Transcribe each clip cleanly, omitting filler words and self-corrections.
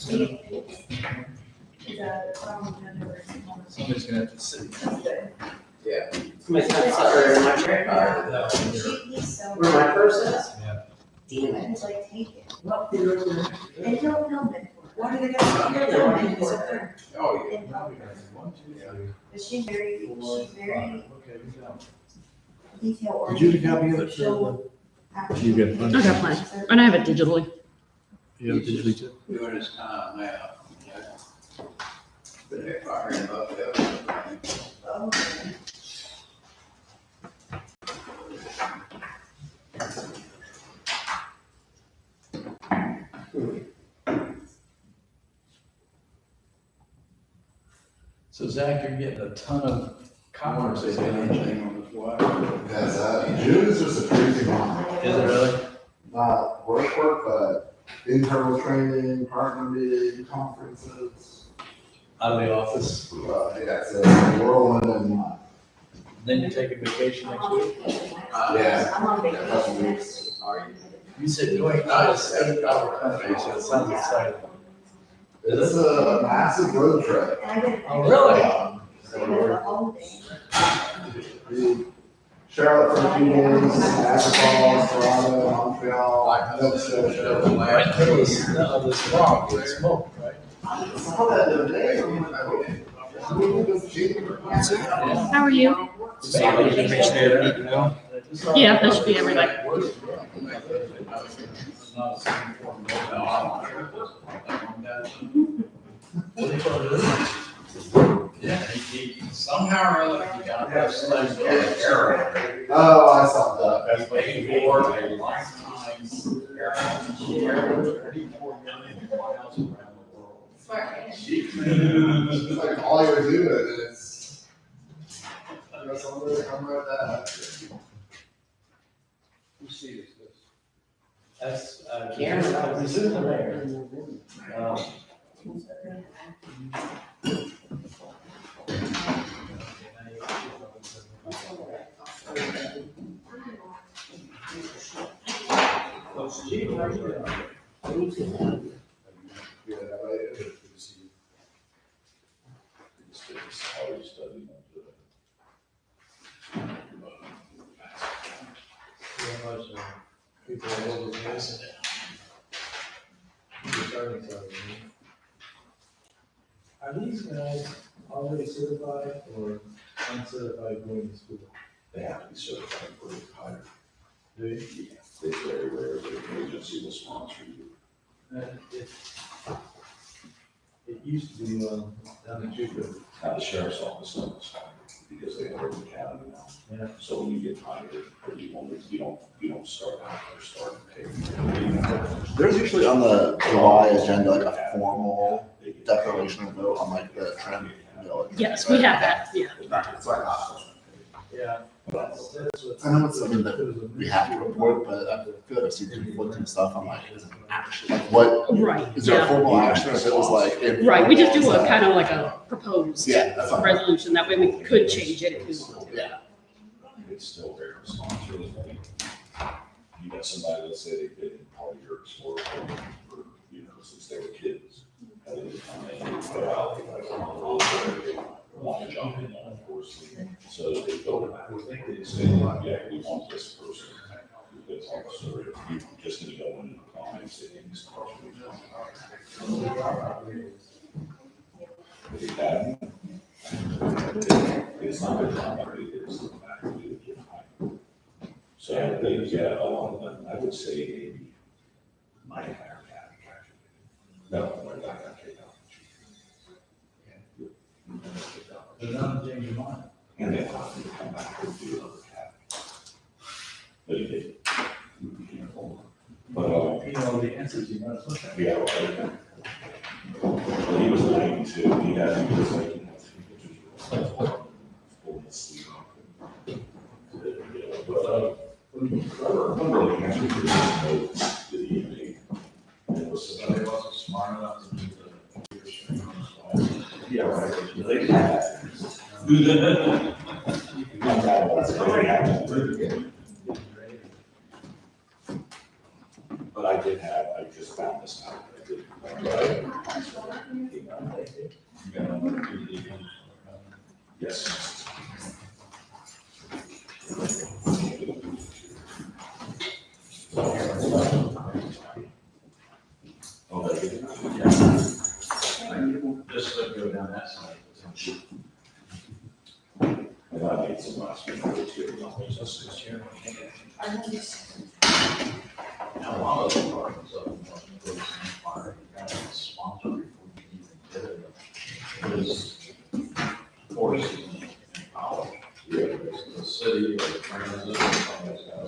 Somebody's gonna have to sit. Yeah. Somebody's got supper in my chair. Where my purse is? Yeah. Damn it. He's like, take it. Well, they were there. And don't film it. Why do they got to come here then? Why didn't they sit there? Oh, yeah. But she's very detail Did you get a oriented. copy of it? She'll- You got plenty? I got plenty. And I have it digitally. You have it digitally too? Doing his time now. Yeah. But they're firing him up, they'll- Oh, So Zach, you're getting a ton of commerce. They did anything on his wife. Yes, June is just a crazy month. Is it really? Not work, but internal training, partner meeting, conferences. Out of the office? Yeah, it's a whirlwind month. Then you're taking vacation next week? Yeah. I'm on Couple vacation weeks. next week. You said doing out of state, out of country, so it sounds exciting. It's a massive road trip. And I get. Oh, really? So the whole day. We Charlotte for a few days, Niagara Falls, Toronto, Montreal, Nova Scotia. Right through the swamp with smoke, right? I saw that the other day. I'm like, oh, this is cheap. How are you? Yeah, that should be everything. Yeah, somehow or other, you got that. Oh, I saw that. That's paid for a lifetime. 34 million miles around the world. It's like all you're doing is. You know, somebody to come right that. Whose seat is this? That's, Karen, I presume the mayor. Steve, how are you doing? Yeah, right. People are over this. Are these guys already certified or uncertified going to school? They have to be certified for the hire. Do you? Yeah, it's very rare that an agency will sponsor you. It used to be, down in Jupiter. Now, the sheriff's office does because they are in the county now. Yeah. So when you get hired, you don't start out or start paying. There's usually on the July agenda, like a formal declaration of vote on like the trend. Yes, we have that, yeah. That's why I Yeah. That's what. I know it's something that we have to report, but I feel like I've seen conflicting stuff. I'm like, is it action? Like, what, Right, is there a yeah. formal action if it was like? Right, we just do informal, a is kind that- of like a proposed Yeah, that's fine. resolution. That way we could change it if we wanted. Yeah. It's still very responsible. You got somebody, let's say they've been in part of your sport for, since they were kids. And then they go out, they want to jump in, of course. So they go, they say, yeah, we want this person. This officer, you're just gonna go in and apply and say, these questions. But it happened. It's not a drama, it's the fact that you get hired. So they get a lot of them, I would say maybe my higher category. No, my higher They're not changing your mind. and then I'll have to come back and do another category. But he did. Be careful. But, You know, the answers you must look at. yeah, right. But he was looking to, he was like, pulling his sleeve off. But, I'm really happy for his notes that he made. It was, Somebody wasn't smart enough to do the. yeah, right. They had. Very happy. But I did have, I just found this out, I did, Yes. Oh, that's good. Just let go down that side. And I made some last week. Now, a lot of the apartments up in Washington, fire, you got to sponsor before you even get it. Because forces in college, the city or the transit or something like that.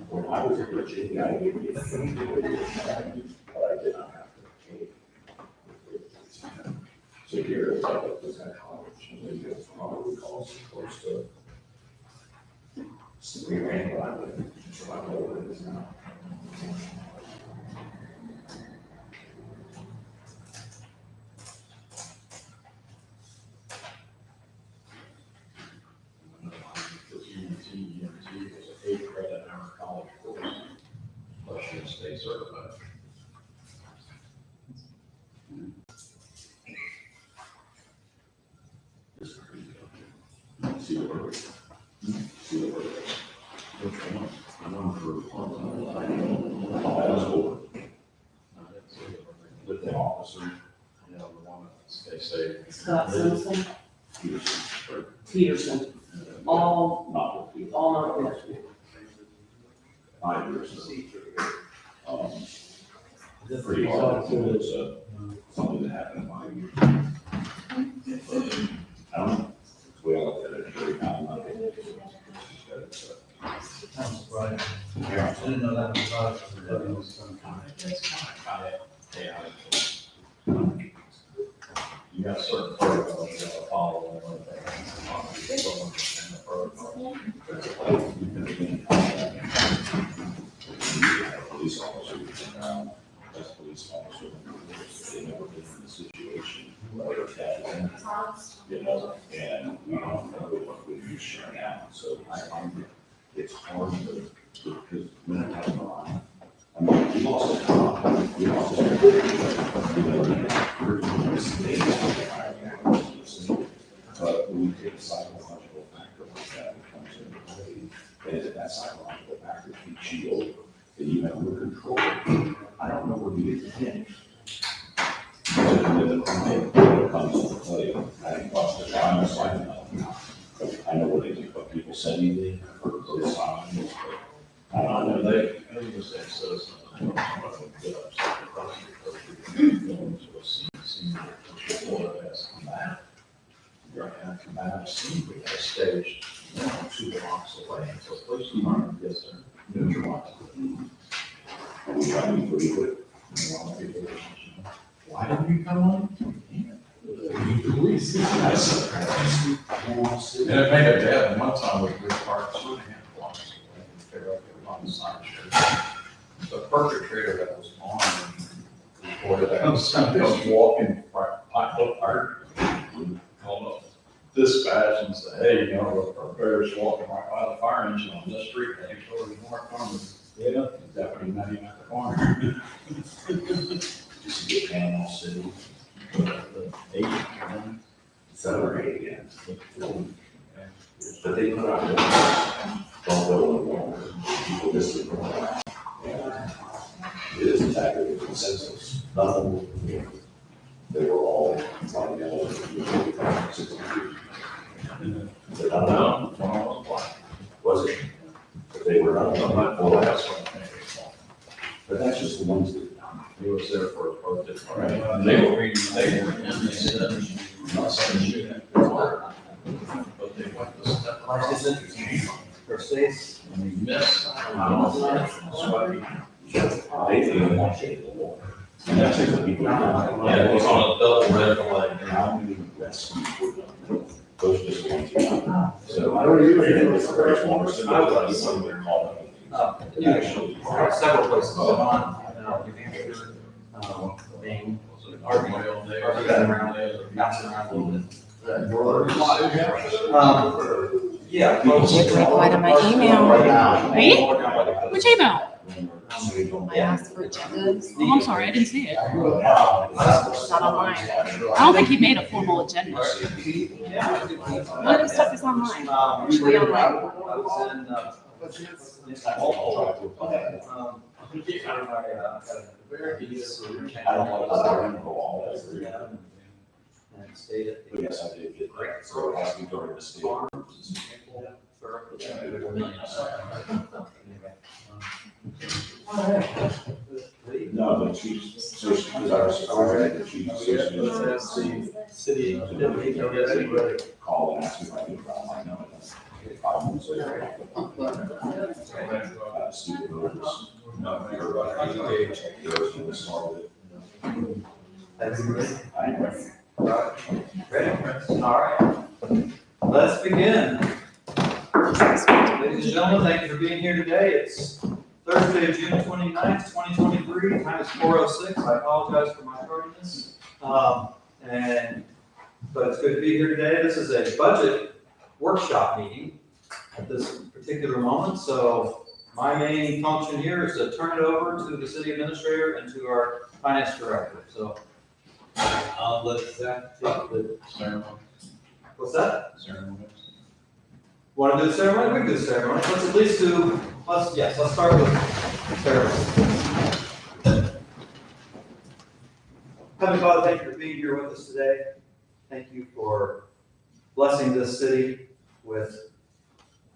When I was in Virginia, I gave you but I did not have to pay. So here it's like, it's at college, and then you probably cost close to $3,000, but I would, so I know what it is now. UMT is an 8 credit hour college course, plus you stay certified. See the word. See the word. Which one? I'm on for, I was over With the officer, you know, the one that they say. Scott Simpson, Peterson, Peterson, all not with you. not good. 5 years. Pretty hard, it's something that happened in 5 years. I don't know, we all look at it very common. Sounds right. I didn't know that was You got certain protocols you gotta follow. And the protocol. Police officer, that's police officer, they never been in a situation where it's happened, you know, and we don't know what we're sharing out, so I find it's hard to, because when it happens, I mean, we lost a car, we lost a but when we take a psychological factor like that, it comes into play, and if that psychological factor keeps you over, and you have no control, I don't know where you get to hit. So then the crime comes into play, I'm a psychopath. I know what they do, but people send me the, for those signs, but I I don't know know, they just say citizens. You're gonna have to come out of scene, we have a stage, 2 blocks away, so police department gets there, neutralized. and we try to be pretty quick. Why didn't you come on? Police. And it made it bad, one time we parked 2.5 blocks away, and figured out they were on the side street. The perpetrator that was on, reported that somebody was walking, called up dispatch and said, hey, you know, the perpetrator's walking right by the fire engine on this street, heading toward the north corner. Yeah, the deputy met him at the corner. Just to get Panama City, The 7 or 8 again. But they put out, don't go along, people disagree. And it is exactly the consensus, nothing, you know, they were all fighting out. They're not out, was it? But they were not, well, that's what I think. But that's just the ones that. He was there for a birthday party. Right. They were reading, they were, and they said, not saying shoot at the water. But they went to step across. It's interesting. For states, And he missed. I don't know. They didn't want to the water. And that's the people. Yeah, it was on a double red flag. How many rescues were done? Those just ones. So. How are you? It was the first one, so nobody, somebody called it. Actually. several places on, New Hampshire, Maine, Hard way all day. bouncing around a little bit. Yeah. Did reply to my email. Me? Which email? I asked for agendas. Oh, I'm sorry, I didn't see it. It's not online. I don't think he made a formal agenda. What stuff is online? Usually online. I don't know if I remember all that. And state it. But yes, I did get that, so it has to be during the state. No, but she, so she, because I was ready to choose, so she was City. call and ask me if I could drop my number. 5 minutes later. Stupid voters. No, you're right. Yours was started. I know. Ready? All right. Let's begin. Ladies and gentlemen, thank you for being here today. It's Thursday, June 29th, 2023. Time is 4:06. I apologize for my tardiness. But it's good to be here today. This is a budget workshop meeting at this particular moment. So my main function here is to turn it over to the city administrator and to our finance director. So I'll let Zach take the ceremony. What's that? Ceremony. Want to do the ceremony? We can do the ceremony. Let's at least do, let's start with ceremony. Heavenly Father, thank you for being here with us today. Thank you for blessing this city with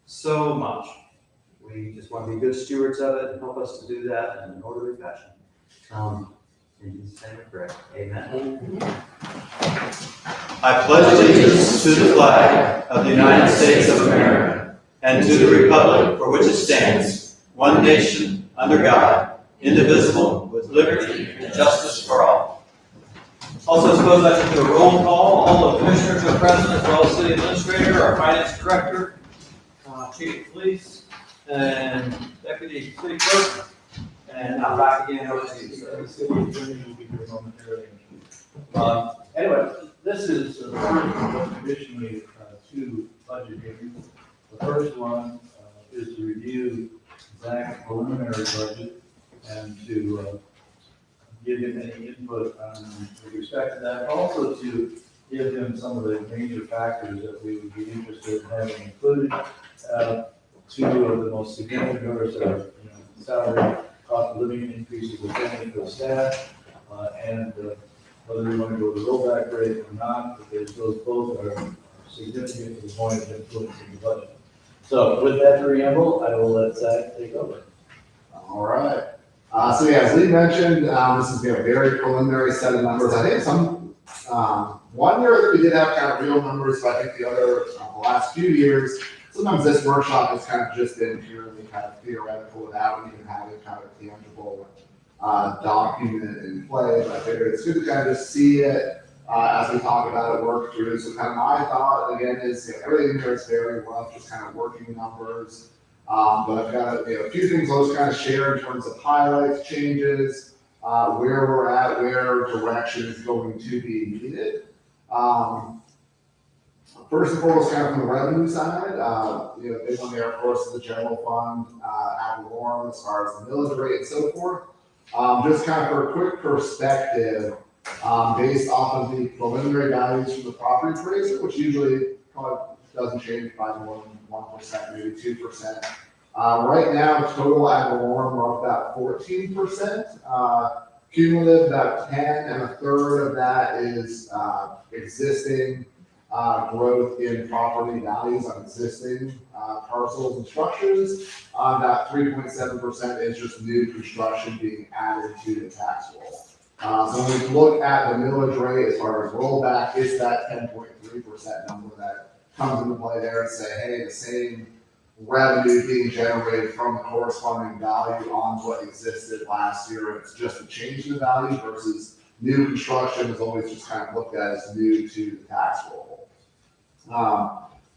so much. We just want to be good stewards of it and help us to do that in an orderly fashion. In Jesus' name we pray. Amen. I pledge allegiance to the flag of the United States of America and to the republic for which it stands, one nation, under God, indivisible, with liberty and justice for all. Also, suppose I should do a roll call. All the commissioners are present, as well as city administrator, our finance director, chief of police, and deputy city clerk. And now back again over to you, sir. Anyway, this is the first traditionally two budget hearings. The first one is to review Zach's preliminary budget and to give him any input on with respect to that. Also to give him some of the major factors that we would be interested in having included. Two of the most significant areas are salary, cost of living increases with family for staff, and whether we want to go with the rollback rate or not, because those both are significant to the point of influencing the budget. So with that preamble, I will let Zach take over. All right. So yeah, as Lee mentioned, this is a very preliminary set of numbers. I think one year that we did have kind of real numbers, but I think the other, the last few years, sometimes this workshop has kind of just been purely kind of theoretical without even having kind of a tangible document in play. But I figured it's good to kind of just see it as we talk about it, work through. So kind of my thought again is everything here is very rough, just kind of working numbers. But I've got a few things I'll just kind of share in terms of highlights, changes, where we're at, where direction is going to be needed. First and foremost, kind of from the revenue side, big one there, of course, is the general fund, ad valorem, as far as the millage rate and so forth. Just kind of for a quick perspective, based off of the preliminary values from the property appraiser, which usually probably doesn't change by more than 1%, maybe 2%. Right now, total ad valorem, we're up about 14%. Cumulative, about 10, and a third of that is existing growth in property values on existing parcels and structures. About 3.7% is just new construction being added to the tax roll. So when we look at the millage rate as far as rollback, it's that 10.3% number that comes into play there and say, hey, the same revenue being generated from the corresponding value on what existed last year. It's just a change in the value versus new construction is always just kind of looked at as new to the tax roll.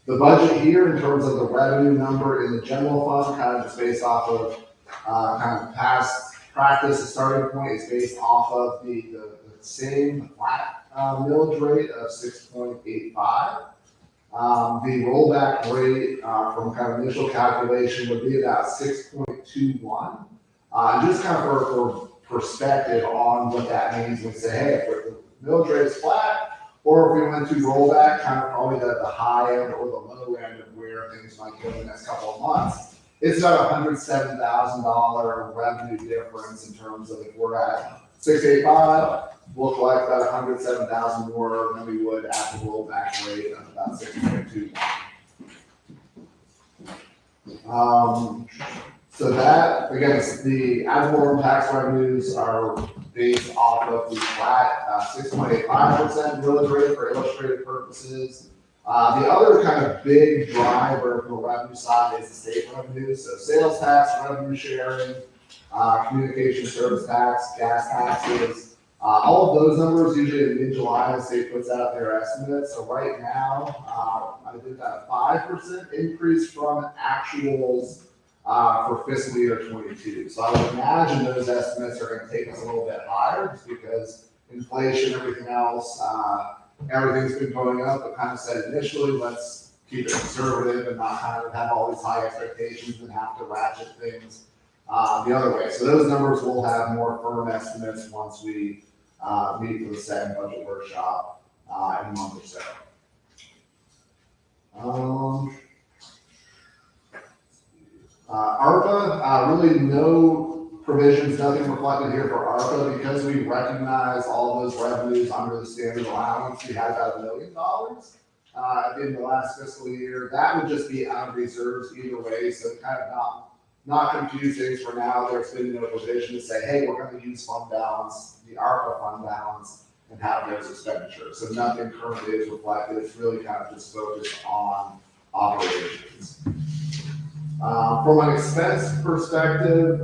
The budget here in terms of the revenue number in the general fund, kind of just based off of kind of past practice, the starting point is based off of the same flat millage rate of 6.85. The rollback rate from kind of initial calculation would be about 6.21. And just kind of for perspective on what that means, we say, hey, if the millage rate is flat, or if we went to rollback, kind of probably the high end or the low end of where things might go in the next couple of months, it's about $107,000 revenue difference in terms of if we're at 685, we'll collect about 107,000 more than we would at the rollback rate of about 6.2. So that, again, the ad valorem tax revenues are based off of the flat 6.85% millage rate for illustrative purposes. The other kind of big driver from the revenue side is the state revenue, so sales tax, revenue sharing, communication service tax, gas taxes. All of those numbers, usually in mid-July, the state puts out their estimates. So right now, I did that 5% increase from actuals for fiscal year 22. So I would imagine those estimates are going to take us a little bit higher just because inflation, everything else, everything's been going up, but kind of said initially, let's keep it conservative and not kind of have all these high expectations and have to ratchet things the other way. So those numbers will have more firm estimates once we meet for the second budget workshop in a month or so. ARPA, really no provisions, nothing reflected here for ARPA because we recognize all those revenues under the standard allowance. We had about $1 million at the end of the last fiscal year. That would just be out of reserves either way, so kind of not confuse things for now. There's been no provision to say, hey, we're going to use fund balance, the ARPA fund balance, and have those expenditures. So nothing currently is reflected. It's really kind of just focused on operations. From an expense perspective,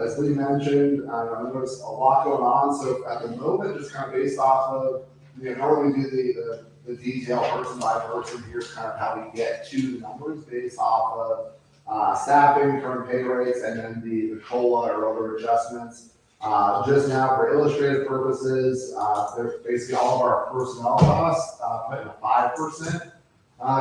as Lee mentioned, I noticed a lot going on. So at the moment, just kind of based off of, normally do the detail person by person. Here's kind of how we get to the numbers based off of staffing, current pay rates, and then the COLA or other adjustments. Just now, for illustrative purposes, basically all of our personnel costs put in a 5%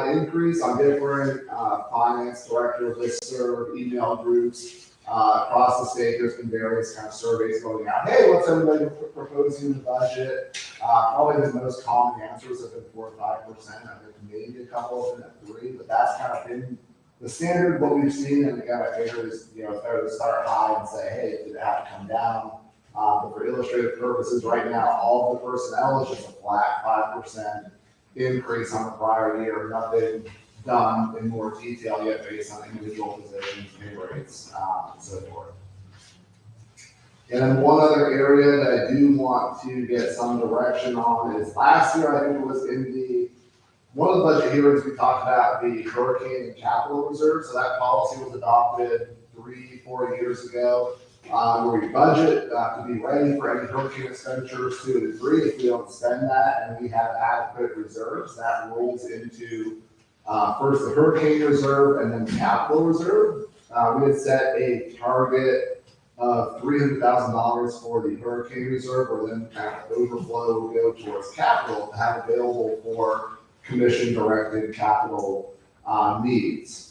increase on different finance director, listserv, email groups across the state. There's been various kind of surveys going out. Hey, what's everybody proposing in the budget? Probably the most common answers have been 4 or 5%. I think maybe a couple of them at 3%, but that's kind of been the standard what we've seen. And again, I figure is it's better to start high and say, hey, did it have to come down? But for illustrative purposes, right now, all of the personnel is just a flat 5% increase on the prior year. Nothing done in more detail yet based on individual positions, pay rates, and so forth. And then one other area that I do want to get some direction on is last year, I think it was in one of the budget hearings, we talked about the hurricane and capital reserve. So that policy was adopted 3-4 years ago. Where we budget to be ready for any hurricane expenditures to a degree. If we don't spend that and we have adequate reserves, that rolls into first the hurricane reserve and then the capital reserve. We had set a target of $300,000 for the hurricane reserve, or then kind of overflow will go towards capital to have available for commission-directed capital needs.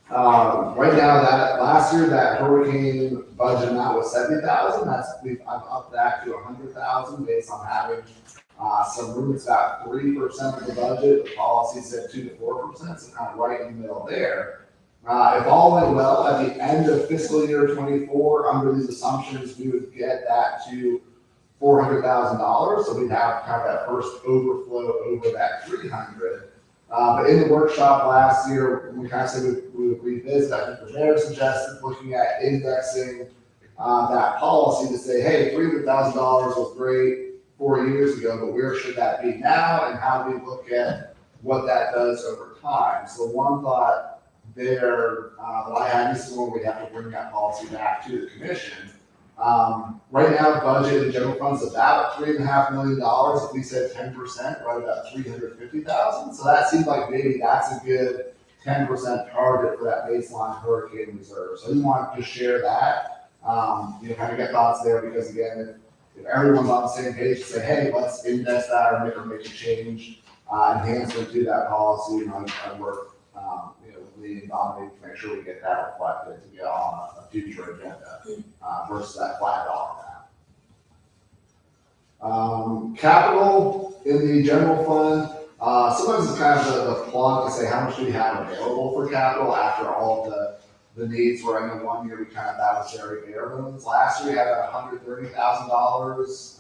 Right now, that last year, that hurricane budget amount was $70,000. I've upped that to $100,000 based on having some room. It's about 3% of the budget. The policy said 2 to 4%, so kind of right in the middle there. If all went well, at the end of fiscal year 24, under these assumptions, we would get that to $400,000. So we'd have kind of that first overflow over that 300. But in the workshop last year, we kind of said we would revisit. I think the mayor suggested looking at indexing that policy to say, hey, $300,000 was great 4 years ago, but where should that be now? And how do we look at what that does over time? So one thought there that I had, this is when we have to bring that policy back to the commission. Right now, budget in general funds is about $3.5 million. If we said 10%, right about $350,000. So that seems like maybe that's a good 10% target for that baseline hurricane reserve. So we want to just share that, kind of get thoughts there, because again, if everyone's on the same page to say, hey, let's index that or make a change, enhancement to that policy, I work, with Lee and Dominic to make sure we get that reflected to get on a future agenda. versus that flat dollar amount. Capital in the general fund, sometimes it's kind of the plug to say how much do we have available for capital after all of the needs, where I know 1 year we kind of, that was very bare bones. Last year we had $130,000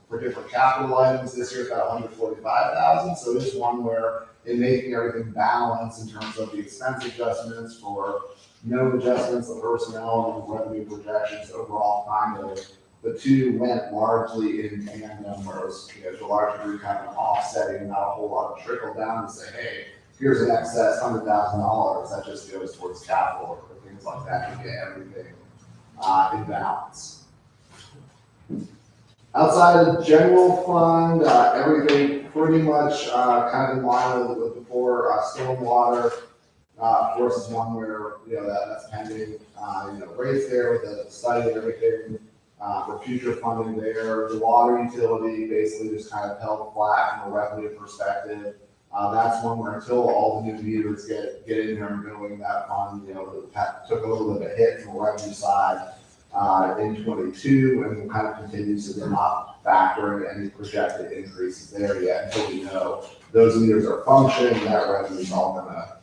for different capital items. This year it's about $145,000. So it's one where in making everything balance in terms of the expense adjustments for no adjustments of personnel and revenue projections overall, kind of the two went largely in tandem, whereas, to a large degree, kind of offsetting, not a whole lot of trickle down to say, hey, here's an excess $100,000 that just goes towards capital or things like that to get everything in balance. Outside of the general fund, everything pretty much kind of in line with before. Stormwater, of course, is one where that's pending. Rates there with the study and everything. For future funding there, the water utility basically just kind of held flat from a revenue perspective. That's one where until all the new meters get in there and going, that fund, took a little bit of a hit from the revenue side in 22, and will kind of continues to not factor in any projected increases there yet until we know those meters are functioning and that revenue is all gonna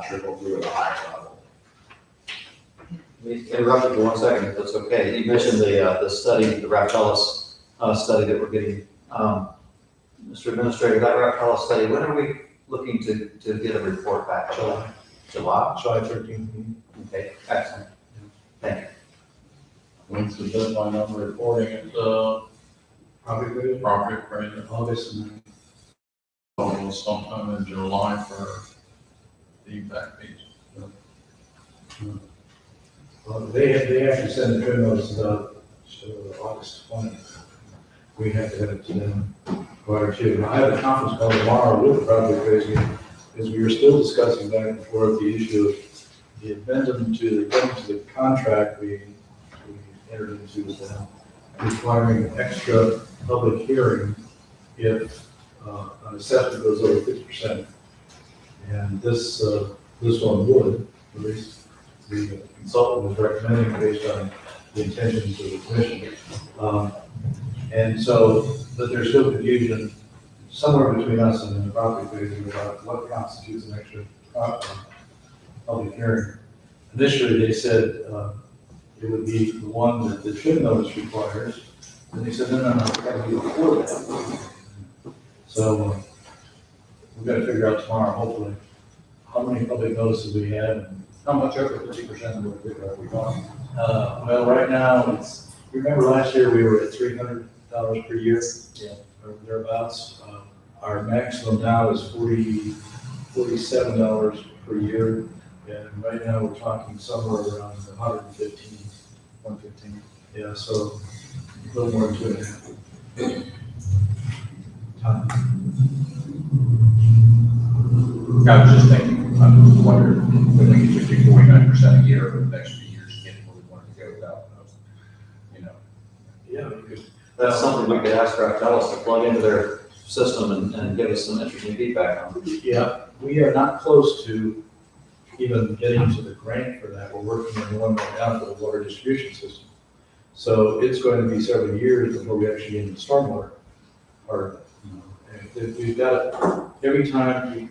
trickle through at a higher level. Let me interrupt you for 1 second, if that's okay. You mentioned the study, the Raptalis study that we're getting. Mr. Administrator, that Raptalis study, when are we looking to get a report back? July. July 13th. Okay, excellent. Thank you. When's the deadline on reporting it, property appraisal? August and Oh, sometime in July for the back page. they actually send the memos August 20th. We have to have it to them prior to. I have a conference call tomorrow with the property appraiser, because we were still discussing back and forth the issue of the addendum to the contract we entered into with them, requiring an extra public hearing if an assessment goes over 50%. And this one would, at least the consultant was recommending based on the intentions of the commission. And so, but there's still confusion somewhere between us and the property appraiser about what constitutes an extra public hearing. Initially, they said it would be the one that the trip notice requires, and they said, no, it's got to be before that. So we've got to figure out tomorrow, hopefully, how many public notices we have and how much over 50% of it are we talking. Well, right now, remember last year we were at $300 per year, or thereabouts. Our maximum now is $47 per year, and right now we're talking somewhere around 115. Yeah, so a little more than 2.5. I was just thinking, I'm wondering, when we get to 49% a year over the next few years, again, where we want to go without those, Yeah, because That's something we could ask Raptalis to plug into their system and give us some interesting feedback on. yeah, we are not close to even getting to the grant for that. We're working on one right now for the water distribution system. So it's going to be several years before we actually get into stormwater part. And we've got, every time, you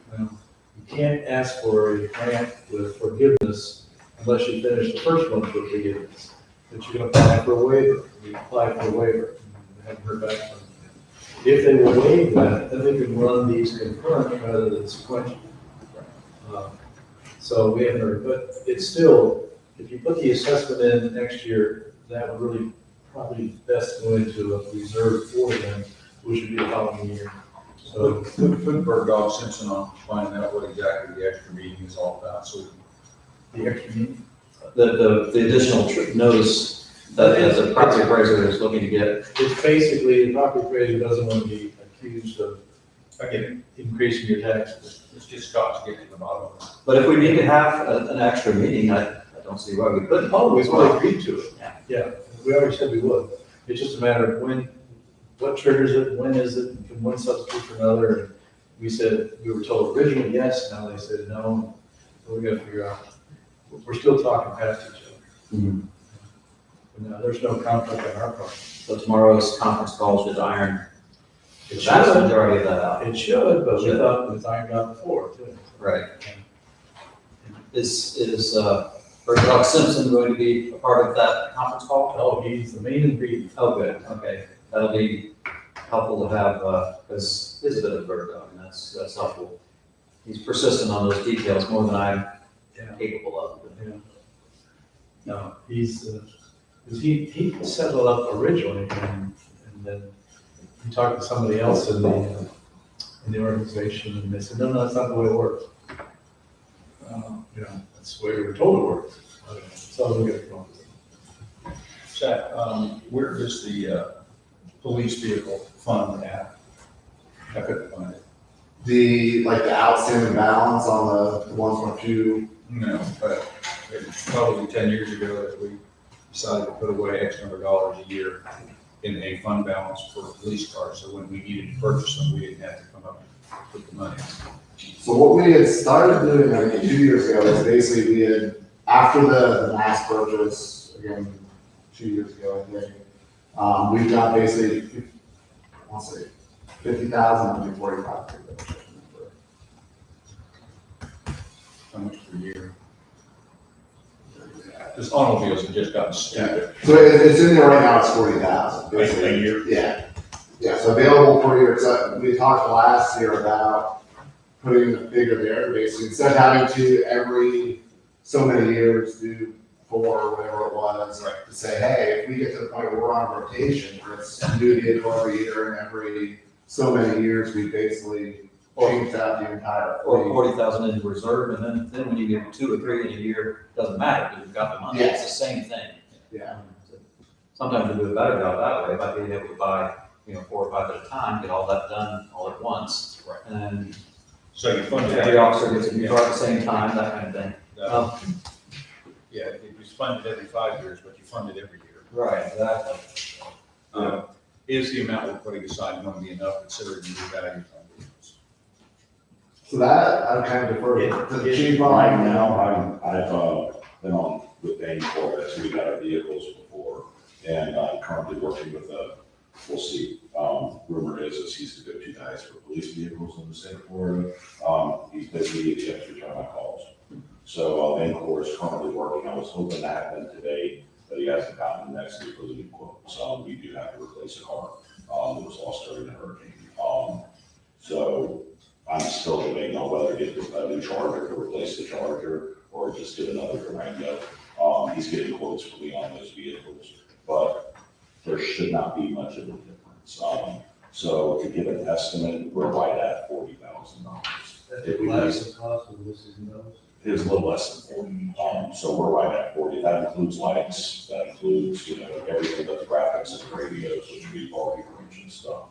can't ask for a grant with forgiveness unless you finish the first one for forgiveness. But you can apply for a waiver. We apply for a waiver. We haven't heard back from them. If they will waive that, then we can run these concurrent rather than sequential. So we haven't heard, but it's still, if you put the assessment in next year, that would really probably best go into a reserve for them, which would be the following year. So put Bird Dog Simpson on, find out what exactly the extra meeting is all about, so. the extra meeting. The additional notice that the property appraiser is looking to get. It's basically, the property appraiser doesn't want to be accused of increasing your taxes. It's just Scott's getting to the bottom of it. But if we need to have an extra meeting, I don't see why we couldn't. Oh, we've already agreed to it. Yeah. Yeah, we already said we would. It's just a matter of when, what triggers it, when is it, can one substitute for another? And we said, we were told originally yes, now they said no. So we gotta figure out, we're still talking past each other. No, there's no conflict on our part. So tomorrow's conference call should iron It the vast should, majority of that out. it should, but we thought it was ironed out before too. Right. Is Bergeron Simpson going to be a part of that conference call? Oh, he's the main ingredient. Oh, good, okay. That'll be helpful to have, because it's a bit of a bird dog, and that's helpful. He's persistent on those details more than I'm Yeah. capable of. No, he's, he set it up originally and then he talked to somebody else in the organization and they said, no, that's not the way it works. You know, that's the way we were told it works. So we'll get it going. Jack, where does the police vehicle fund at? I couldn't find it. The outstanding balance on the 1.2. No, but it's probably 10 years ago that we decided to put away X number of dollars a year in a fund balance for police cars. So when we needed to purchase them, we didn't have to come up with the money. So what we had started doing, I think, 2 years ago is basically we had, after the mass purchase, again, 2 years ago, I think, we've got basically, I want to say, 50,000, I think 45. How much per year? This automobiles have just gotten stupid. So it's in there right now, it's 40,000. A year? Yeah. Yeah, so available per year, so we talked last year about putting a figure there, basically, instead of having to every so many years do 4 or whatever it was, to say, hey, if we get to the point where we're on rotation, let's do the vehicle every year, and every so many years, we basically change out the entire Or fleet. 40,000 in reserve, and then when you get 2 or 3 in a year, doesn't matter, because you've got the money, it's the same thing. Yeah. Sometimes we do a better job that way, by being able to buy, 4 or 5 at a time, get all that done all at once. Right. And So you fund it. every officer gets a new car at the same time, that kind of thing. Yeah, it was funded every 5 years, but you fund it every year. Right, exactly. Is the amount we're putting aside going to be enough considering the new values on vehicles? So that, I kind of defer to the chief on. Right now, I've been on with Bain for it, so we got our vehicles before, and I'm currently working with we'll see. Rumor is he's the go-to guys for police vehicles in the state of Florida. He's busy, he has to return my calls. So Bancor is currently working. I was hoping to have them today, but he hasn't gotten the next week for the new quote. So we do have to replace a car. It was lost during the hurricane. So I'm still debating on whether to get a new Charger to replace the Charger or just get another Durango. He's getting quotes for me on those vehicles, but there should not be much of a difference. So to give an estimate, we're right at $40,000. If we That's the cost of this is those. It is a little less than 40. So we're right at 40. That includes lights, that includes, everything but the graphics and radios, which we already arranged and stuff.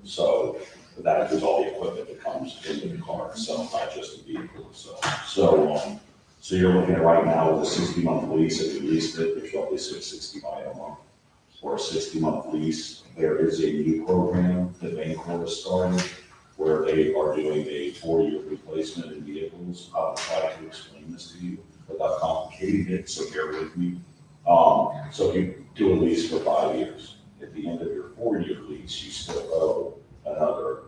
So that includes all the equipment that comes into the car itself, not just the vehicle itself. So you're looking at right now with a 60-month lease, if you leased it, there's roughly $660 a month. For a 60-month lease, there is a new program that Bancor has started where they are doing a 4-year replacement in vehicles. I'll try to explain this to you without complicating it, so bear with me. So you do a lease for 5 years. At the end of your 4-year lease, you still owe another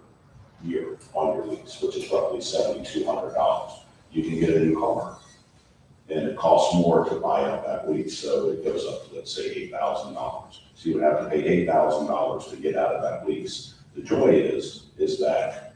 year on your lease, which is roughly $7,200. You can get a new car, and it costs more to buy out that lease, so it goes up to, let's say, $8,000. So you would have to pay $8,000 to get out of that lease. The joy is that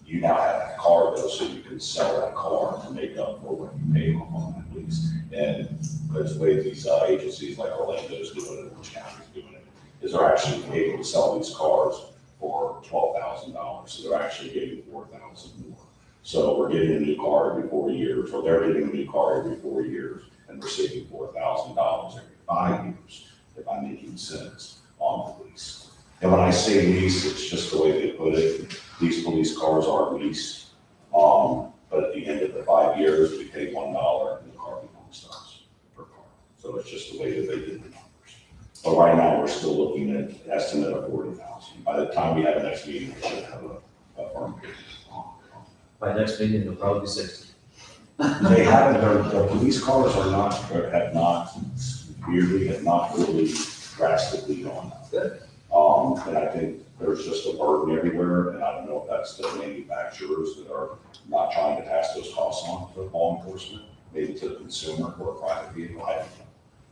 you now have that car though, so you can sell that car to make up for what you paid on that lease. And there's the way these agencies like Orlando's doing it, Orange County's doing it, is they're actually able to sell these cars for $12,000. So they're actually getting $4,000 more. So we're getting a new car every 4 years, or they're getting a new car every 4 years, and we're saving $4,000 every 5 years, if I'm making sense on the lease. And when I say lease, it's just the way they put it. These police cars are leased, but at the end of the 5 years, we pay $1 and the car belongs to us per car. So it's just the way that they did the numbers. But right now, we're still looking at an estimate of $40,000. By the time we have the next meeting, we should have a firm figure. By next meeting, it'll probably be 60. They haven't, their police cars are not, have not weirdly have not really drastically gone up. And I think there's just a burden everywhere, and I don't know if that's the manufacturers that are not trying to pass those costs on to law enforcement, maybe to the consumer or a private vehicle.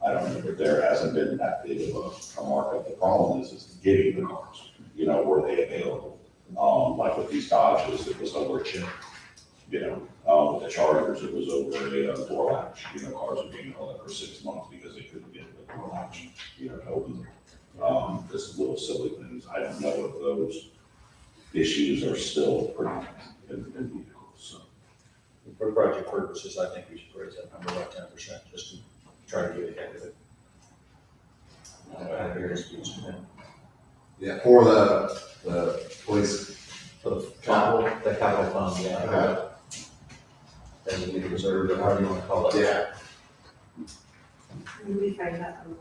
I don't know, but there hasn't been that big of a markup. The problem is getting the cars, were they available? Like with these Dodges, it was over a chip, with the Chargers, it was over a door latch, cars were being held up for 6 months because they couldn't get the door latch, to open them. Just little silly things. I don't know if those issues are still pretty in vehicles, so. For project purposes, I think we should raise that number by 10%, just to try to get ahead of it. Yeah, for the police. For the capital fund, yeah. Okay. As a reserve, or however you want to call it. Yeah. We find that on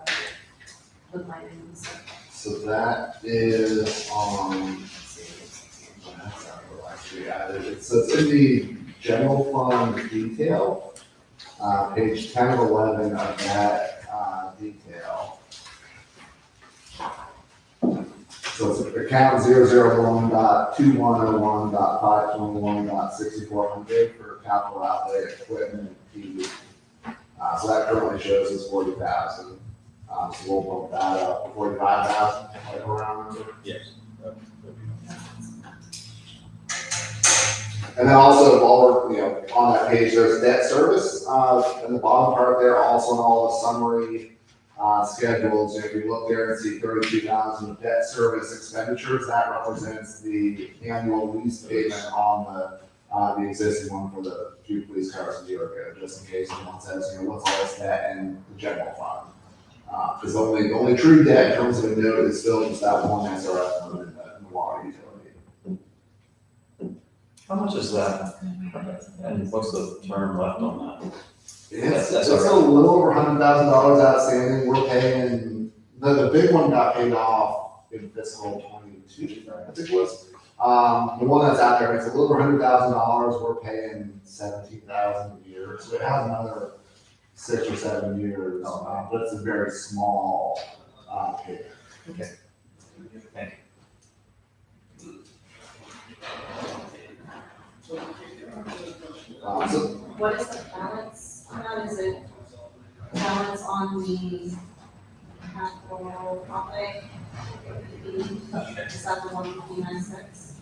the line and stuff. So that is on, actually, so it's in the general fund detail, page 10 of 11 of that, detail. So it's account 001.2101.521.6400 for capital outlay equipment and TV. So that currently shows us 40,000. So we'll bump that up to 45,000, like around there. Yes. And then also, while we're, on that page, there's debt service, in the bottom part there, also in all the summary, schedules. If you look there and see 32,000 of debt service expenditures, that represents the annual lease payment on the existing one for the few police cars in York, just in case someone says, what's all this debt in the general fund? Because the only true debt in terms of a note is still just that one SRF note in the water utility. How much is that? And what's the term left on that? It's That's a little over $100,000 outstanding. We're paying, the big one got paid off in fiscal 22, I think it was. The one that's out there, it's a little over $100,000. We're paying $17,000 a year. So it has another 6 or 7 years, but it's a very small payment. Okay. Thank So What is the balance on that? Is it balance on the capital outlay? Is that the 159.6?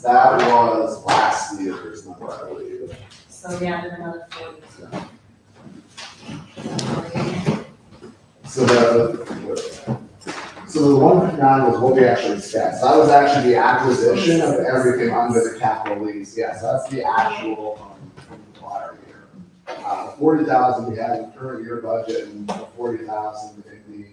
that was last year's number, I believe. So we added another 40. So the 159 was what we actually spent. So that was actually the acquisition of everything under the capital lease. Yes, that's the actual from the prior year. 40,000 we had in the current year budget, and 40,000 in the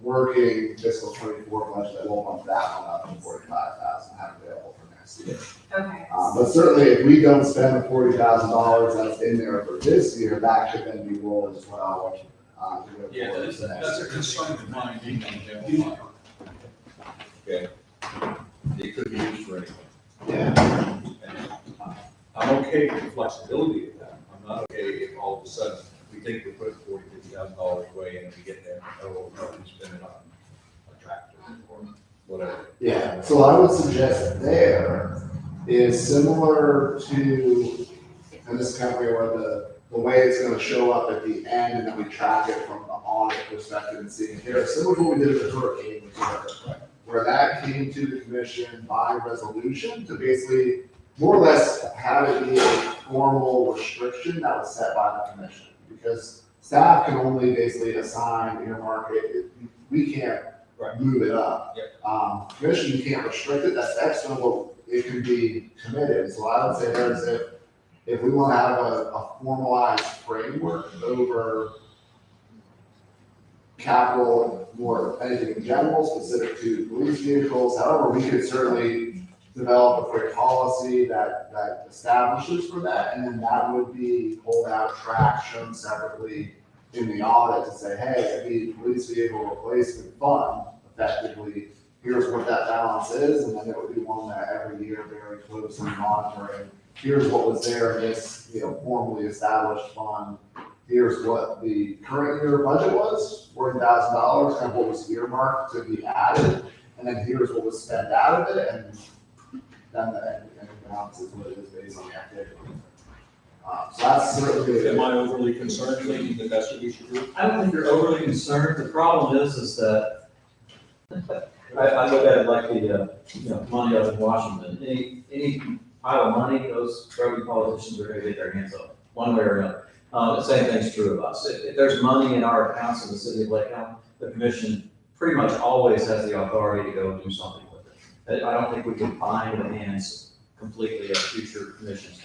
working fiscal 24 budget. That will bump that one up to 45,000 have available for next year. Okay. But certainly, if we don't spend the $40,000 that's in there for this year, that could then be rolled as well. Yeah, that's a concern of mine, being on the general fund. Okay. It could be used for anything. Yeah. And I'm okay with the flexibility of that. I'm not okay if all of a sudden we think we put $40,000-$50,000 away and we get there, oh, no, we spend it on a tractor or whatever. Yeah, so I would suggest there is similar to, and this company where the way it's gonna show up at the end, and then we track it from the audit perspective and see here, similar to what we did with the hurricane reserve, where that came to the commission by resolution to basically more or less have it be a formal restriction that was set by the commission. Because staff can only basically assign, earmark it, we can't move it up. Commission, you can't restrict it, that's external, it can be committed. So I would say there's if we want to have a formalized framework over capital, more anything in general, specific to police vehicles, however, we could certainly develop a quick policy that establishes for that, and then that would be pulled out, tracked, shown separately in the audit to say, hey, the police vehicle replacement fund, effectively, here's what that balance is, and then it would be one that every year very closely monitoring. Here's what was there in this, formally established fund. here's what the current year budget was, $40,000, kind of what was earmarked to be added, and then here's what was spent out of it, and then the end balance is what it is based on the activity. So that's certainly. Am I overly concerned thinking that that's what we should do? I don't think you're overly concerned. The problem is that I look at it like the, money up in Washington. Any pile of money, those rugby politicians are gonna get their hands up, one way or another. The same thing's true of us. If there's money in our accounts in the city of Lake County, the commission pretty much always has the authority to go do something with it. I don't think we can bind the hands completely of future commissions.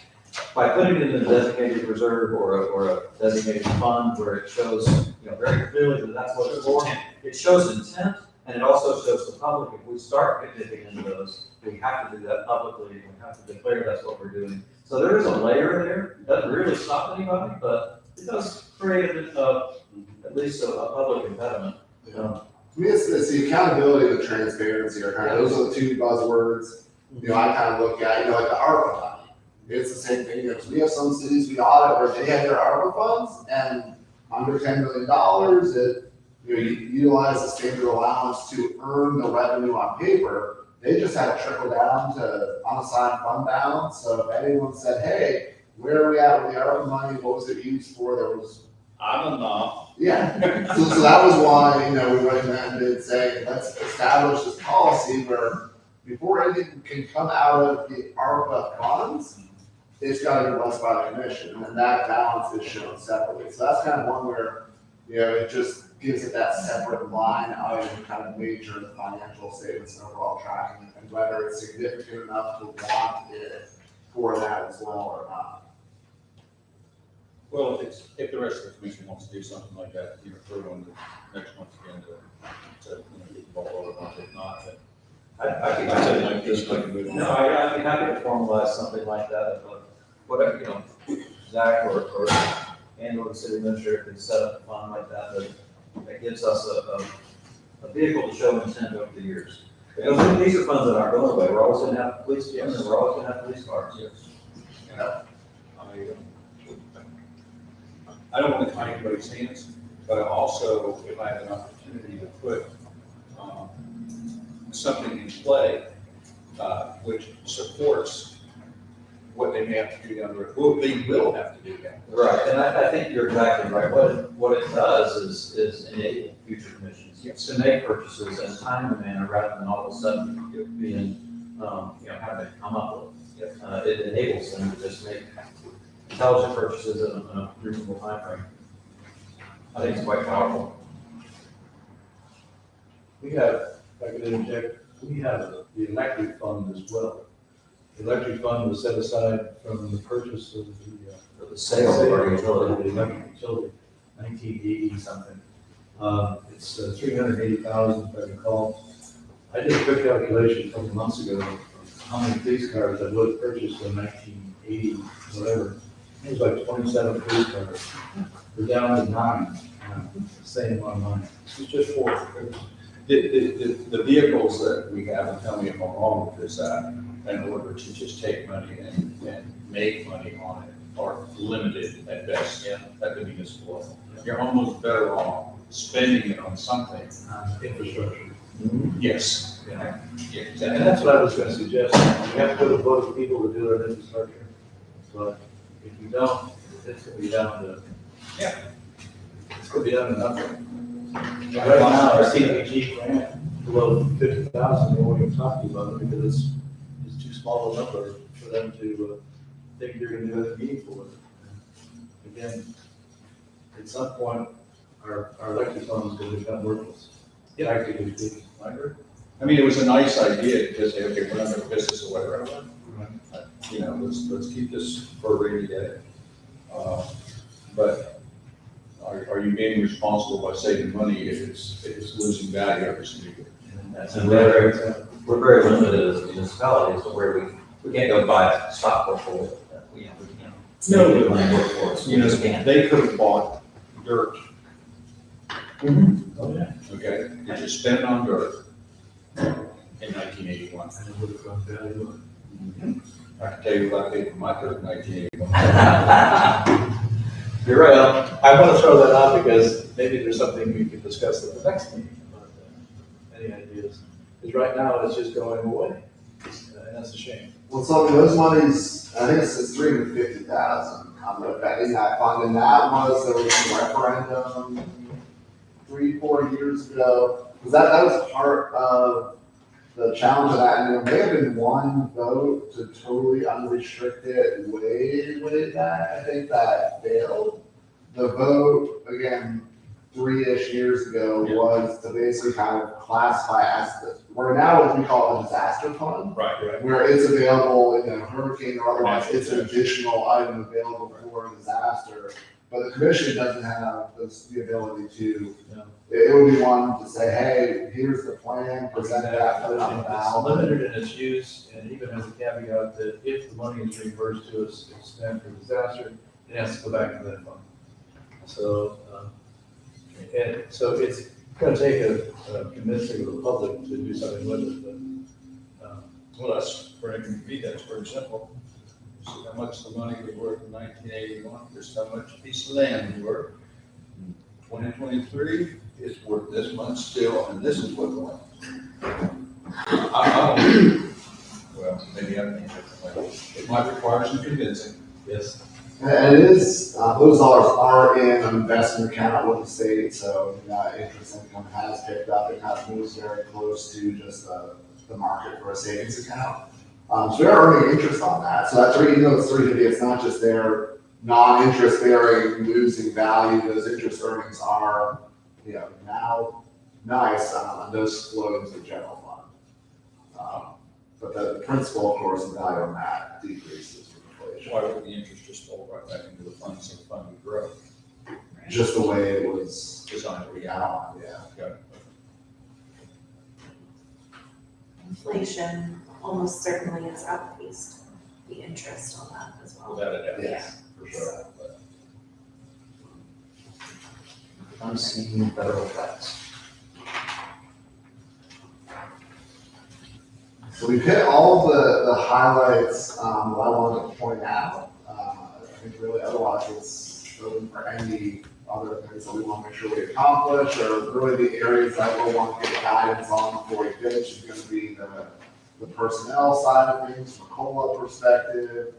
By putting it in a designated reserve or a designated fund where it shows, very clearly that that's what it's for. It shows intent, and it also shows the public, if we start dipping into those, we have to do that publicly, we have to declare that's what we're doing. So there is a layer there, it doesn't really stop anybody, but it does create at least a public impediment. To me, it's the accountability and the transparency are kind of, those are the two buzzwords, I kind of look at, like the ARPA money. It's the same thing, we have some cities we audit where they have their ARPA funds and under $10 million, you utilize the standard allowance to earn the revenue on paper. They just had to trickle down to unassigned fund balance. So if anyone said, hey, where are we at with the ARPA money? What was it used for? There was. I'm enough. Yeah. So that was why, we recommended saying, let's establish this policy where before anything can come out of the ARPA funds, it's got to be blessed by the commission, and that balance is shown separately. So that's kind of one where, it just gives it that separate line item, kind of major the financial statements and overall tracking, and whether it's significant enough to want it for that as well or not. Well, if the rest of the commission wants to do something like that, throw it on the next month's agenda to, get the ball rolling. If not, then I'd be I said happy. like this, like move on. No, I'd be happy to formalize something like that, but whatever, Zach or the city administrator can set up a fund like that, that gives us a vehicle to show intent over the years. These are funds that aren't going away, we're always gonna have police, we're always gonna have police cars. Yes. I don't want to tie anybody's hands, but also, if I have an opportunity to put something in play, which supports what they may have to do down the road, well, they will have to do down the road. Right, and I think you're exactly right. What it does is enable future commissions to make purchases in a timely manner rather than all of a sudden being, having to come up with. It enables them to just make intelligent purchases in a reasonable timeframe. I think it's quite powerful. We have, if I could interject, we have the electric fund as well. The electric fund was set aside from the purchase of The sale of our utility. The electric utility, 1980 something. It's 380,000 if I recall. I did a quick calculation a couple of months ago of how many police cars I would have purchased in 1980, whatever. It was like 27 police cars. We're down to 9, same amount of money. It's just 4. The vehicles that we have, and tell me if I'm wrong with this, in order to just take money and make money on it are limited at best. Yeah. At the municipal level. You're almost better off spending it on something. Infrastructure. Yes. Yeah. Yeah, And exactly. that's what I was gonna suggest. We have to go to vote of people to do our infrastructure. But if you don't, it's gonna be down to. Yeah. It's gonna be down to nothing. Right now, our CDBG grant below 50,000, we won't even talk to you about it because it's too small a number for them to think they're gonna do anything meaningful with it. Again, at some point, our electric fund is gonna become worthless. Practically speaking. I agree. I mean, it was a nice idea because they, okay, we're not in business or whatever. Let's keep this for a rainy day. But are you being responsible by saving money if it's losing value every single year? And we're very limited as municipalities, so where we can't go buy a stock portfolio. We can't. No. Make money work for us. We just can't. They could have bought dirt, Oh, yeah. okay? Did you spend it on dirt in 1981? And it would have gone value. I can tell you what I paid for my dirt in 1981. You're right, I want to throw that out because maybe there's something we could discuss at the next meeting. About any ideas? Because right now, it's just going away, and that's a shame. Well, so those monies, I think it's 350,000, in that fund, and that was, there was a referendum 3-4 years ago. Because that was part of the challenge of that, and there may have been one vote to totally unrestrict it way back, I think that failed. The vote, again, 3-ish years ago, was to basically kind of classify as, we're now what we call a disaster fund, Right. where it's available in a hurricane or otherwise, it's an additional item available for a disaster. But the commission doesn't have the ability to, it would be one to say, hey, here's the plan, present that, put it on the It's ballot. limited in its use, and even has a caveat that if the money is reimbursed to us, it's spent for disaster, it has to go back to that fund. So, and so it's gonna take a convincing of the public to do something with it, but, Well, that's, for me, that's very simple. See how much the money was worth in 1981, here's how much a piece of land was worth. In 2023, it's worth this much still, and this is what the land. I don't, well, maybe I'm thinking differently. It might require some convincing. yes. And it is, those dollars are in an investment account with the state, so interest income has picked up. It has moved very close to just the market for a savings account. So we are earning interest on that. So that's even though it's 350, it's not just their non-interest bearing losing value. Those interest earnings are, now nice, and those flow into the general fund. But the principal, of course, the value on that decreases with inflation. Why would the interest just fall right back into the fund, so the fund would grow? Just the way it was Designed, yeah. Got it. Inflation almost certainly has outpaced the interest on that as well. Without a doubt. Yes. For sure. But Unseen federal tax. So we've hit all the highlights that I wanted to point out. I think really otherwise it's open for any other things that we want to make sure we accomplish, or really the areas that we'll want to get guidance on before we finish is going to be the personnel side of things from a COLA perspective,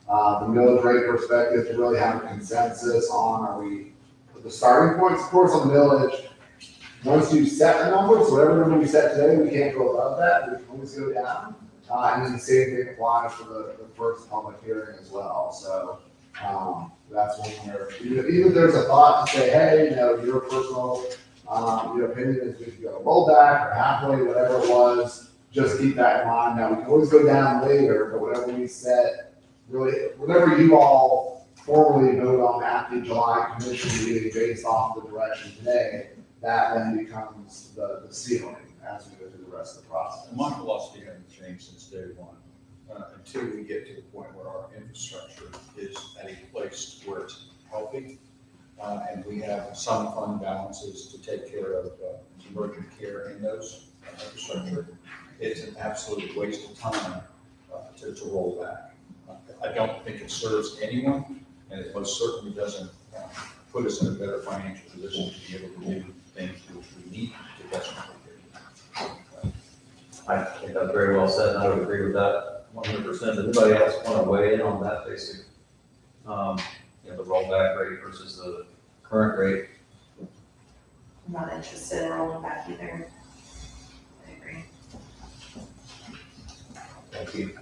the millage rate perspective, to really have a consensus on, are we, the starting points, of course, on the millage. Once you set a number, so whatever number we set today, we can't go above that, we can always go down. And then the same thing applies for the first public hearing as well. So that's one where, even if there's a thought to say, hey, your personal your opinion is we should go rollback or halfway, whatever it was, just keep that in mind. Now, we can always go down later, but whatever we set, really, whatever you all formally vote on at the July commission meeting based off of the direction today, that then becomes the ceiling as we go through the rest of the process. And my philosophy hasn't changed since day one, until we get to the point where our infrastructure is at a place where it's healthy, and we have some fund balances to take care of emergent care in those infrastructure. It's an absolute waste of time to roll back. I don't think it serves anyone, and it most certainly doesn't put us in a better financial position to be able to do things which we need to desperately do. I think that's very well said, and I would agree with that 100%. Does anybody else want to weigh in on that basic, the rollback rate versus the current rate? I'm not interested in rolling back either. I agree. Thank you.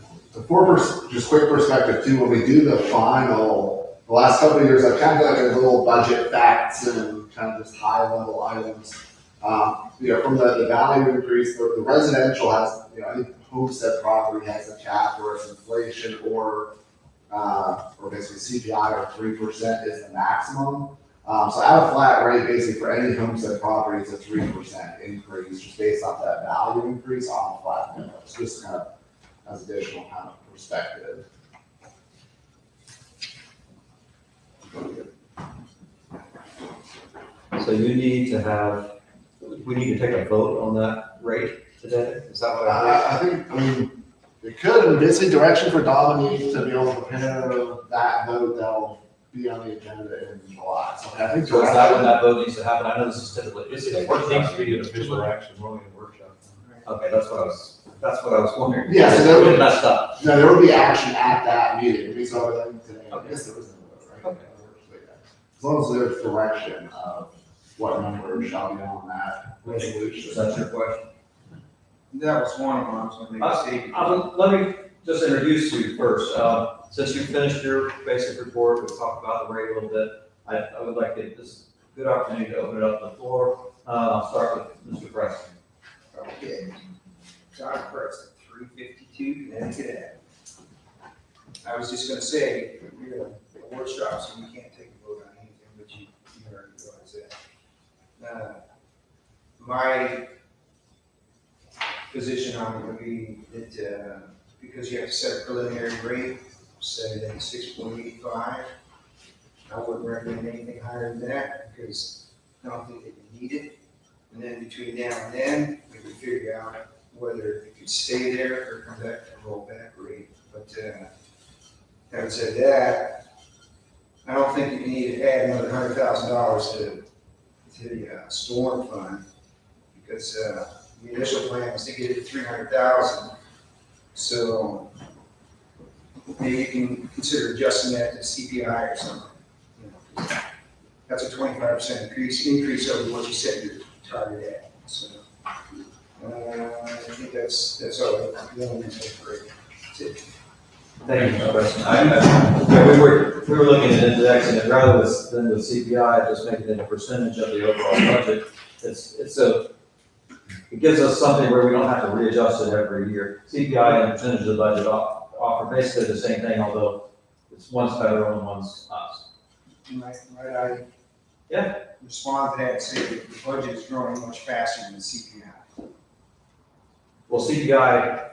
Just quick perspective too, when we do the final, the last couple of years, I've kind of done a little budget facts and kind of just high level items. From the value increase, the residential has, any homestead property has a cap where it's inflation or basically CPI or 3% is the maximum. So at a flat rate, basically for any homestead property, it's a 3% increase just based off that value increase on a flat minimum. It's just kind of as additional kind of perspective. So we need to take a vote on that rate today? Is that what I think? I think, we could, basically direction for Dominique to be able to prepare that vote that'll be on the agenda in July. So I think. So is that when that vote needs to happen? I know this is typically, this is a It needs workshop. to be an official action, only a workshop. Okay, that's what I was wondering. Yeah, so that would- We messed up. No, there would be action at that meeting. We saw everything today. I Okay. guess there was no vote, right? Okay. But yeah, as long as there's direction of what number shall be on that resolution. Is that your question? That was one of them, I was gonna make a statement. Let me just introduce you first. Since you finished your basic report, we'll talk about the rate a little bit. I would like to get this good opportunity to open it up to the floor. I'll start with Mr. Preston. Okay. John Preston, 352 Connecticut Ave. I was just gonna say, we're a workshop, so we can't take a vote on anything, but you already realize that. My position on it would be that, because you have to set a preliminary rate, set it at 6.85. I wouldn't recommend anything higher than that, because I don't think that you need it. And then between now and then, we can figure out whether it could stay there or come back to rollback rate. But, having said that, I don't think you need to add another $100,000 to the storm fund, because, the initial plan was to get it to 300,000. So maybe you can consider adjusting that to CPI or something. You know, that's a 25% increase over what you set your target at. So, I think that's all. The only reason for it. That's it. Thank you, Mr. Preston. Yeah, we were looking at indexing it rather than with CPI, just making it a percentage of the overall budget. It gives us something where we don't have to readjust it every year. CPI and percentage of the budget offer basically the same thing, although it's one's federal and one's us. Might I Yeah. respond to that and say that the budget is growing much faster than the CPI? Well, CPI,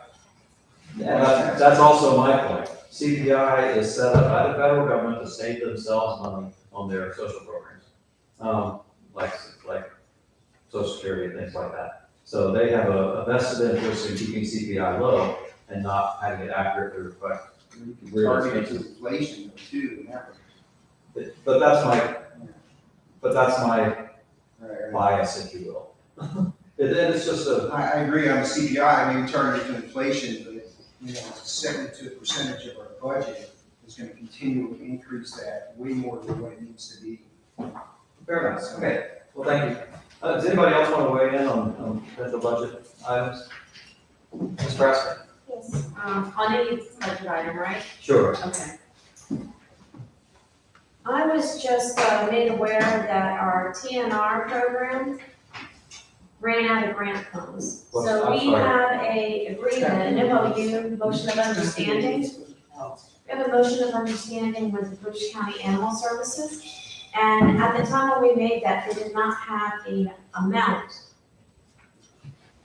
and that's also my point. CPI is set up by the federal government to save themselves money on their social programs, like Social Security and things like that. So they have a vested interest in keeping CPI low and not having it accurately reflect. Targeted to inflation too, and that. But that's my Right. bias, if you will. It's just I agree on the CPI, maybe targeted to inflation, but, you know, setting it to a percentage of our budget is gonna continue to increase that way more than what it needs to be. fair enough. Okay, well, thank you. Does anybody else want to weigh in on potential budget items? Ms. Preston? Yes, on any budget item, right? Sure. Okay. I was just made aware that our TNR program ran out of grant funds. What's- So I'm we sorry. have a agreement, an MOU, motion of understanding. We have a motion of understanding with Bush County Animal Services. And at the time when we made that, they did not have an amount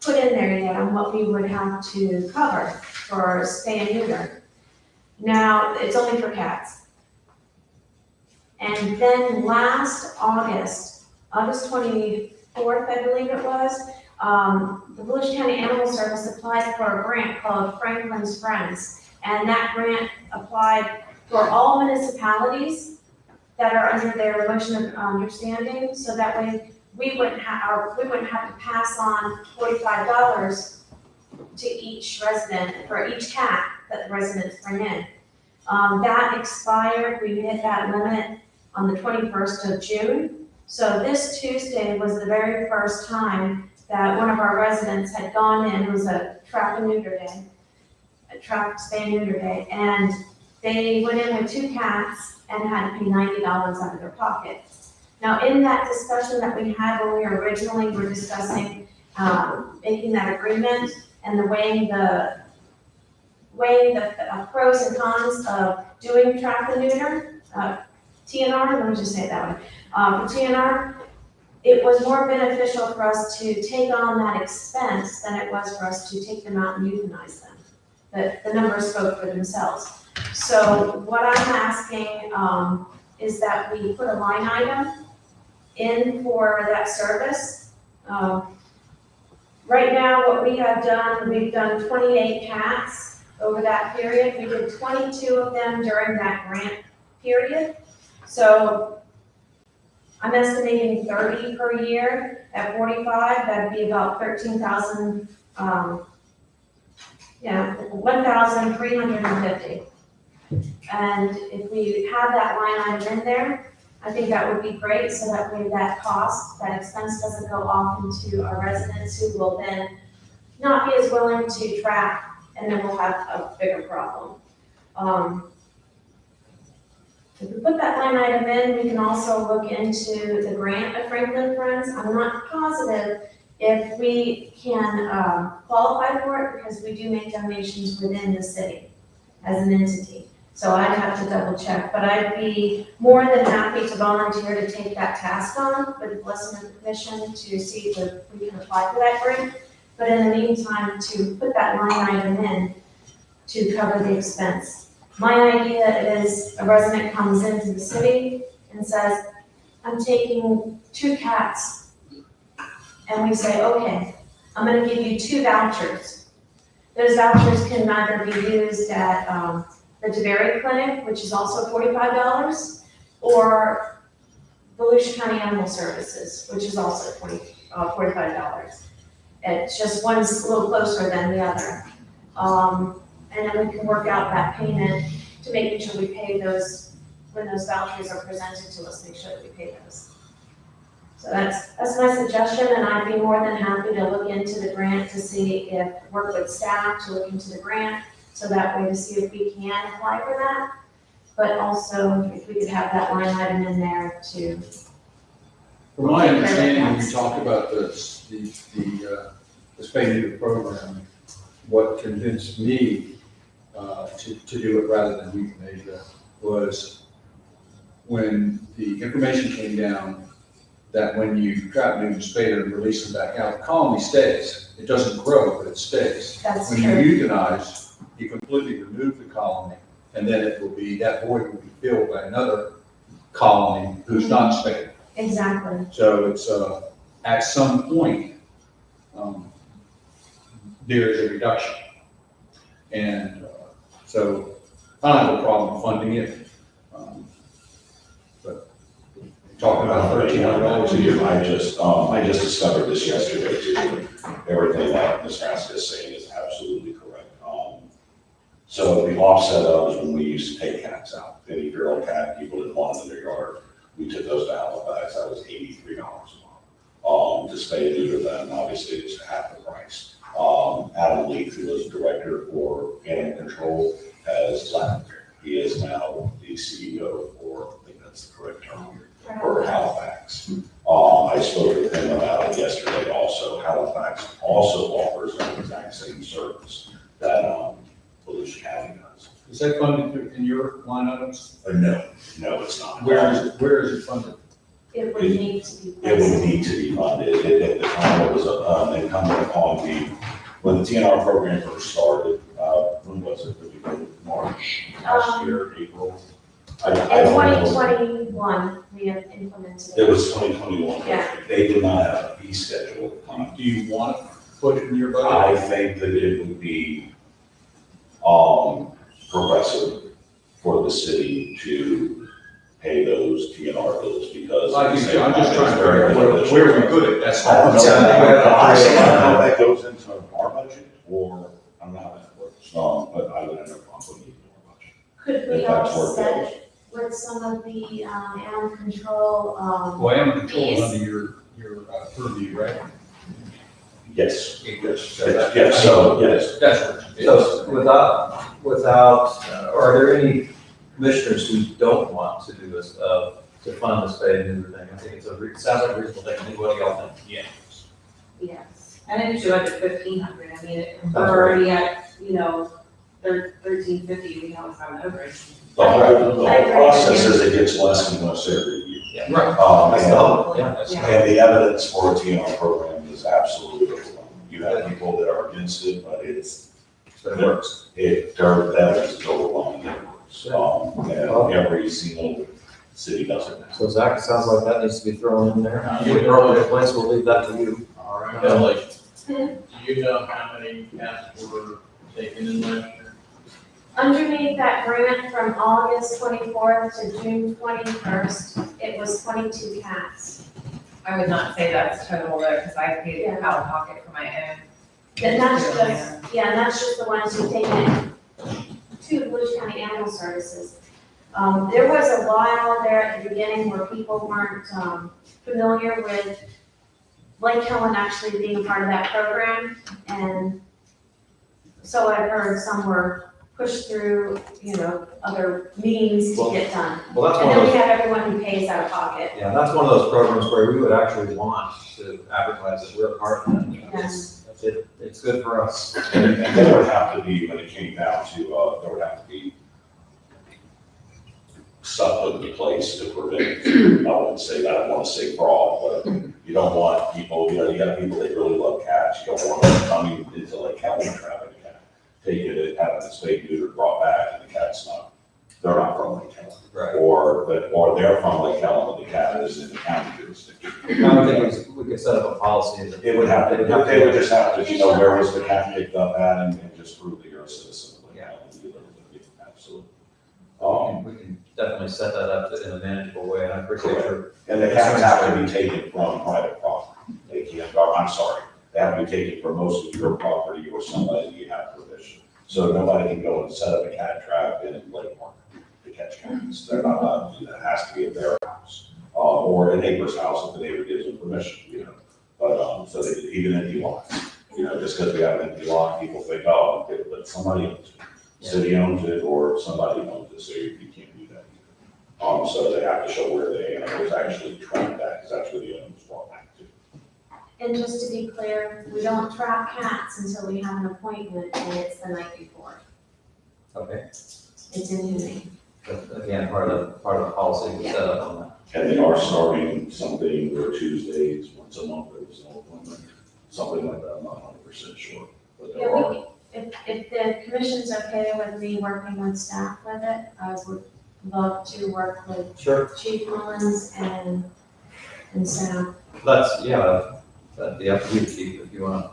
put in there yet on what we would have to cover for spay and neuter. Now, it's only for cats. And then last August 24th, I believe it was, the Volusia County Animal Service applied for a grant called Franklin's Friends. And that grant applied for all municipalities that are under their motion of understanding, so that way we wouldn't have to pass on $45 to each resident for each cat that the residents bring in. That expired, we hit that limit on the 21st of June. So this Tuesday was the very first time that one of our residents had gone in. It was a trap and neuter day, a trap spay and neuter day, and they went in with 2 cats and had to pay $90 out of their pocket. Now, in that discussion that we had when we originally were discussing making that agreement and weighing the pros and cons of doing trap and neuter, TNR, let me just say it that way. For TNR, it was more beneficial for us to take on that expense than it was for us to take them out and euthanize them. The numbers spoke for themselves. So what I'm asking is that we put a line item in for that service. Right now, what we have done, we've done 28 cats over that period. We did 22 of them during that grant period. So I'm estimating 30 per year. At 45, that'd be about 13,000, 1,350. And if we have that line item in there, I think that would be great, so that way that cost, that expense doesn't go off into our residents who will then not be as willing to track, and then we'll have a bigger problem. If we put that line item in, we can also look into the grant of Franklin Friends. I'm not positive if we can qualify for it, because we do make donations within the city as an entity. So I'd have to double check, but I'd be more than happy to volunteer to take that task on with the blessing of the commission to see if we can apply for that grant. But in the meantime, to put that line item in to cover the expense. My idea is a resident comes into the city and says, I'm taking 2 cats. And we say, okay, I'm gonna give you 2 vouchers. Those vouchers can either be used at the DeBerry Clinic, which is also $45, or Volusia County Animal Services, which is also $45. It's just one's a little closer than the other. And then we can work out that payment to making sure we pay those, when those vouchers are presented to us, make sure that we pay those. So that's my suggestion, and I'd be more than happy to look into the grant to see if, work with staff to look into the grant, so that way to see if we can apply for that. But also, if we could have that line item in there to. From my understanding, when you talked about the spay neuter program, what convinced me to do it rather than euthanasia was when the information came down that when you trap new spay and release them back out, the colony stays. It doesn't grow, but it stays. That's When true. you euthanize, you completely remove the colony, and then it will be, that void will be filled by another colony who's not spayed. Exactly. So it's, at some point, there is a reduction. And so I don't have a problem funding it. But talking about $1,300 a year. I just discovered this yesterday too. Everything that Ms. Rask is saying is absolutely correct. So the offset of is when we used to take cats out. Any feral cat, people didn't want them in their yard. We took those to Halifax, that was $83 a month. To spay and neuter them, obviously it's half the price. Adam Leake, who was director for animal control, has left. He is now the CEO for, I think that's the correct term here, for Halifax. I spoke with him about it yesterday also. Halifax also offers the exact same service that Volusia County does. Is that funded in your line items? No, it's not. Where is it funded? It would need to be. It would need to be funded. At the time, it was incumbent upon when the TNR program first started, when was it? March last year, April? I In don't know. 2021, we have implemented It it. was 2021. Yeah. They did not have a fee schedule at the time. Do you want to put it in your budget? I think that it would be progressive for the city to pay those TNR bills because. I'm just trying to figure out where we put it, that's all. I don't know if that goes into our budget or, I don't know how that works, but I would end up putting it in our budget. Could we If that's where it offset goes. it with some of the animal control? Well, animal control is fees? under your purview, right? Yes. Yes. Yes, so, yes. That's what it is. So are there any commissioners who don't want to do this, to fund the spay and neuter thing? I think it sounds like a reasonable thing to do. What do y'all think? Yeah. Yes, and it is due under 1,500, I mean, we're already at, 1,350, we always have an overage. The whole process is it gets less and less every year. Yeah. Right. That's the whole, yeah, that's. Yeah. And the evidence for a TNR program is absolutely overwhelming. You have people that are against it, but But it works. the evidence is overwhelming that it works. And every single city does it now. So Zach, it sounds like that needs to be thrown in there. You appropriate place, we'll leave that to you. All right, Billy, do you know how many cats were taken in last year? underneath that grant from August 24th to June 21st, it was 22 cats. I would not say that's total though, because I paid Yeah. out of pocket for my own. And that's just, yeah, and that's just the ones who take it to Volusia County Animal Services. There was a while there at the beginning where people weren't, familiar with Lake Helen actually being a part of that program. And so I've heard some were pushed through, other means to get done. Well, that's And one then of we those, have everyone who pays out of pocket. yeah, that's one of those programs where we would actually want to advertise that we're a part of that. It's good for us. And there would have to be, when it came down to, there would have to be stuff put into place to prevent, I wouldn't say that, I want to say fraud, but you don't want people, you got people that really love cats, you don't want them coming into Lake Helen and trapping a cat. Taking it, having it spayed, neutered, brought back, and the cat's not, they're not from Lake Helen. Right. Or they're from Lake Helen, and the cat is in the county jurisdiction. I would think we could set up a policy. It would have to, they would just have to, where was the cat picked up at, and just prove that you're a citizen of Lake Helen. Absolutely. We can definitely set that up in a manageable way, and I appreciate your. And the cats have to be taken from private property. They can't, I'm sorry, they have to be taken from most of your property or somebody you have permission. So nobody can go and set up a cat trap in Lake Martin to catch cats. They're not allowed to do that. It has to be at their house, or a neighbor's house if the neighbor gives them permission, But, so they, even empty lots, just because we have an empty lot, people think, oh, okay, but somebody owns it. City owns it, or somebody owns it, so you can't do that either. So they have to show where the animals actually trapped at, because that's where the animals brought back to. And just to be clear, we don't trap cats until we have an appointment, and it's the night before. Okay, It's inhumane. but again, part of the policy we set up on that. And they are starting something where Tuesdays, once a month, there was no appointment, something like that, I'm not 100% sure. But there Yeah, are. if the commission's okay with me working with staff with it, I would love to work with Sure. Chief Mullins and Sam. That'd be up to you, Chief, if you want.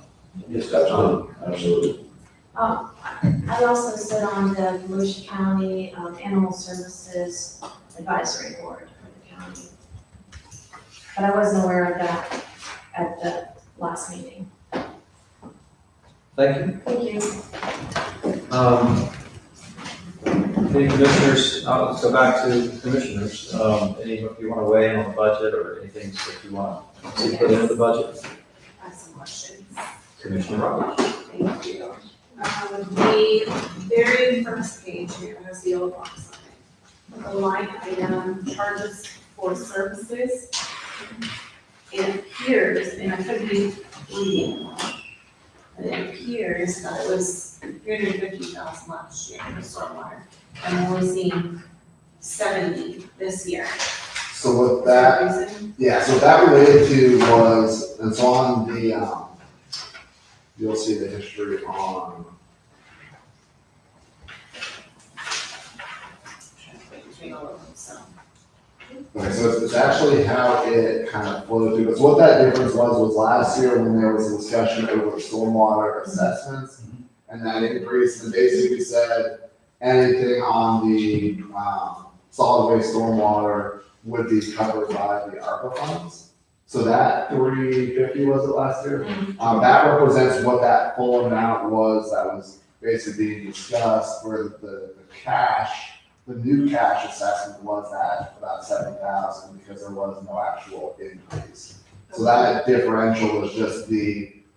Yes, absolutely. I also sit on the Volusia County Animal Services Advisory Board for the county. But I wasn't aware of that at the last meeting. Thank you. Thank you. Any commissioners, let's go back to commissioners. Any, if you want to weigh in on the budget or anything that you want to see put into the budget? I have some questions. Commissioner Roberts. Thank you. The very first page here has the old box on it. The line item charges for services. It appears, and I could be reading wrong, but it appears that it was 350,000 last year for stormwater. I'm only seeing 70 this year. So what Is that, there a reason? yeah, so what that related to was, it's on the, you'll see the history on, Between all of them, so. okay, so it's actually how it kind of flowed through. So what that difference was last year when there was a discussion over stormwater assessments and that increase, and basically said anything on the, solid waste stormwater would be covered by the ARPA funds. So that 350 was it last year? That represents what that full amount was that was basically being discussed, where the cash, the new cash assessment was at about 7,000 because there was no actual increase. So that differential was just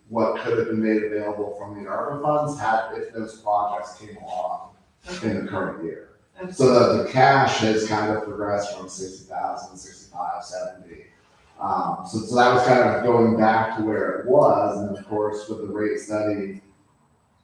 what could have been made available from the ARPA funds if those projects came along in the current year. So the cash has kind of progressed from 60,000, 65, 70. So that was kind of going back to where it was, and of course, with the rate study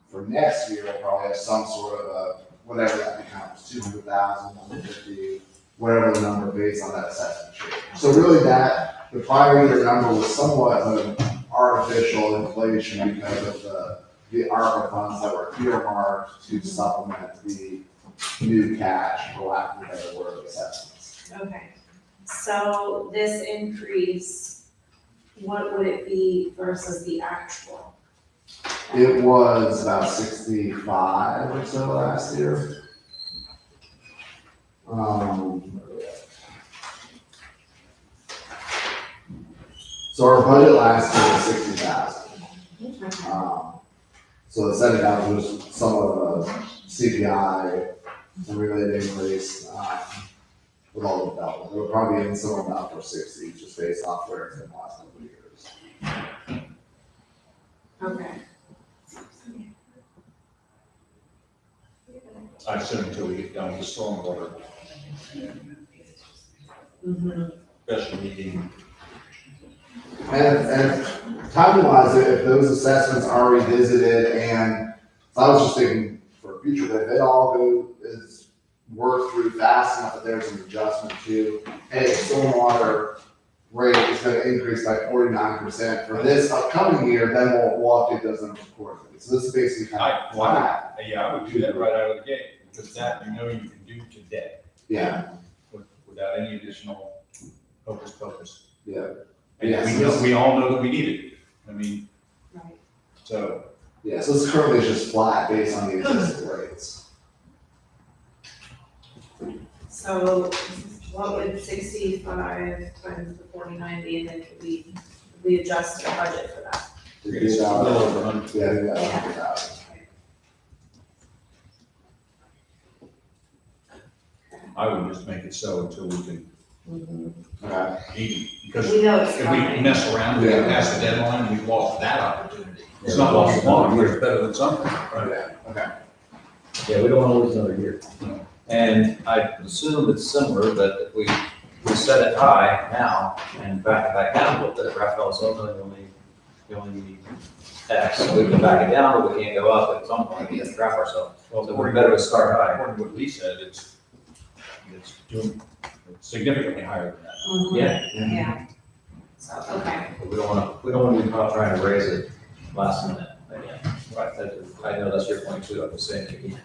for next year, we'll probably have some sort of a, whatever that becomes, 200,000, 150, whatever the number based on that assessment sheet. So really the prior year number was somewhat of an artificial inflation because of the ARPA funds that were earmarked to supplement the new cash, for lack of a better word, assessments. Okay, so this increase, what would it be versus the actual? It was about 65 or so last year. So our budget last year was 60,000. So the setting down was some of the CPI and related increase, with all the development. It would probably be in somewhere about for 60, just based off where it's been the last couple of years. Okay. I assume until we get done with stormwater, special meeting. And timing wise, if those assessments are revisited and, so I was just thinking for future, that they all go, is worked through fast enough that there's an adjustment to, hey, stormwater rate is gonna increase by 49% for this upcoming year, then we'll update those numbers accordingly. So this is basically kind of flat. I would do that right out of the gate, because that you know you can do today Yeah, without any additional hocus pocus. yeah. And Yes. we all know that we need it. I mean, Right. so. Yeah, so this currently is just flat based on the existing rates. So what would 65 times the 49 be, and then could we adjust the budget for that? It's a little over 100. Yeah, yeah, 100,000. I would just make it so until we can Okay. eat, because We know it's if we coming. mess around, we get past the deadline, we've lost that opportunity. It's not lost one, but it's better than something, right? Yeah, okay. Yeah, we don't want to lose another year. And I assume it's similar, that if we set it high now and back it back down a little bit, Raphael's we only need X, so we can back it down, but we can't go up at some point, we have to trap ourselves. Well, So we're better to start high. According to what Lee said, it's doing significantly higher than that. Yeah, Yeah. So, okay. but we don't want to be caught trying to raise it last minute again. Right, I know that's your point too, I'm just saying, Nikki.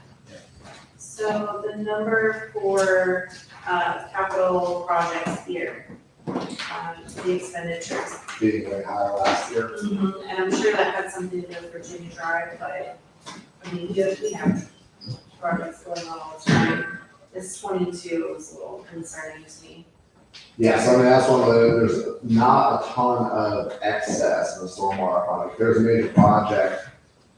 So the number for capital projects here, the expenditures. Being way higher last year. And I'm sure that had something to do with Virginia Drive, but, I mean, we have projects going on all the time. This 22 was a little concerning to me. Yeah, so I mean, that's one of those, there's not a ton of excess in the stormwater project. There's a major project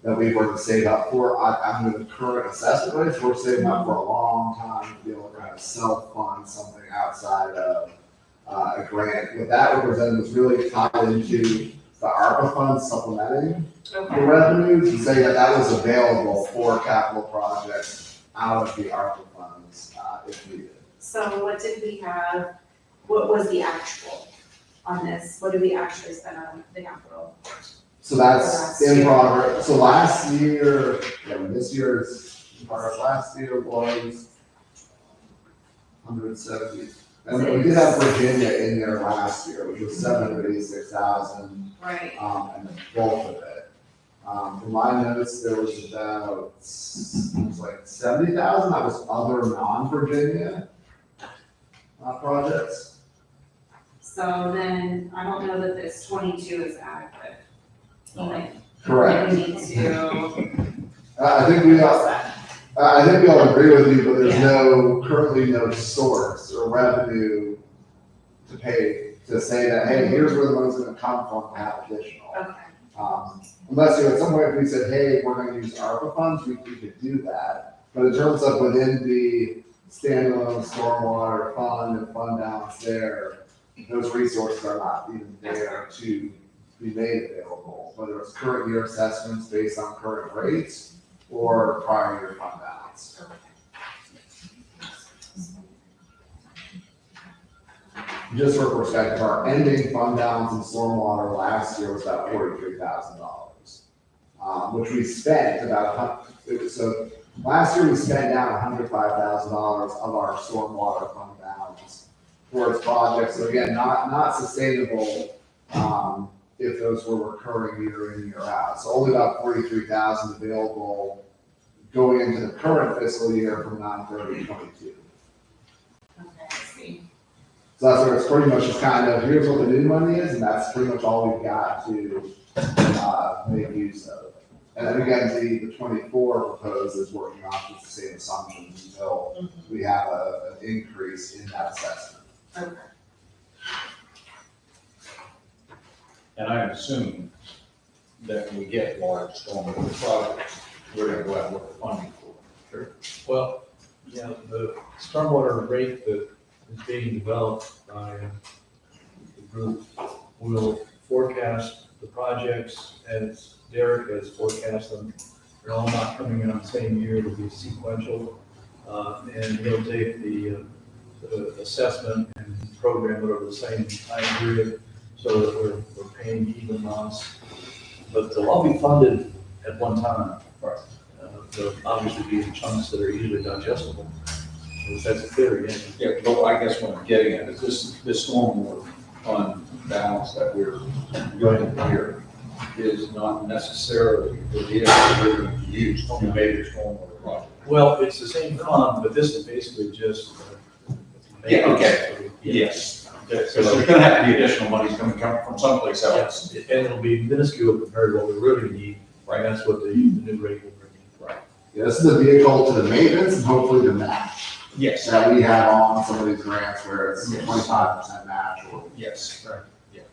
that we were to save up for. I'm in the current assessment rates, we're saving up for a long time to be able to kind of self-fund something outside of a grant. What that represented was really tied into the ARPA funds supplementing the revenues and saying that that was available for capital projects out of the ARPA funds if needed. So what did we have, what was the actual on this? What did we actually spend on the capital? So that's in progress. So last year, this year's in progress, last year was 170. And we did have Virginia in there last year, which was 786,000, Right. and the bulk of it. From my notes, there was about, it was like 70,000, that was other non-Virginia projects. So then, I don't know that this 22 is adequate. Like, Correct. we need to. I think we all agree with you, but there's currently no source or revenue to pay, to say that, hey, here's where the money's gonna come from to have additional. Okay. Unless, at some point, if we said, hey, we're gonna use ARPA funds, we could do that. But in terms of within the standalone stormwater fund and fund balance there, those resources are not even there to be made available, whether it's current year assessments based on current rates or prior year fund balance. Just for perspective, our ending fund balance in stormwater last year was about $43,000, which we spent about, so last year we spent down $105,000 of our stormwater fund balance towards projects. So again, not sustainable, if those were recurring year in, year out. So only about 43,000 available going into the current fiscal year from 9/30/22. Okay, I see. So that's where it's pretty much just kind of, here's what the new money is, and that's pretty much all we've got to make use of. And then again, the 24 proposed is working off just the same assumptions until we have an increase in that assessment. Okay. And I assume that when we get large stormwater projects, we're gonna go out and look for funding for it. Well, yeah, the stormwater rate that is being developed by the group will forecast the projects as Derek has forecast them. They're all not coming in on the same year, it'll be sequential. And he'll take the assessment and program it over the same time period so that we're paying even amounts. But they'll all be funded at one time. There'll obviously be chunks that are easily digestible. That's a theory, yeah. Yeah, but I guess what I'm getting at is this stormwater fund balance that we're doing here is not necessarily the vehicle we're going to use to make the stormwater project. Well, it's the same fund, but this is basically just. Yeah, okay. Yes. Because there's gonna have to be additional money coming from someplace else. Yes, and it'll be minuscule compared to what we really need, right? That's what the new rate will bring in. Right. Yeah, this is the vehicle to the maintenance and hopefully the match Yes. that we have on some of these grants where it's Yes. 25% match or. Yes. Right. Yeah.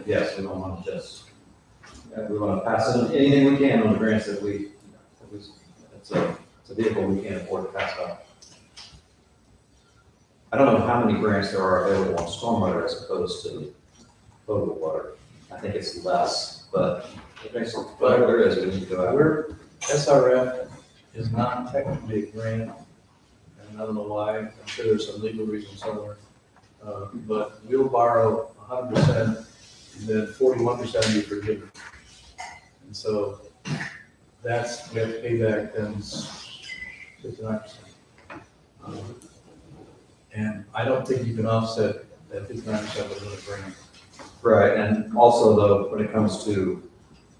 Yes, we don't want to just, we want to pass in anything we can on the grants that it's a vehicle we can't afford to pass up. I don't know how many grants there are available on stormwater as opposed to potable water. I think it's less, but whatever there is, we need to go out. SRF is not technically a grant, and I don't know why, I'm sure there's some legal reason somewhere. But we'll borrow 100%, and then 41% will be forgiven. And so that's, we have to pay back then 59%. And I don't think you can offset that 59% with another grant. Right, and also though, when it comes to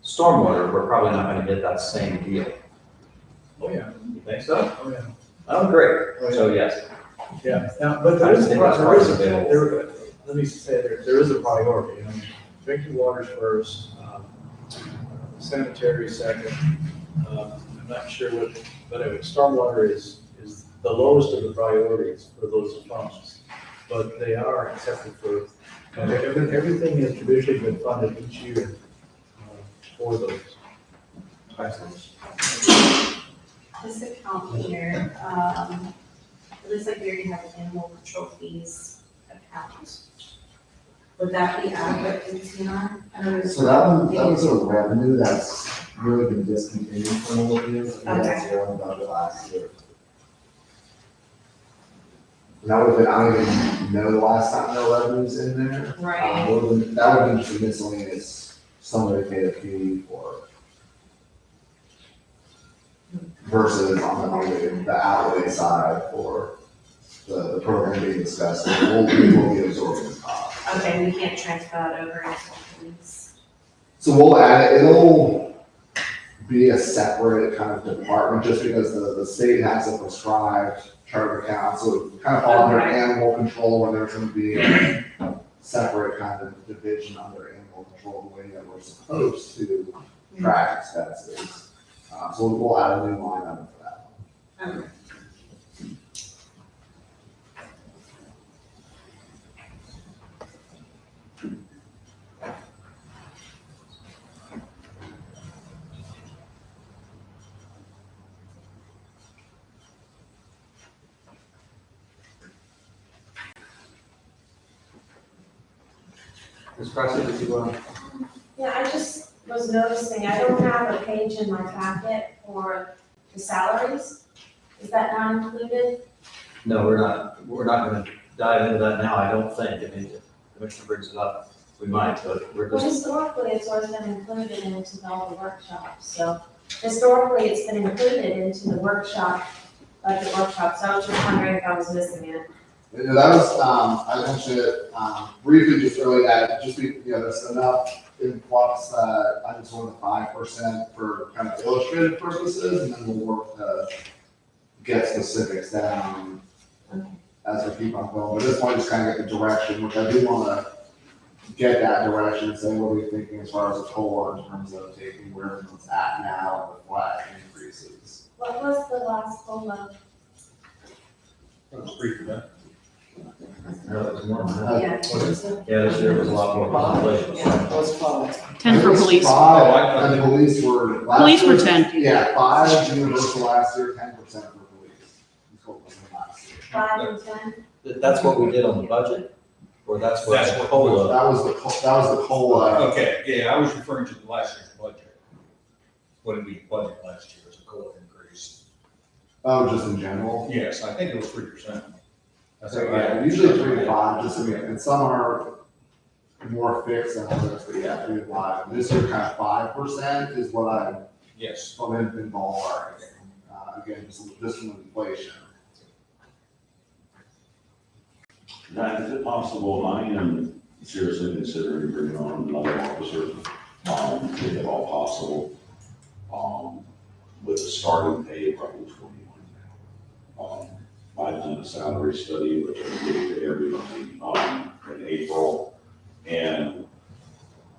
stormwater, we're probably not going to get that same deal. Oh, yeah. You think so? Oh, yeah. Oh, great. So yes. Yeah, now, but there is, let me say, there is a priority. I mean, drinking water's first, sanitary second. I'm not sure what, but anyway, stormwater is the lowest of the priorities for those funds. But they are accepted for, everything has traditionally been funded each year for those. This account here, it looks like we already have an animal control fees account. Would that be adequate in TNR? I know there's- So that was a revenue that's really been discontinued for a little years. We had zero in budget last year. And that would have been, I don't even know the last time there were revenues in there. Right. That would have been just a miscellaneous, somebody paid a fee for. Versus on the outlay side for the program being discussed, we'll be absorbing the cost. Okay, we can't transfer that over into police. So we'll add it, it'll be a separate kind of department, just because the state has a prescribed chart of accounts, so it kind of fall under Okay. animal control, where there's gonna be a separate kind of division under animal control, the way that we're supposed to track expenses. So we'll add a new line item for that. Okay. Ms. Pressey, did you, Yeah, I just was noticing, I don't have a page in my packet for the salaries. Is that not included? No, we're not going to dive into that now, I don't think. I mean, if the commissioner brings it up, we might, but we're Well, just, historically, it's always been included into all the workshops, so historically, it's been included into the workshop, budget workshop, so I was just wondering if I was missing it. You know, that was, I mentioned it, briefly just earlier, that just be, you know, there's enough influx that I just wanted 5% for kind of illustrative purposes, and then we'll work to get specifics down Okay. as we keep on going. But at this point, just kind of get the direction, which I do want to get that direction, say what are we thinking as far as a COLA in terms of taking where everyone's at now with flat increases. What was the last COLA? That was 3%. No, it was more than that. Yeah. Yeah, this year was a lot more inflation. Yeah, it was 5. 10 for I think it's police. 5, and police were. last Police were year- 10. Yeah, 5 universal last year, 10% for police. That's what was last year. 5 and 10? That's what we did on the budget, or that's what That's the what- COLA? That was the COLA. Okay, yeah, I was referring to the last year's budget. What did we budget last year as a COLA increase? Oh, just in general? Yes, I think it was 3%. That's So, how I- yeah, usually 3 to 5, just, I mean, and some are more fixed than others, but yeah, 3 to 5. And this year, kind of 5% is what I've Yes. been ballparking. Again, just from inflation. Now, is it possible, I am seriously considering bringing on another officer, if at all possible, with a starting pay of roughly 21. I've done a salary study, which I gave to everybody, in April, and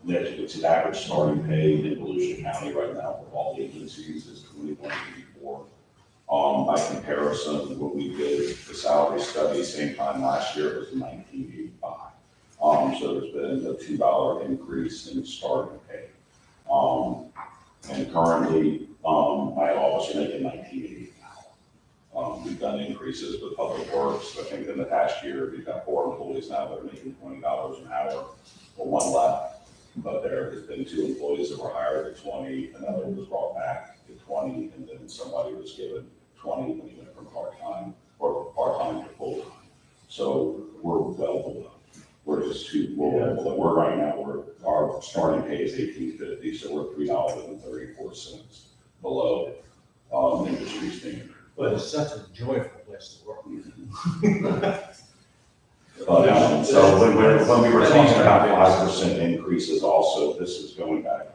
that it's an average starting pay in Volusia County right now for all agencies is $21.84. By comparison, when we did the salary study, same time last year, it was $19.85. So there's been a $2 increase in starting pay. And currently, my office are making $19.80 an hour. We've done increases with Public Works. I think in the past year, we've got 4 employees now that are making $20 an hour, or 1 left. But there has been 2 employees that were hired at 20, another was brought back to 20, and then somebody was given 20 when he went from part-time or part-time to full-time. So we're well below. We're just too, well below. We're right now, our starting pay is $18.50, so we're $3.34 below, industry standard. But it's such a joyful place to work. But, so when we were talking about 5% increases also, this is going back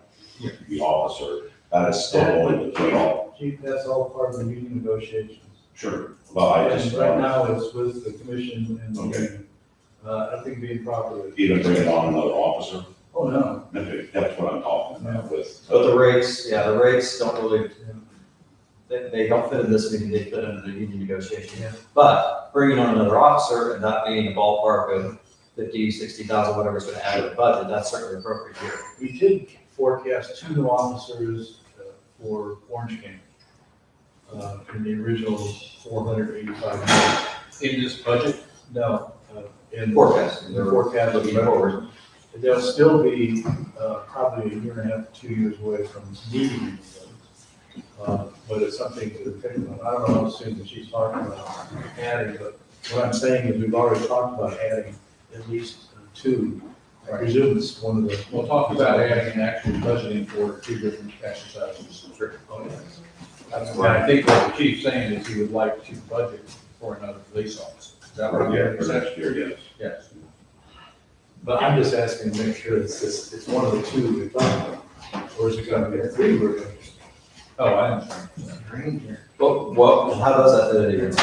to the officer, that is still going to put off. Chief, that's all part of the union negotiations. Sure, but I And just, right now, it's with the commission and the Okay. union. I think being properly. even bringing on another officer, Oh, no. that's what I'm talking about with. But the rates, yeah, the rates don't really, they don't fit in this meeting, they fit into the union negotiation. But bringing on another officer and that being a ballpark of 50, 60,000, whatever it's gonna add to the budget, that's certainly appropriate here. We did forecast 2 new officers for Orange County. In the original 485 million. In this budget, No, in. Forecast. The forecast. Looking forward. They'll still be probably a year and a half, 2 years away from needing them. But it's something to think about. I don't know how soon that she's talking about adding, but what I'm saying is we've already talked about adding at least 2. I presume it's one of the. we'll talk about adding and actually budgeting for 2 different exercises. And I think what the chief's saying is he would like to budget for another police officer. Is that what Yeah, you're for saying? next year, yes. Yes. But I'm just asking to make sure it's one of the 2 we're talking about. Or is it gonna be 3 we're gonna? Oh, I understand. Well, how does that fit in here?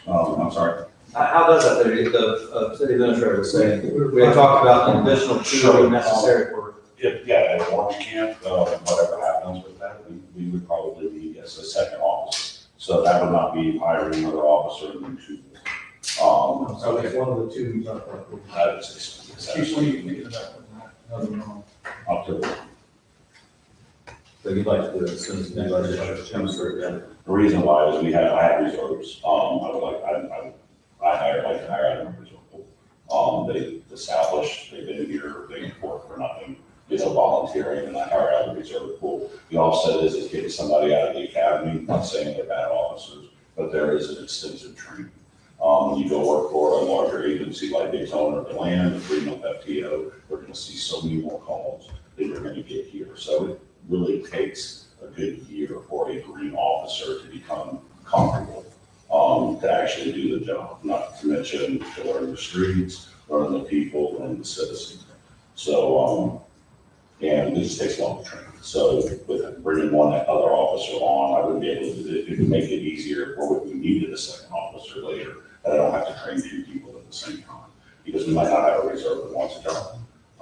I'm sorry. How does that fit in? The city administrator was saying, we had talked about an additional 2 necessary for. Yeah, at Orange Camp, whatever happens with that, we would probably need, yes, a second officer. So that would not be hiring another officer and then 2. So it's one of the 2 we talked about. That is, Chief, what are you thinking about another one? up to, So you'd like to do it as soon as the budget comes through, yeah? the reason why is I had reserves. I like to hire out of a reserve pool. They established, they've been here, they work for nothing, volunteering, and I hire out of the reserve pool. The offset is getting somebody out of the academy, not saying they're bad officers, but there is an extensive training. When you go work for a larger agency like Daytona or DeLand, a 3-month FTO, we're gonna see so many more calls than you're gonna get here. So it really takes a good year for a green officer to become comfortable, to actually do the job, not to mention to learn the streets, learn the people, and the citizens. So, and it just takes a lot of training. So with bringing one other officer on, I would be able to, it would make it easier for if we needed a second officer later, that I don't have to train 2 people at the same time, because we might not have a reserve that wants a job.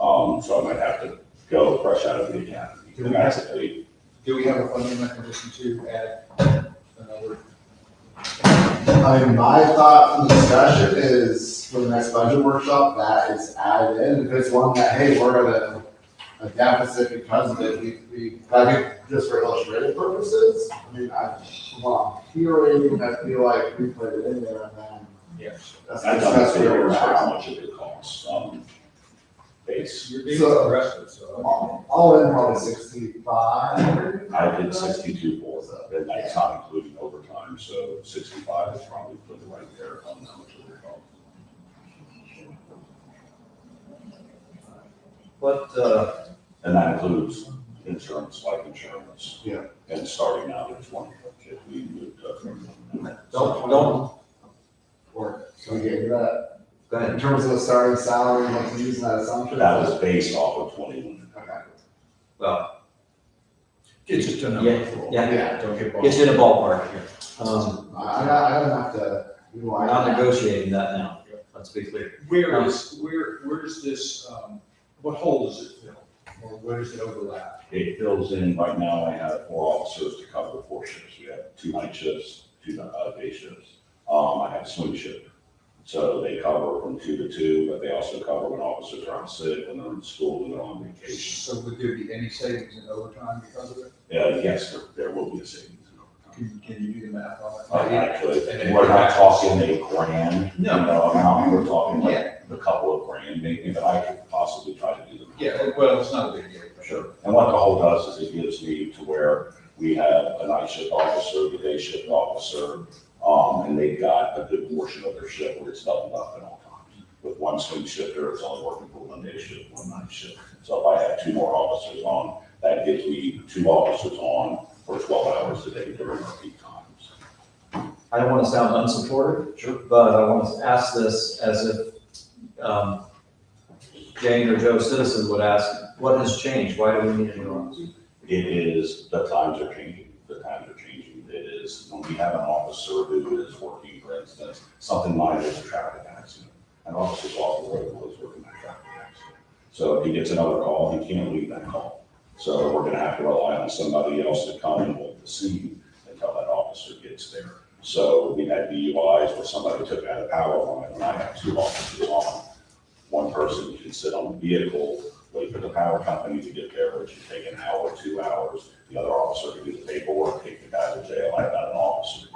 So I might have to go fresh out of the academy. Do we And that's a Do we have a funding mechanism to add another? I mean, my thought from the discussion is for the next budget workshop, that is added in. If it's one that, hey, we're at a deficit because of it, I think just for illustrative purposes, I mean, from what I'm hearing, I feel like we put it in there and then Yes. that's I don't that's where know we're how at. much it costs, base. You're being So- aggressive, so. All in probably 65. I did 62 for it, and that's not including overtime, so 65 is probably put right there on how much it would cost. What, And that includes insurance, life insurance. Yeah. And starting out at 20, if we moved from. don't, Or, so we gave you that. go In ahead. terms of the starting salary, what's using that assumption? That was based off of 21. Okay. Well, It's just a yeah, number. yeah, Don't get it's in a ballpark here. I got enough to. We're not negotiating that now, let's be clear. Where's this, what hole does it fill? Or where does it overlap? It fills in, right now, I have 4 officers to cover 4 shifts. We have 2 night shifts, 2 day shifts. I have a swing shift. So they cover from 2 to 2, but they also cover when officers are on sick, when they're in school, when they're on vacation. So would there be any savings in overtime because of it? Yes, there will be a savings. Can you do the math on it? I could, we're not talking a grand, No. amount, we're talking like Yeah. a couple of grand maybe, but I could possibly try to do them. Yeah, well, it's not a big deal. Sure. And what the whole does is it gives me to where we have a night shift officer, the day shift officer, and they've got a good portion of their shift where it's doubled up at all times. With one swing shifter, it's only working for 1 day shift, 1 night shift. So if I have 2 more officers on, that gives me 2 officers on for 12 hours a day during our peak times. I don't want to sound unsupportive. Sure. But I want to ask this as if, Jane or Joe Citizen would ask, what has changed? Why do we need a new officer? It is, the times are changing, the times are changing. It is, when we have an officer who is working, for instance, something minor as a traffic accident, an officer's off the road while he's working that traffic accident. So if he gets another call, he can't leave that call. So we're gonna have to rely on somebody else to come and hold the scene until that officer gets there. So we had DUIs where somebody took out a power line, and I have 2 officers on. One person can sit on the vehicle, wait for the power company to get there, which can take an hour, 2 hours. The other officer can do the paperwork, take the guy to jail. I've got an officer.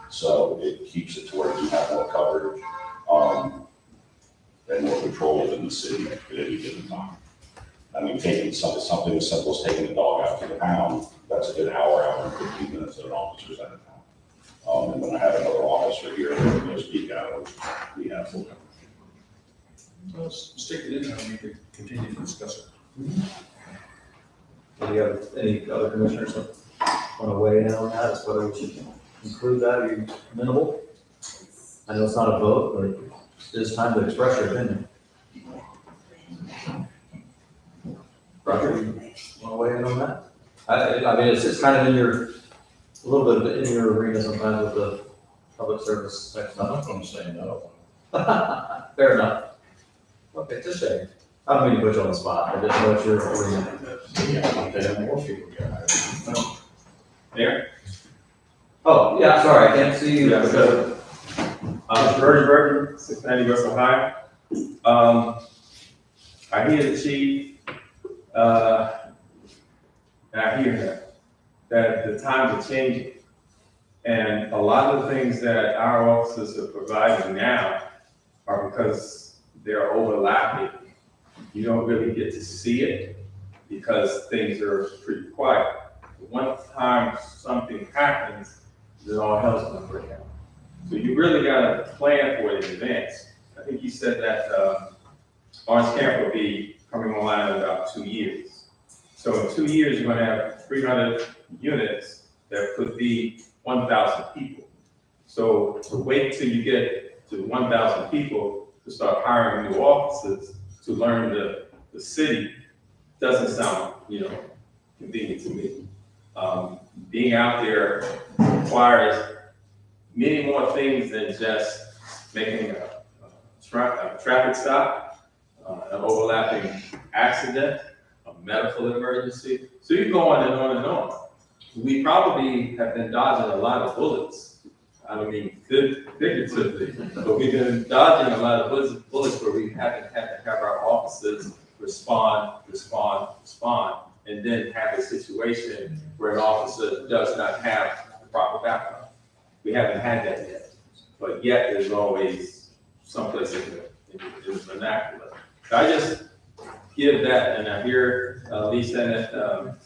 So it keeps it to where you have more coverage, and more control within the city at any given time. I mean, taking something as simple as taking a dog out to the pound, that's a good hour and 15 minutes that an officer's at a pound. And when I have another officer here, in those peak hours, we have full coverage. Well, let's stick it in there and we can continue to discuss it. Do you have any other commissioners that want to weigh in on that, as whether we should include that, are you amenable? I know it's not a vote, but it's time to express your opinion. Roger, you want to weigh in on that? I mean, it's kind of in your, a little bit in your arena sometimes with the public service type I'm not stuff. gonna say no. Fair enough. Okay, just saying. I don't mean to put you on the spot, I just know it's your arena. Yeah, they have more people get hired. Mayor? Oh, yeah, sorry, I can't see you. Yeah, so, Virgin Burton, Cincinnati, West Ohio. I hear the chief, and I hear that the times are changing. And a lot of the things that our officers are providing now are because they're overlapping. You don't really get to see it because things are pretty quiet. But one time something happens, then all hell's gonna break out. So you really gotta plan for it in advance. I think you said that, Orange Camp will be coming online in about 2 years. So in 2 years, you're gonna have 300 units that could be 1,000 people. So to wait till you get to 1,000 people to start hiring new officers to learn the city doesn't sound, convenient to me. Being out there requires many more things than just making a traffic stop. an overlapping accident, a medical emergency. So you go on and on and on. We probably have been dodging a lot of bullets. I don't mean figuratively, but we've been dodging a lot of bullets where we haven't had to have our officers respond, and then have a situation where an officer does not have the proper background. We haven't had that yet, but yet there's always someplace in the vernacular. So I just give that, and I hear Lisa that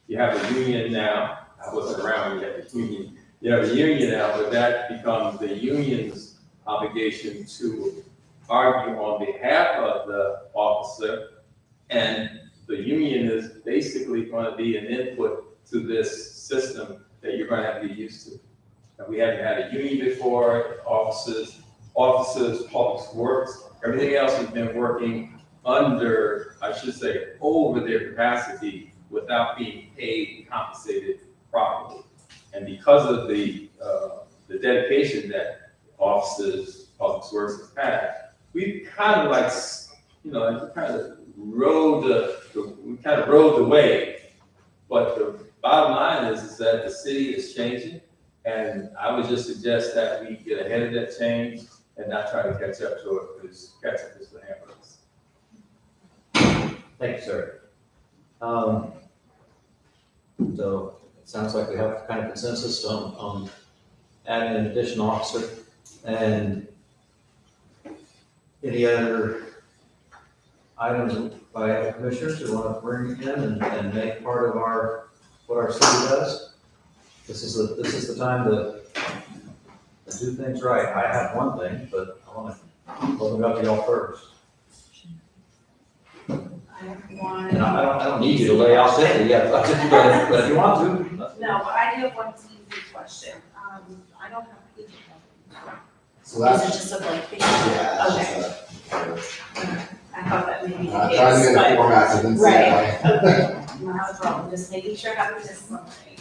you have a union now. I wasn't around when you had the union. You have a union now, but that becomes the union's obligation to argue on behalf of the officer. And the union is basically going to be an input to this system that you're going to have to get used to. And we haven't had a union before, officers, public works, everything else has been working under, I should say, over their capacity without being paid and compensated properly. And because of the dedication that officers, public works have had, we kind of like, kind of rode the wave. But the bottom line is that the city is changing, and I would just suggest that we get ahead of that change and not try to catch up to it, because catch up is the hammer us. Thank you, sir. So it sounds like we have kind of consensus on adding an additional officer. And any other items by other commissioners who want to bring in and make part of what our city does? This is the time to do things right. I have one thing, but I want to open it up to y'all first. I have one. And I don't need you to lay out there yet, but if you want to. No, but I do have one easy question. I don't have a page. So Is it that's, just a blank page? yeah, Okay. that's I thought that maybe the trying to case, get a but, format so it didn't say right, that. okay, not a problem, just making sure I haven't missed something.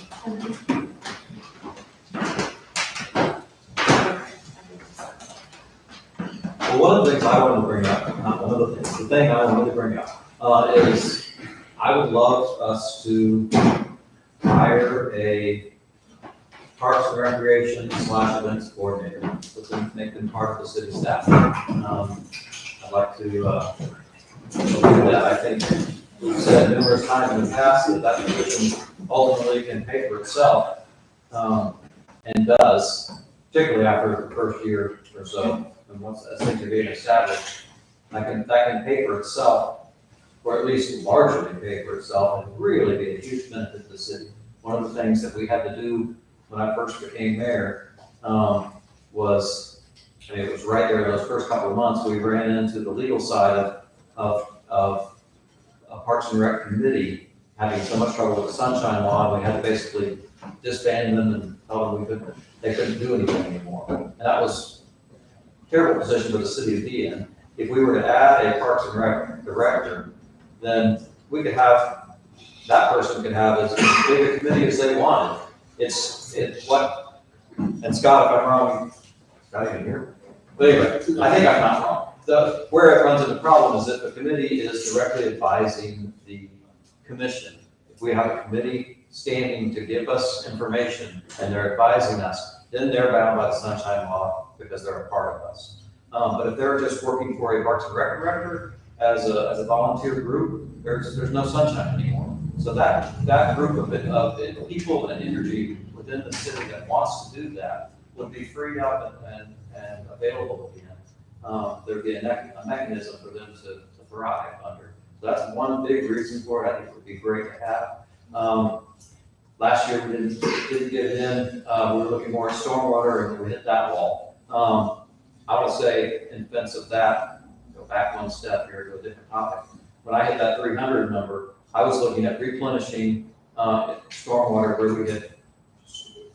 Well, one of the things I wanted to bring up, not one of the things, the thing I wanted to bring up, is I would love us to hire a Parks and Recreation / events coordinator, make them part of the city staff. I'd like to do that. I think we've said numerous times in the past that position ultimately can pay for itself, and does, particularly after the first year or so. And once as things are being established, that can pay for itself, or at least largely pay for itself, and really be a huge benefit to the city. One of the things that we had to do when I first became mayor was, and it was right there in those first couple of months, we ran into the legal side of a Parks and Rec committee having so much trouble with the Sunshine Law, and we had to basically disband them and tell them they couldn't do anything anymore. And that was terrible position for the city to be in. If we were to add a Parks and Rec director, then we could have, that person could have as big a committee as they wanted. It's what, and Scott, if I'm wrong, Scott, you can hear. But anyway, I think I'm not wrong. Where it runs into problem is if the committee is directly advising the commission. If we have a committee standing to give us information and they're advising us, then they're bound by the Sunshine Law because they're a part of us. But if they're just working for a Parks and Rec director as a volunteer group, there's no sunshine anymore. So that group of people and energy within the city that wants to do that would be freed up and available again. There'd be a mechanism for them to thrive under. So that's one big reason for it. I think it would be great to have. Last year we didn't get it in. We were looking more at stormwater and we hit that wall. I would say in defense of that, go back one step here to a different topic. When I hit that 300 number, I was looking at replenishing stormwater where we had,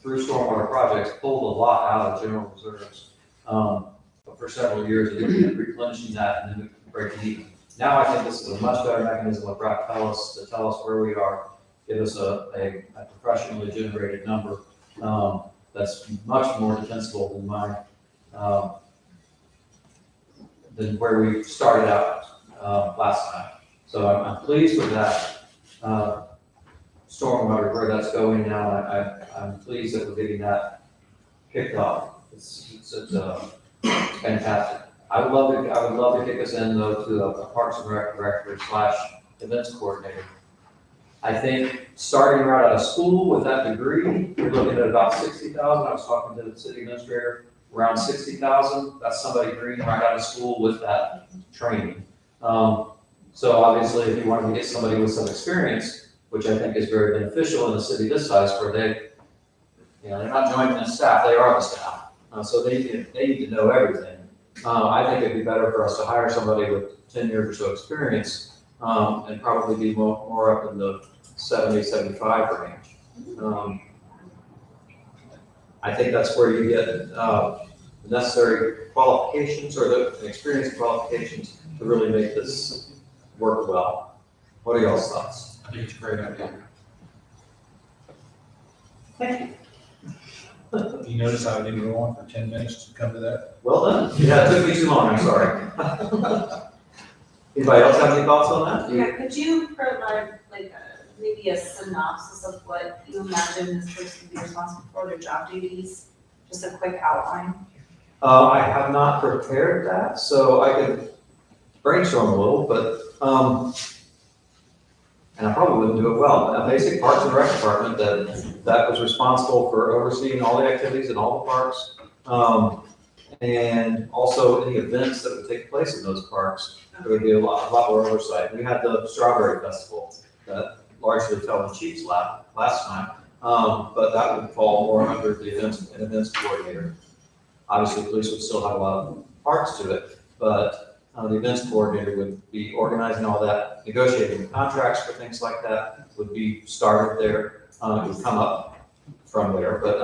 through stormwater projects, pulled a lot out of general reserves for several years, and looking at replenishing that and then we could break it even. Now I think this is a much better mechanism with Brock Tellis to tell us where we are, give us a professionally generated number that's much more defensible than mine. than where we started out, last time. So I'm pleased with that, stormwater, where that's going now. I'm pleased that we're getting that kicked off. It's fantastic. I would love to kick us in though to a Parks and Rec director / events coordinator. I think starting right out of school with that degree, you're looking at about 60,000. I was talking to the city administrator, around 60,000. That's somebody green right out of school with that training. So obviously, if you wanted to get somebody with some experience, which I think is very beneficial in a city this size, where they, they're not joining the staff, they are the staff. So they need to know everything. I think it'd be better for us to hire somebody with 10 years or so experience, and probably be more up in the 70, 75 range. I think that's where you get the necessary qualifications or the experience qualifications to really make this work well. What are y'all's thoughts? I think it's a great idea. You notice I didn't go on for 10 minutes to come to that? Well done. Yeah, it took me too long, I'm sorry. Anybody else have any thoughts on that? Yeah, could you provide maybe a synopsis of what you imagine this person to be responsible for, their job duties? Just a quick outline. I have not prepared that, so I could brainstorm a little, but, and I probably wouldn't do it well. A basic Parks and Rec department that was responsible for overseeing all the activities in all the parks, and also any events that would take place in those parks. There would be a lot more oversight. We had the Strawberry Festival that largely fell in Chief's lap last time, but that would fall more under the events coordinator. Obviously, police would still have a lot of parts to it, but the events coordinator would be organizing all that, negotiating contracts for things like that, would be started there. It would come up from there, but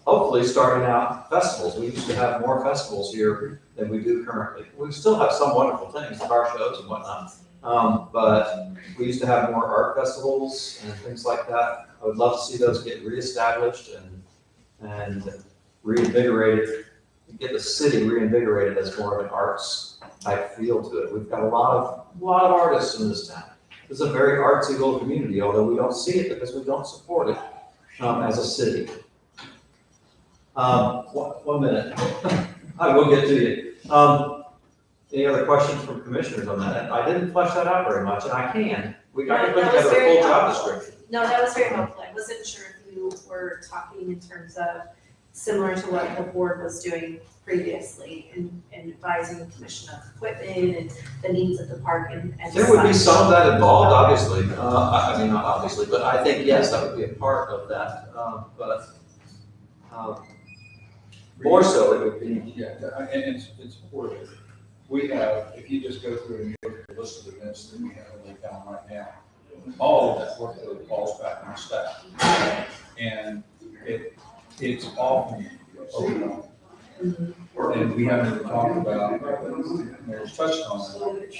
hopefully starting out festivals. We used to have more festivals here than we do currently. We still have some wonderful things, car shows and whatnot, but we used to have more art festivals and things like that. I would love to see those get reestablished and reinvigorated, get the city reinvigorated as more of an arts type feel to it. We've got a lot of artists in this town. This is a very artsy little community, although we don't see it because we don't support it as a city. 1 minute. I will get to you. Any other questions from commissioners on that? I didn't flesh that out very much, and I can. I can put together a full job description. No, that was very helpful. I wasn't sure if you were talking in terms of similar to what the board was doing previously in advising the commission of equipment and the needs of the park and. There would be some of that involved, obviously. I mean, not obviously, but I think, yes, that would be a part of that. But more so it would be. Yeah, and it's important. We have, if you just go through and look at the list of events that we have in the town right now, all of that workload falls back on staff. And it's often overwhelming. And we haven't even talked about, Mayor's touched on it,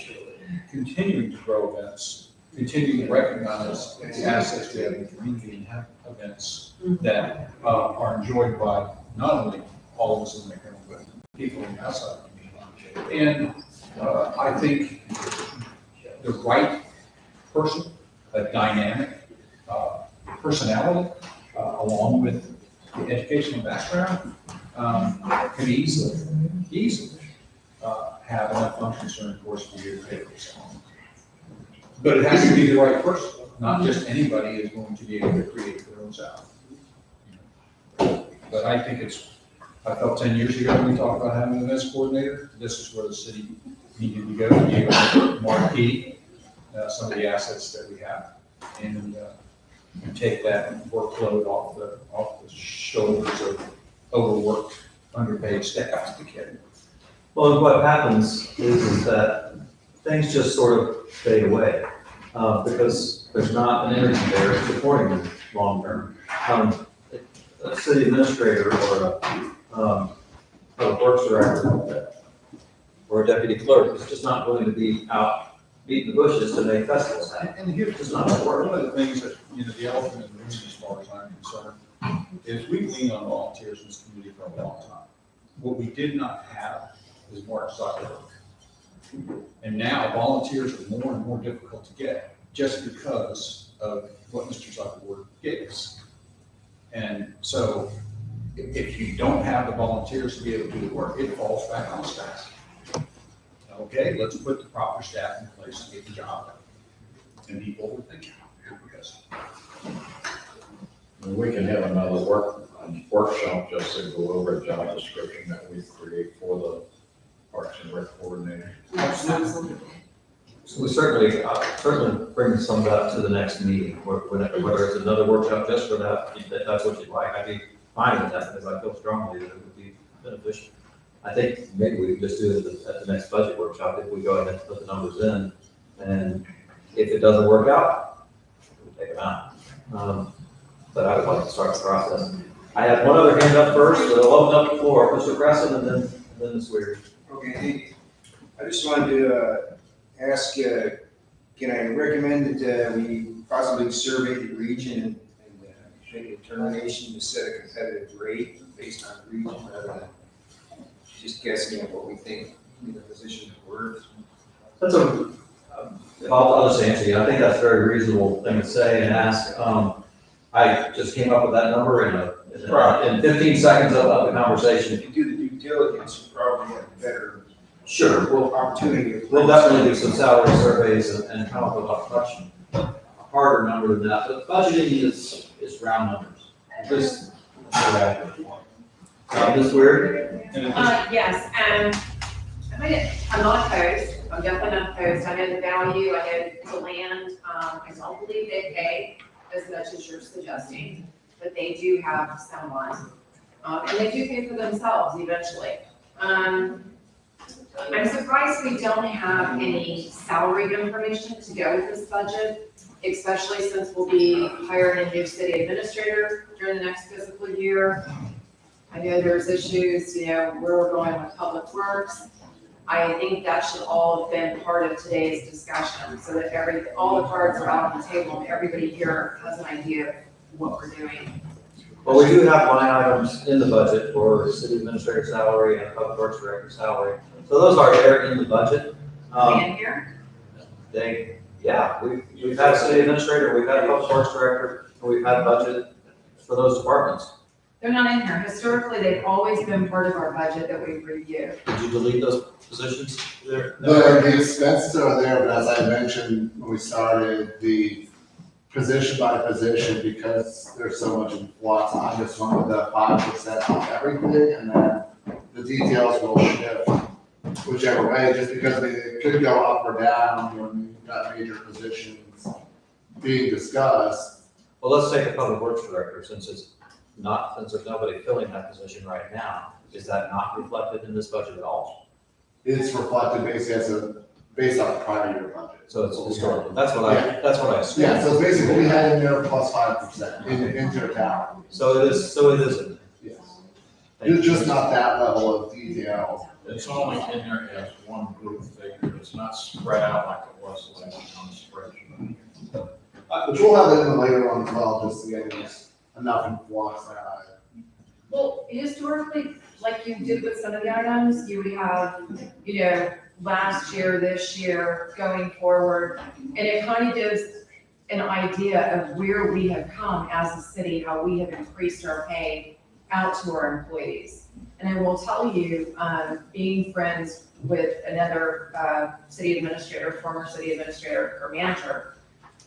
continuing to grow events, continuing to recognize the assets we have in the community and have events that are enjoyed by not only all of us in the county, but people in the outside community. And I think the right person, a dynamic personality, along with the educational background, can easily have enough functions during the course of the year to pay for itself. But it has to be the right person. Not just anybody is going to be able to create their own salary. But I think I felt 10 years ago when we talked about having an events coordinator, this is where the city needed to go to be able to marquee some of the assets that we have and take that workload off the shoulders of overworked, underpaid staff to carry. Well, what happens is that things just sort of fade away because there's not an energy there supporting them long term. A city administrator or a works director or a deputy clerk is just not going to be out beating the bushes to make festivals happen. And here's just not going to work. One of the things that, the elephant in the room as far as I'm concerned, is we lean on volunteers in this community for a long time. What we did not have is Mark Zuckerberg. And now volunteers are more and more difficult to get just because of what Mr. Zuckerberg gave us. And so if you don't have the volunteers to be able to do the work, it falls back on staff. Okay, let's put the proper staff in place to get the job done. And people will think, because We can have another workshop just to go over a job description that we create for the Parks and Rec coordinator. Absolutely. So we certainly bring some of that to the next meeting, whether it's another workshop just for that, if that's what you'd like, I'd be fine with that, because I feel strongly that it would be beneficial. I think maybe we could just do it at the next budget workshop, if we go ahead and put the numbers in, and if it doesn't work out, we'll take them out. But I would like to start the process. I have one other hand up first, so I'll open up the floor, Mr. Crescent, and then Ms. Weir. Okay, I just wanted to ask, can I recommend that we possibly survey the region and make a determination to set a competitive rate based on the region rather than just guessing at what we think the position is worth? That's I'll just answer you. I think that's a very reasonable thing to say and ask. I just came up with that number in 15 seconds of the conversation. If you do the due diligence, you probably have a better Sure, opportunity. we'll definitely do some salary surveys and come up with a much harder number than that. But budgeting is round numbers. Just Ms. Weir? Yes, I'm not opposed, I'm definitely not opposed, I know the value, I know the land, I don't believe they pay as much as you're suggesting, but they do have someone, and they do pay for themselves eventually. I'm surprised we don't have any salary information to go with this budget, especially since we'll be hiring a new city administrator during the next fiscal year. I know there's issues, where we're going with public works. I think that should all have been part of today's discussion, so that all the cards are out on the table and everybody here has an idea of what we're doing. Well, we do have line items in the budget for city administrator salary and public works director salary. So those are there in the budget. In here? We've had a city administrator, we've had a public works director, and we've had budget for those departments. They're not in here. Historically, they've always been part of our budget that we review. Did you delete those positions there? The expenses are there, but as I mentioned when we started, the position by position, because there's so much in flux, I just wanted the 5% on everything, and then the details will shift whichever way, just because they could go up or down when you've got major positions being discussed. Well, let's take the public works director, since there's nobody filling that position right now. Is that not reflected in this budget at all? It's reflected based on the prior year budget. So it's historical. That's what I assume. Yeah, so it's basically we had in there plus 5% in totality. So it is in there. Yes. It's just not that level of detail. It's only in there as one group figure, it's not spread out like it was last on the spreadsheet. Which we'll have it in the later one as well, just to get enough in flux that Well, historically, like you did with some of the items, you would have, last year, this year, going forward. And it kind of gives an idea of where we have come as a city, how we have increased our pay out to our employees. And I will tell you, being friends with another city administrator, former city administrator or manager,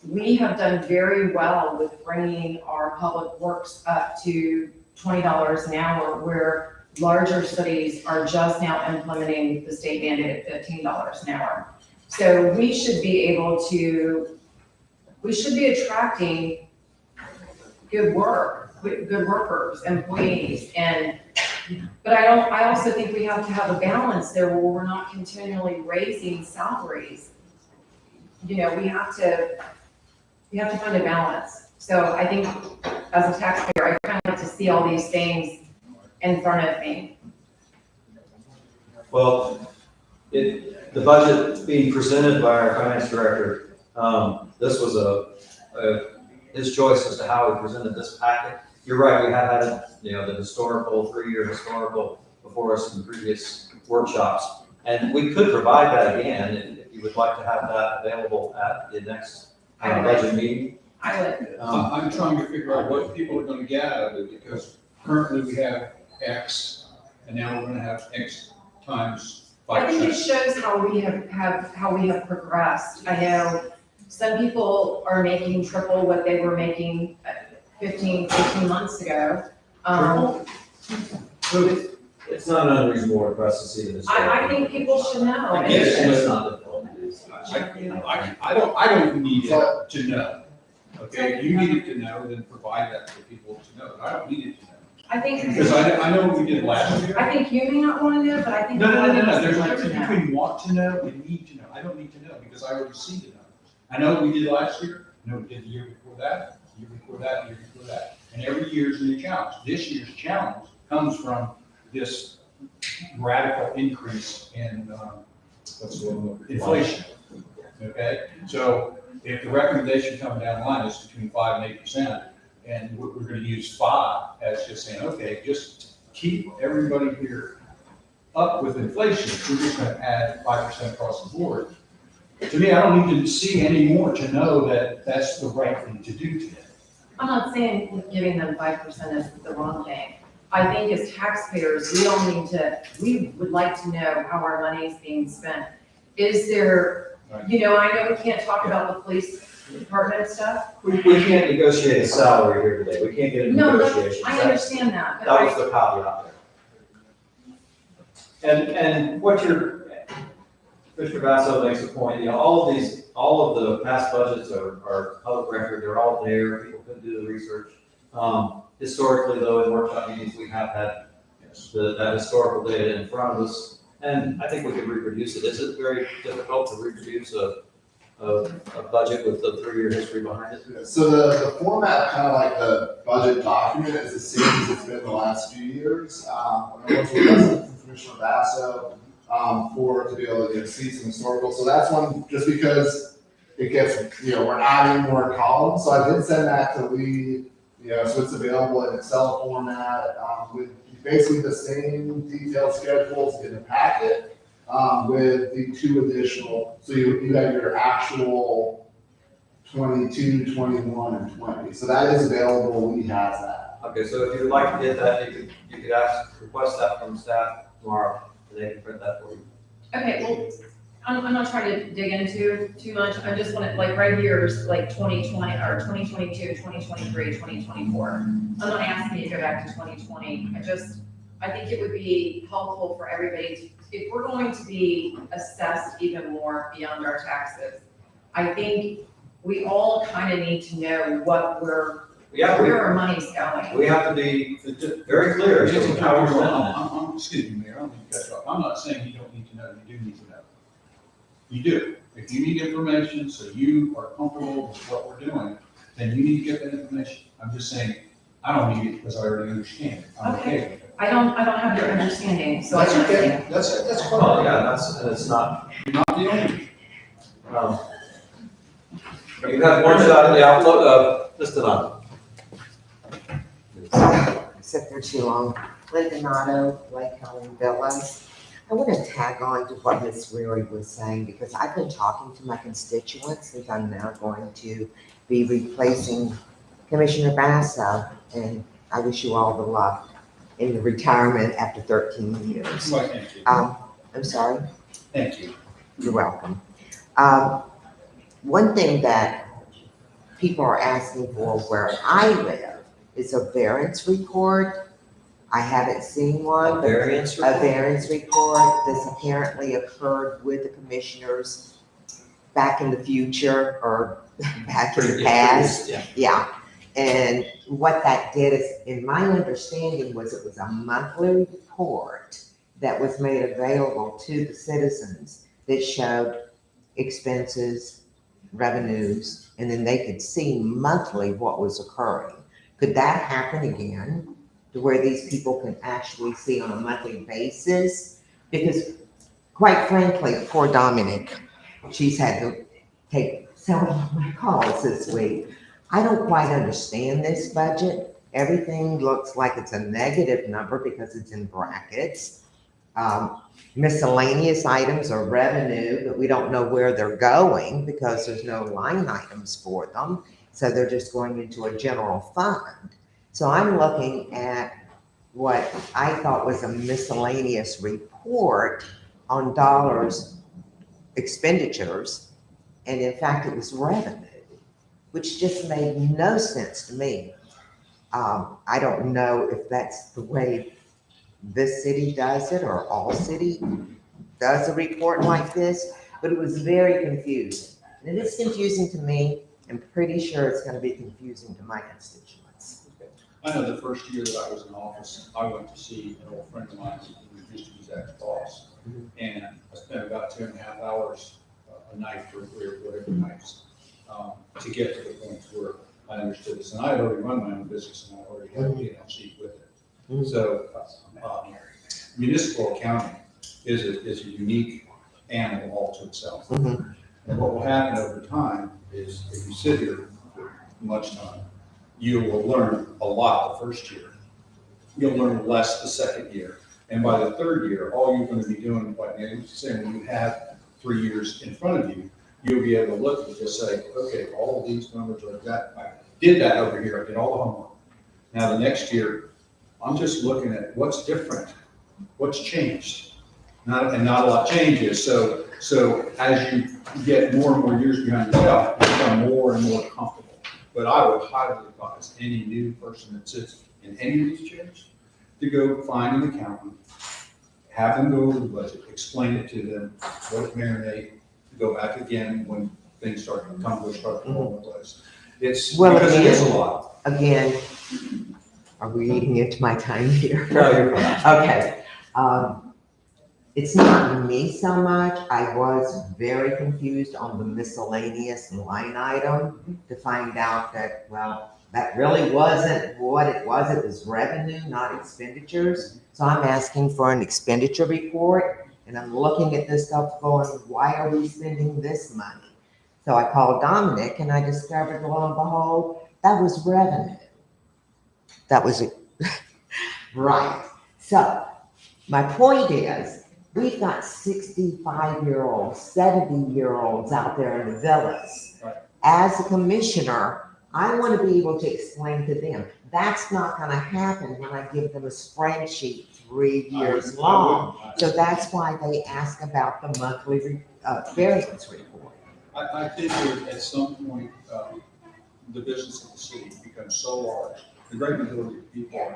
we have done very well with bringing our public works up to $20 an hour, where larger cities are just now implementing the state mandated $15 an hour. So we should be attracting good workers, employees, but I also think we have to have a balance there where we're not continually raising salaries. We have to find a balance. So I think as a taxpayer, I kind of like to see all these things in front of me. Well, the budget being presented by our finance director, this was his choice as to how he presented this packet. You're right, we have had, the historical, 3-year historical before us in previous workshops. And we could provide that again, if you would like to have that available at the next budget meeting. I would. I'm trying to figure out what people are gonna get out of it, because currently we have X, and now we're gonna have X times I think it 5%. shows how we have progressed. I know some people are making triple what they were making 15 months ago. It's not an unreasonable request to see this. I think people should know. I get it. It's not difficult. I don't need it to know, okay? If you need it to know, then provide that for people to know. I don't need it to know. I think. Because I know what we did last year. I think you may not want to know, but I think. No, a lot of us there's a would like to difference know. between want to know and need to know. I don't need to know because I already see the numbers. I know what we did last year, I know what we did the year before that, the year before that, the year before that. And every year is a new challenge. This year's challenge comes from this radical increase in, inflation. Okay, so if the recommendation coming down the line is between 5% and 8%, and we're gonna use 5 as just saying, okay, just keep everybody here up with inflation, we're just gonna add 5% across the board. To me, I don't need to see any more to know that that's the right thing to do today. I'm not saying giving them 5% is the wrong thing. I think as taxpayers, we would like to know how our money is being spent. Is there, I know we can't talk about the police department stuff. We can't negotiate a salary here today, we can't get into No, negotiations. I understand that, but That was the caveat there. And what Mr. Basso makes a point, all of the past budgets are public record, they're all there, people can do the research. Historically though, in workshop meetings, we have had that historical data in front of us, and I think we could reproduce it. Is it very difficult to reproduce a budget with a 3-year history behind it? So the format, kind of like the budget document, is the same as it's been the last few years. When I was with Commissioner Basso, to be able to see some historical. So that's one, just because it gets, we're adding more columns. So I did send that to Lee, so it's available in Excel format, with basically the same detailed schedules in the packet, with the 2 additional, so you have your actual 22, 21, and 20. So that is available, Lee has that. Okay, so if you'd like to get that, you could request that from staff tomorrow, and they can print that for you. Okay, well, I'm not trying to dig into too much. I just want to, like, right here is like 2020, or 2022, 2023, 2024. I'm not asking you to go back to 2020. I think it would be helpful for everybody if we're going to be assessed even more beyond our taxes. I think we all kind of need to know where our money's going. We have to be very clear as to how we're spending it. Excuse me, Mayor, I don't mean to cut you off. I'm not saying you don't need to know, you do need to know. You do. If you need information so you are comfortable with what we're doing, then you need to get that information. I'm just saying, I don't need it because I already understand it. I'm okay with it. I don't have your understanding, so I That's understand. okay, that's fine. Well, yeah, it's not. You're not the only. You have one shot at the outlook, just another. Except for too long. Linda Nato, Lake Helen Villas. I want to tag on to what Ms. Reary was saying because I've been talking to my constituents since I'm now going to be replacing Commissioner Basso, and I wish you all the luck in the retirement after 13 years. Well, thank you. I'm sorry? Thank you. You're welcome. One thing that people are asking for where I live is a variance report. I haven't seen one. A variance A report? variance report. This apparently occurred with the commissioners back in the future or back in the past. Yeah. Yeah. And what that did is, in my understanding, was it was a monthly report that was made available to the citizens that showed expenses, revenues, and then they could see monthly what was occurring. Could that happen again, to where these people can actually see on a monthly basis? Because quite frankly, poor Dominic, she's had to take several of my calls this week. I don't quite understand this budget. Everything looks like it's a negative number because it's in brackets. miscellaneous items or revenue, but we don't know where they're going because there's no line items for them. So they're just going into a general fund. So I'm looking at what I thought was a miscellaneous report on dollars expenditures. And in fact, it was revenue, which just made no sense to me. I don't know if that's the way this city does it or all city does a report like this, but it was very confusing. And it is confusing to me. I'm pretty sure it's going to be confusing to my constituents. I know the first year that I was in office, I went to see an old friend of mine who was just his ex-boss. And I spent about 2.5 hours a night or whatever nights to get to the point where I understood this. And I had already run my own business and I already had a P&L with it. So municipal accounting is a unique animal all to itself. And what will happen over time is if you sit here for much time, you will learn a lot the first year. You'll learn less the second year. And by the third year, all you're going to be doing, like Nancy was saying, when you have 3 years in front of you, you'll be able to look and just say, okay, all of these numbers are that. I did that over here. I did all the homework. Now the next year, I'm just looking at what's different, what's changed. Not a lot changes. So as you get more and more years behind yourself, you become more and more comfortable. But I would highly advise any new person that sits in any of these chairs to go find an accountant, have them go over the budget, explain it to them, let it marinate, go back again when things start to come to place. It's Well, because it is a again- lot. Again, are we eating into my time here? No, you're fine. Okay. It's not me so much. I was very confused on the miscellaneous line item to find out that, well, that really wasn't what it was. It was revenue, not expenditures. So I'm asking for an expenditure report and I'm looking at this stuff going, why are we spending this money? So I called Dominic and I discovered, lo and behold, that was revenue. That was it. Right. So my point is, we've got 65-year-olds, 70-year-olds out there in the villas. Right. As a commissioner, I want to be able to explain to them, that's not going to happen when I give them a spreadsheet 3 years long. So that's why they ask about the monthly variance report. I think that at some point, the business of the city becomes so large, the great majority of people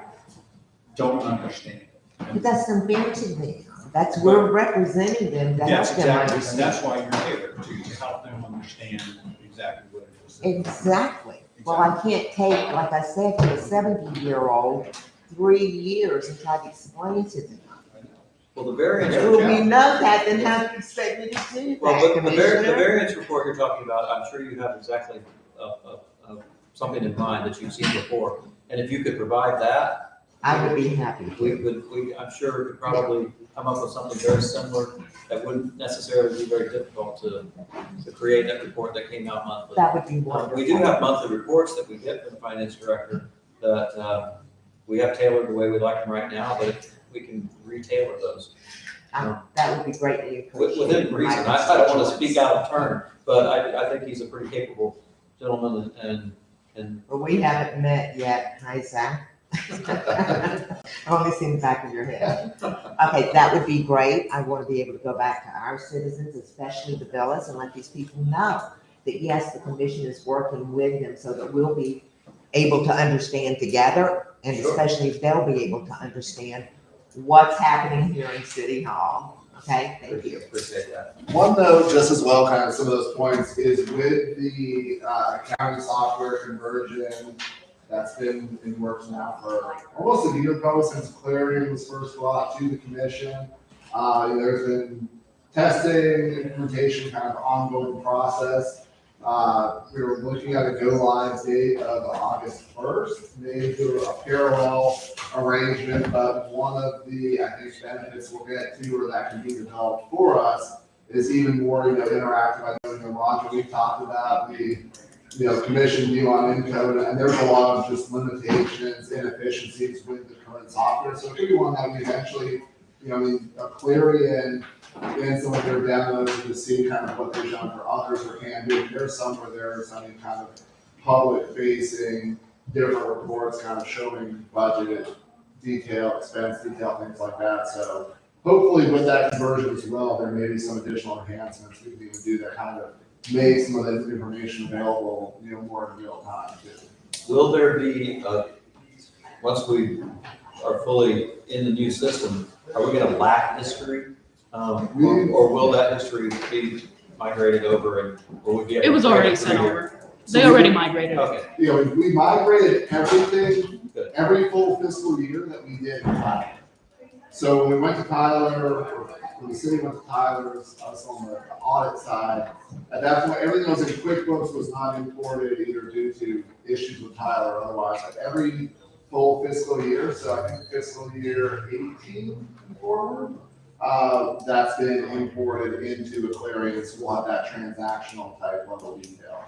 don't understand it. But that's unfair to them. That's, we're representing them to help Yes, them exactly, and understand. that's why you're there, to help them understand exactly what it is. Exactly. Well, I can't take, like I said, to a 70-year-old, 3 years and try to explain to them. Well, the variance. Well, we know that, then how do you expect me to do that, Well, but the Commissioner? variance report you're talking about, I'm sure you have exactly something in mind that you've seen before. And if you could provide that, I would be happy. I'm sure we could probably come up with something very similar that wouldn't necessarily be very difficult to create that report that came out monthly. That would be wonderful. We do have monthly reports that we get from the finance director that we have tailored the way we like them right now, but we can retailer those. That would be greatly appreciated. Within reason. I don't want to speak out of turn, but I think he's a pretty capable gentleman and. But we haven't met yet. Hi, Zach. I only seen the back of your head. Okay, that would be great. I want to be able to go back to our citizens, especially the villas, and let these people know that yes, the commission is working with them so that we'll be able to understand together, and especially if they'll be able to understand what's happening here in City Hall. Okay, thank you. Appreciate that. One note, just as well, kind of some of those points, is with the accounting software conversion that's been in works now for almost a year, probably since Clarity was first brought to the commission. There's been testing, implementation, kind of ongoing process. We were looking at a go-live date of August 1st, maybe do a parallel arrangement, but one of the, I think, benefits we'll get to, or that can be developed for us, is even more, interactive. I know, Roger, we talked about the, commission view on Encode, and there's a lot of just limitations, inefficiencies with the current software. So it could be one that we eventually, you know, I mean, Aquarian and some of their demos to see kind of what they've done for others or can do. There's some where there's, I mean, kind of public facing, different reports kind of showing budget detail, expense detail, things like that. So hopefully with that conversion as well, there may be some additional enhancements we can even do that kind of make some of that information available, you know, more in real time too. Will there be, once we are fully in the new system, are we gonna lack history? Or will that history be migrated over and, or would be? It was already sent over. They already migrated. Okay. You know, we migrated everything, Good. every full fiscal year that we did in Tyler. So when we went to Tyler, or when the city went to Tyler's, I was on the audit side. At that point, everything that was in QuickBooks was not imported either due to issues with Tyler or otherwise. Like every full fiscal year, so I think fiscal year 18 forward, that's been imported into Aquarian, so we'll have that transactional type level detail.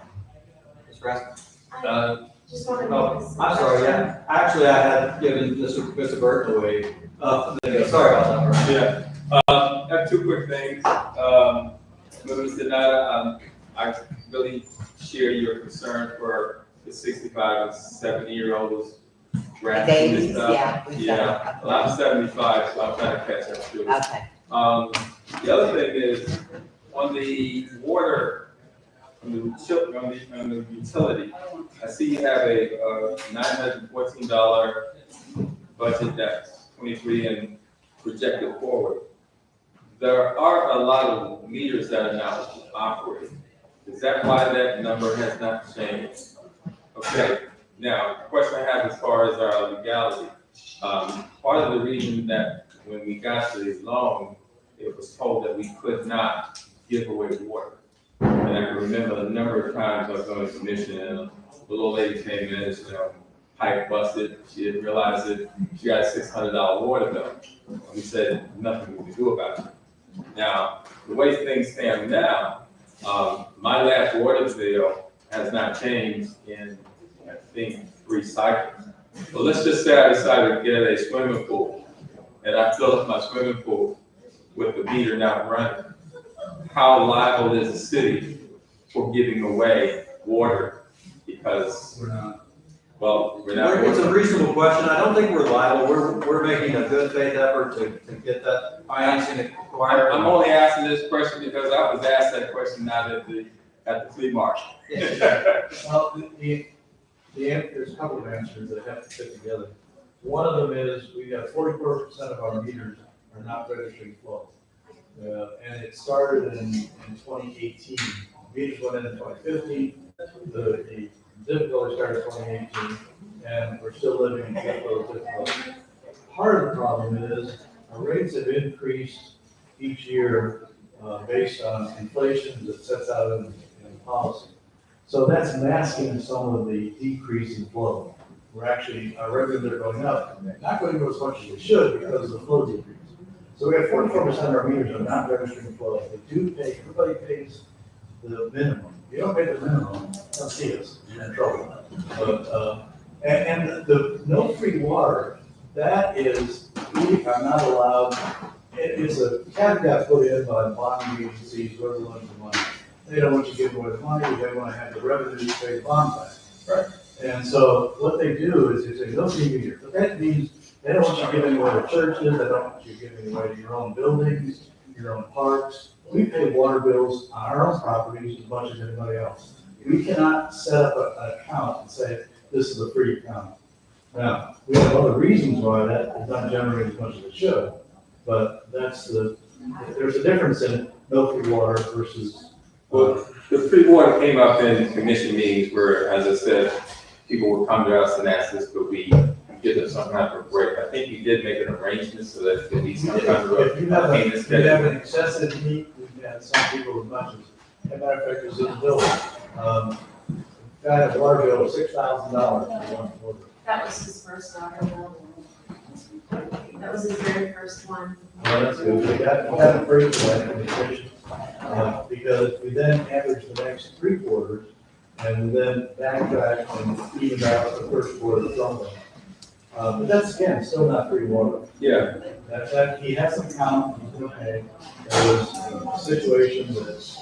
Ms. Raskin? Just wanted to. Oh, I'm sorry, yeah. Actually, I had given Mr. Burton away. Sorry about that. Yeah, I have two quick things. Mr. Nada, I really share your concern for the 65 and 70-year-olds drafting this Babies, stuff. yeah. Yeah, well, I'm 75, so I'm trying to catch up to it. Okay. The other thing is, on the water, on the utility, I see you have a $914 budget that's 23 and projected forward. There are a lot of meters that are now operating. Is that why that number has not changed? Okay, now, the question I have as far as our legality, part of the reason that when we got the loan, it was told that we could not give away water. And I can remember a number of times I was on the commission and the little lady came in and said, pipe busted, she didn't realize it, she got a $600 water bill. And we said, nothing we can do about it. Now, the way things stand now, my last water bill has not changed in, I think, 3 cycles. But let's just say I decided to get a swimming pool, and I fill up my swimming pool with the meter not running. How liable is the city for giving away water? Because we're not. It's a reasonable question. I don't think we're liable. We're making a good faith effort to get that financing acquired. I'm only asking this question because I was asked that question out at the flea market. Well, there's a couple of answers that have to fit together. One of them is we have 44% of our meters are not registering flow. And it started in 2018. Meters went in 2015. The difficulty started in 2018, and we're still living in those difficulties. Part of the problem is our rates have increased each year based on inflation that sets out in policy. So that's masking some of the decrease in flow. Our revenues are going up, not going to go as much as they should because of the flow decrease. So we have 44% of our meters are not registering flow. They do pay, everybody pays the minimum. If you don't pay the minimum, don't see us, you're in trouble. But, and the no free water, that is, we are not allowed, it is a caveat put in by bonding agencies, whoever lends the money. They don't want you giving away the money, they want to have the revenue to pay the bond back. Right. And so what they do is they say, no free meter. But that means they don't want you giving away to churches, they don't want you giving away to your own buildings, your own parks. We pay water bills on our own properties as much as anybody else. We cannot set up an account and say, this is a free account. Now, we have other reasons why that is not generating as much as it should, but there's a difference in no free water versus. Well, the free water came up in commission meetings where, as I said, people would come to us and ask us, could we give them some kind of break? I think we did make an arrangement so that there could be some kind of If you have payment if you schedule. have an excessive need, we've had some people as much as, as a matter of fact, there's a bill. Guy had a water bill of $6,000 for one quarter. That was his first water bill. That was his very first one. Well, that's good. We got approved for that administration. Because we then averaged the next 3 quarters, and we then backtracked and evened out the first quarter from them. But that's, again, still not free water. Yeah, That, he has some count, he's gonna pay. There was a situation that's,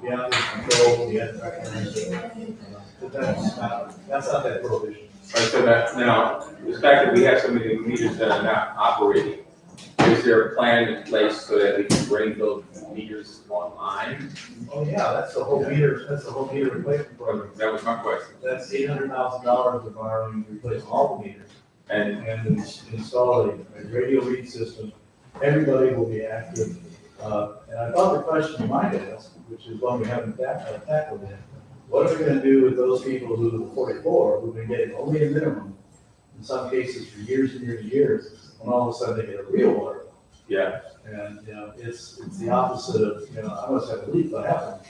beyond his control, he had to recognize it. But that's not that prohibition. right, so that, now, the fact that we have so many meters that are not operating, is there a plan in place so that we can bring those meters online? Oh, yeah, that's the whole meter replacement program. That was my question. That's $800,000 of borrowing to replace all the meters. And And install a radio read system. Everybody will be active. And I thought the question you might ask, which is one we haven't tackled yet, what are we gonna do with those people who, 44, who've been getting only a minimum, in some cases for years and years and years, and all of a sudden they get a real water bill? yeah, And, it's the opposite of, I must have a leak, what happened?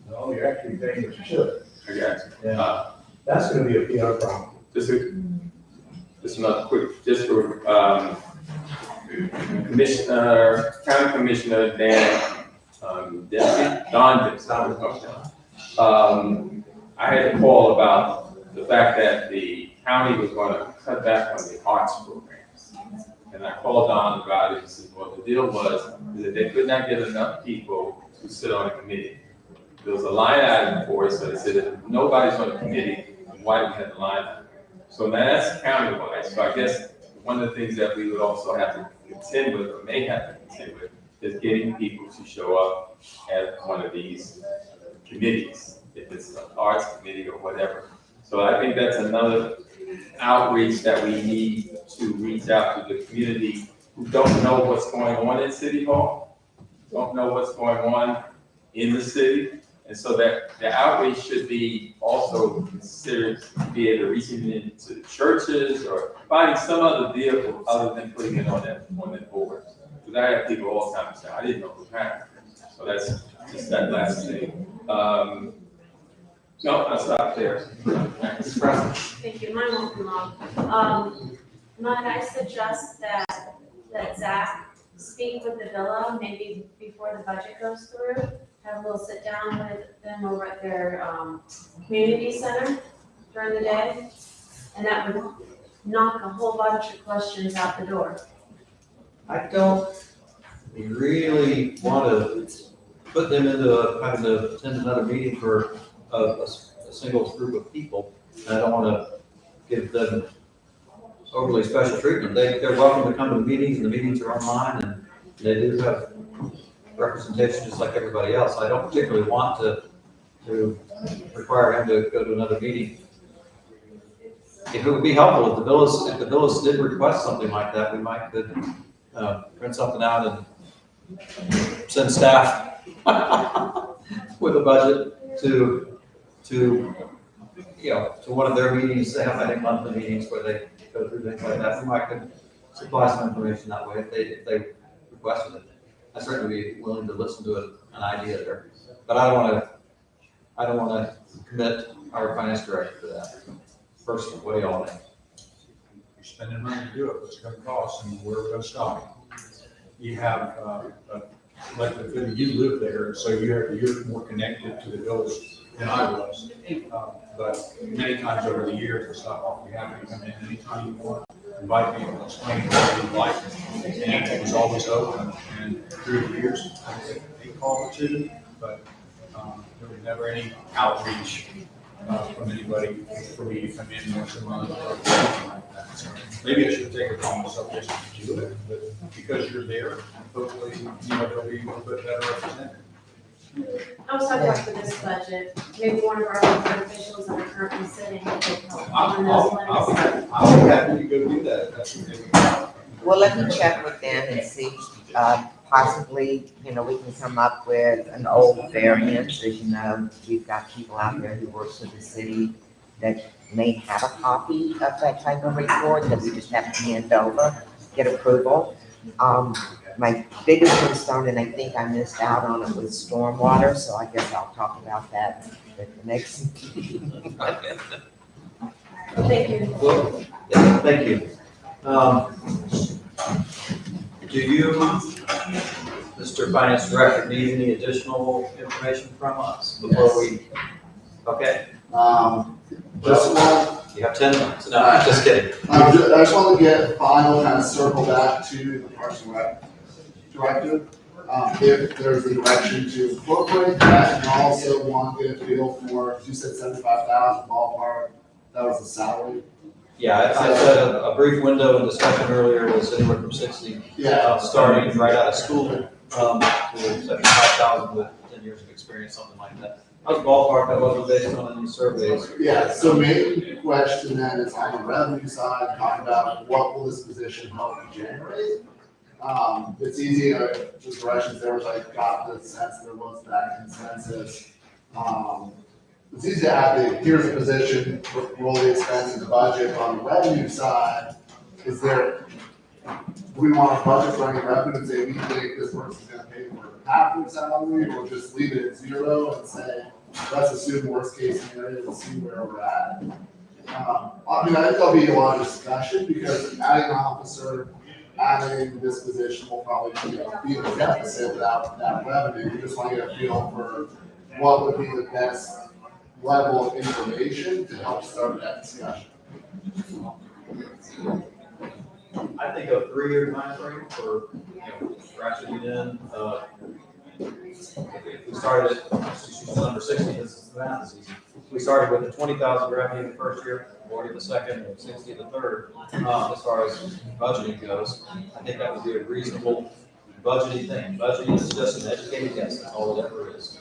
No, you're actually paying what you should. I got you. And that's gonna be a PR problem. Just another quick, just for, County Commissioner Don Dempsey. I had a call about the fact that the county was gonna cut back on the arts programs. And I called Don about it, and said, well, the deal was that they could not get enough people to sit on a committee. There was a line item for it, so they said, if nobody's on the committee, why do we have the line item? So now that's county-wide, so I guess one of the things that we would also have to contend with, or may have to contend with, is getting people to show up at one of these committees, if it's an arts committee or whatever. So I think that's another outreach that we need to reach out to the community who don't know what's going on in City Hall, don't know what's going on in the city. And so that the outreach should be also considered to be able to reach into the churches or finding some other vehicle other than putting it on that board. Because I have people all the time say, I didn't know what happened. So that's just that last thing. No, I'll stop there. Thank you, mine won't be long. Might I suggest that Zach speak with the villa, maybe before the budget goes through? Have a little sit down with them over at their, community center during the day? And that would knock a whole bunch of questions out the door. I don't really want to put them into having to attend another meeting for a single group of people. I don't want to give them overly special treatment. They're welcome to come to the meetings, and the meetings are online, and they do have representation just like everybody else. I don't particularly want to require him to go to another meeting. If it would be helpful, if the villas did request something like that, we might could print something out and send staff with a budget to one of their meetings. They have, I think, monthly meetings where they go through things like that. We might could supply some information that way if they requested it. I'd certainly be willing to listen to an idea there, but I don't want to commit our finance director to that. Personally, what do y'all think? You're spending money to do it, what's it gonna cost, and where we're gonna stop. You have, like, you live there, so you're more connected to the village than I was. But many times over the years, it's not often happy to come in anytime you want, invite me and explain what you like. And it was always open, and through the years, I think a call or two, but there was never any outreach from anybody for me to come in once a month or something like that. So maybe I should take it on myself just to do it, but because you're there, hopefully, they'll be a little bit better represented. I was talking about for this budget, maybe one of our elected officials that are currently sitting could help on those ones. I'll be happy to go do that, that's what they. Well, let me check with them and see, possibly, we can come up with an old variance. As you know, we've got people out there who work for the city that may have a copy of that type of report that we just have to hand over, get approval. My biggest concern, and I think I missed out on it, was stormwater, so I guess I'll talk about that at the next meeting. Thank you. Well, yeah, thank you. Do you, Mr. Finance Director, need any additional information from us before we? Okay. Just one, You have 10 minutes. No, I'm just kidding. I just want to get final kind of circle back to the Parks and Rec director. If there's a direction to incorporate that, and also want to get a feel for, you said 75,000 ballpark, that was the salary. Yeah, I said a brief window in discussion earlier was anywhere from 60, Yeah. starting right out of school, to 75,000 with 10 years of experience, something like that. That was ballpark, that wasn't based on any surveys. Yeah, so main question then is on the revenue side, talk about what will this position help generate? It's easy, the directions there, which I got the sense there was that consensus. It's easy to have the, here's a position, roll the expense in the budget. On the revenue side, is there, do we want to budget for any revenue and say we think this person's gonna pay for half their salary, or just leave it at 0 and say, let's assume worst case scenario and see where we're at? I mean, I think there'll be a lot of discussion, because adding an officer, adding this position will probably be a deficit without that revenue. We just want to get a feel for what would be the best level of information to help start that discussion. I think a 3-year timeframe for, ratcheting in, if we started at number 60, this is the math is easy. We started with the 20,000 revenue the first year, 40 the second, and 60 the third. As far as budgeting goes, I think that would be a reasonable budgeting thing. Budgeting is just an educated guess, that's all it ever is.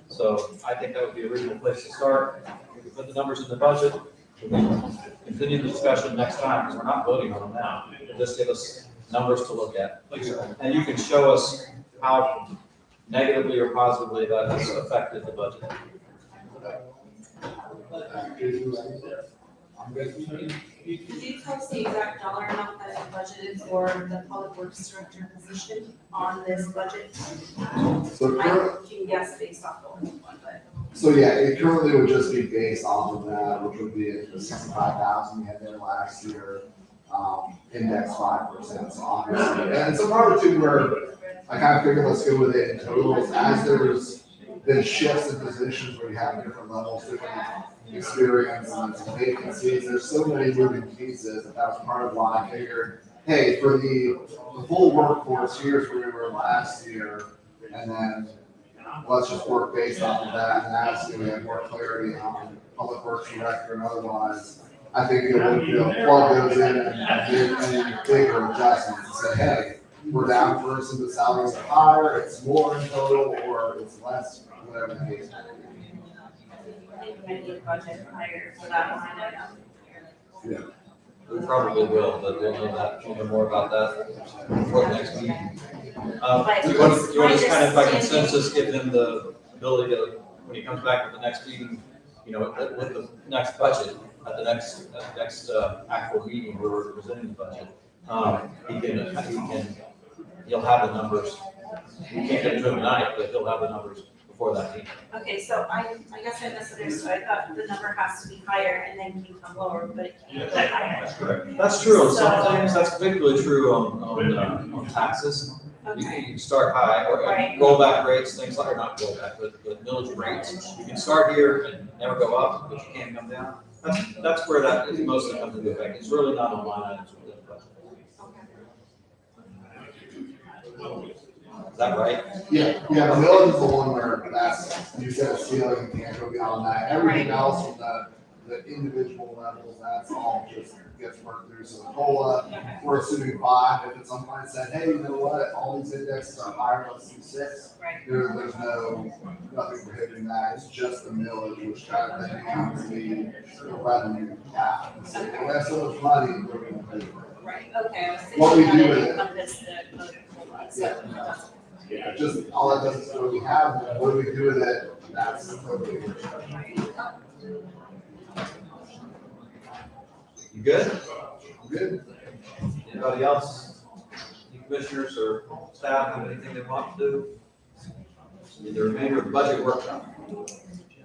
So I think that would be a reasonable place to start. We can put the numbers in the budget. We can continue the discussion next time, because we're not voting on them now. Just give us numbers to look at. And you can show us how negatively or positively that has affected the budget. Could you tell us the exact dollar amount that is budgeted for the public works director position on this budget? So I can guess based off the old one, but. So yeah, it currently would just be based off of that, which would be the 65,000 we had there last year, index 5%, so obviously. And so part of it too, where I kind of figured let's go with it in totals, as there's been shifts in positions where you have different levels, different experience, and some vacancies, there's so many moving pieces, that was part of why I figured, hey, for the full workforce, here's where we were last year, and then let's just work based off of that, and as we have more clarity on public works director and otherwise, I think it would plug those in and give any bigger adjustments, and say, hey, we're down first, and the salaries are higher, it's more in total, or it's less, whatever the case may be. I think we might need a budget higher for that line item. Yeah. We probably will, but we'll know more about that before the next meeting. You want to kind of by consensus give him the ability to, when he comes back with the next meeting, with the next budget, at the next actual meeting where we're presenting the budget, he'll have the numbers. We can't get it to him tonight, but he'll have the numbers before that meeting. Okay, so I guess I misunderstood. I thought the number has to be higher and then can come lower, but it can't be higher. That's correct. That's true on some things. That's particularly true on taxes. You can start high or Right. rollback rates, things like, or not rollback, but millage rates. You can start here and never go up, but you can't come down. That's where that is mostly comes into effect. It's really not on line items within the budget. Is that right? Yeah, the millage is the one where that's, you said a ceiling, you can't go beyond that. Everything else from the individual levels, that's all just gets worked through. So the COLA, we're assuming 5. If at some point said, hey, you know what, all these indexes are higher, let's do 6. Right. There's nothing prohibiting that. It's just the millage, which kind of then becomes the revenue cap. And so we have so much money, we're going to pay for it. Right, okay, I was thinking What we that do it with it. encompassed the Yeah. Yeah, just all that does is what we have, what do we do with it? That's totally. You good? Good. Anybody else? Any commissioners or staff have anything they want to do? The remainder of the budget workshop.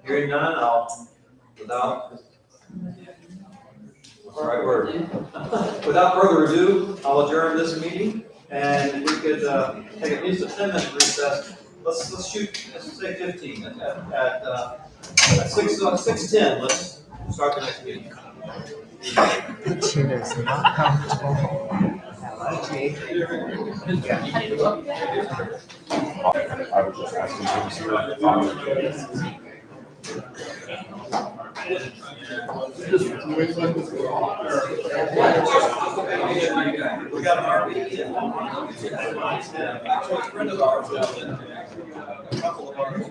Hearing none, without further ado, I'll adjourn this meeting. And we could take at least a 10-minute recess. Let's shoot, let's say 15 at 6:10. Start the next meeting. The chair is not comfortable. Hello, Chief. I was just asking We got our meeting. A friend of ours, a couple of ours.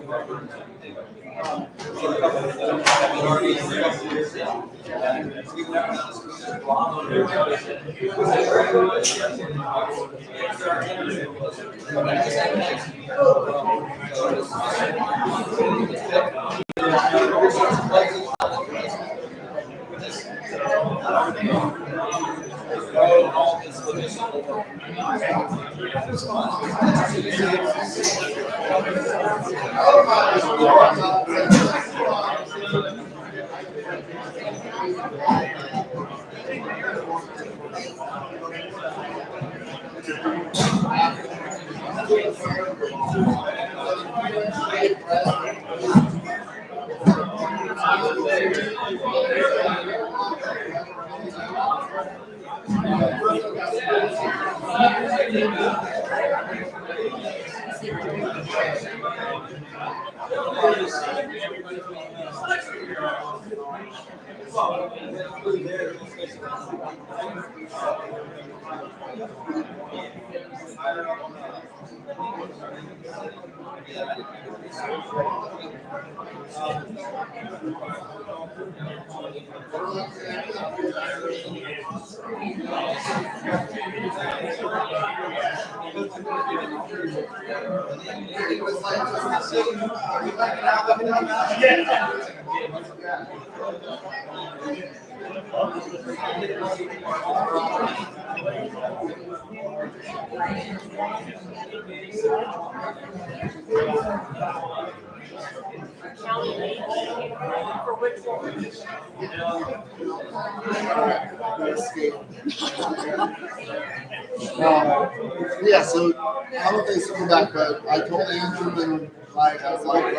Yeah, so I don't know if they circle back, but I told Andrew and like, I was like,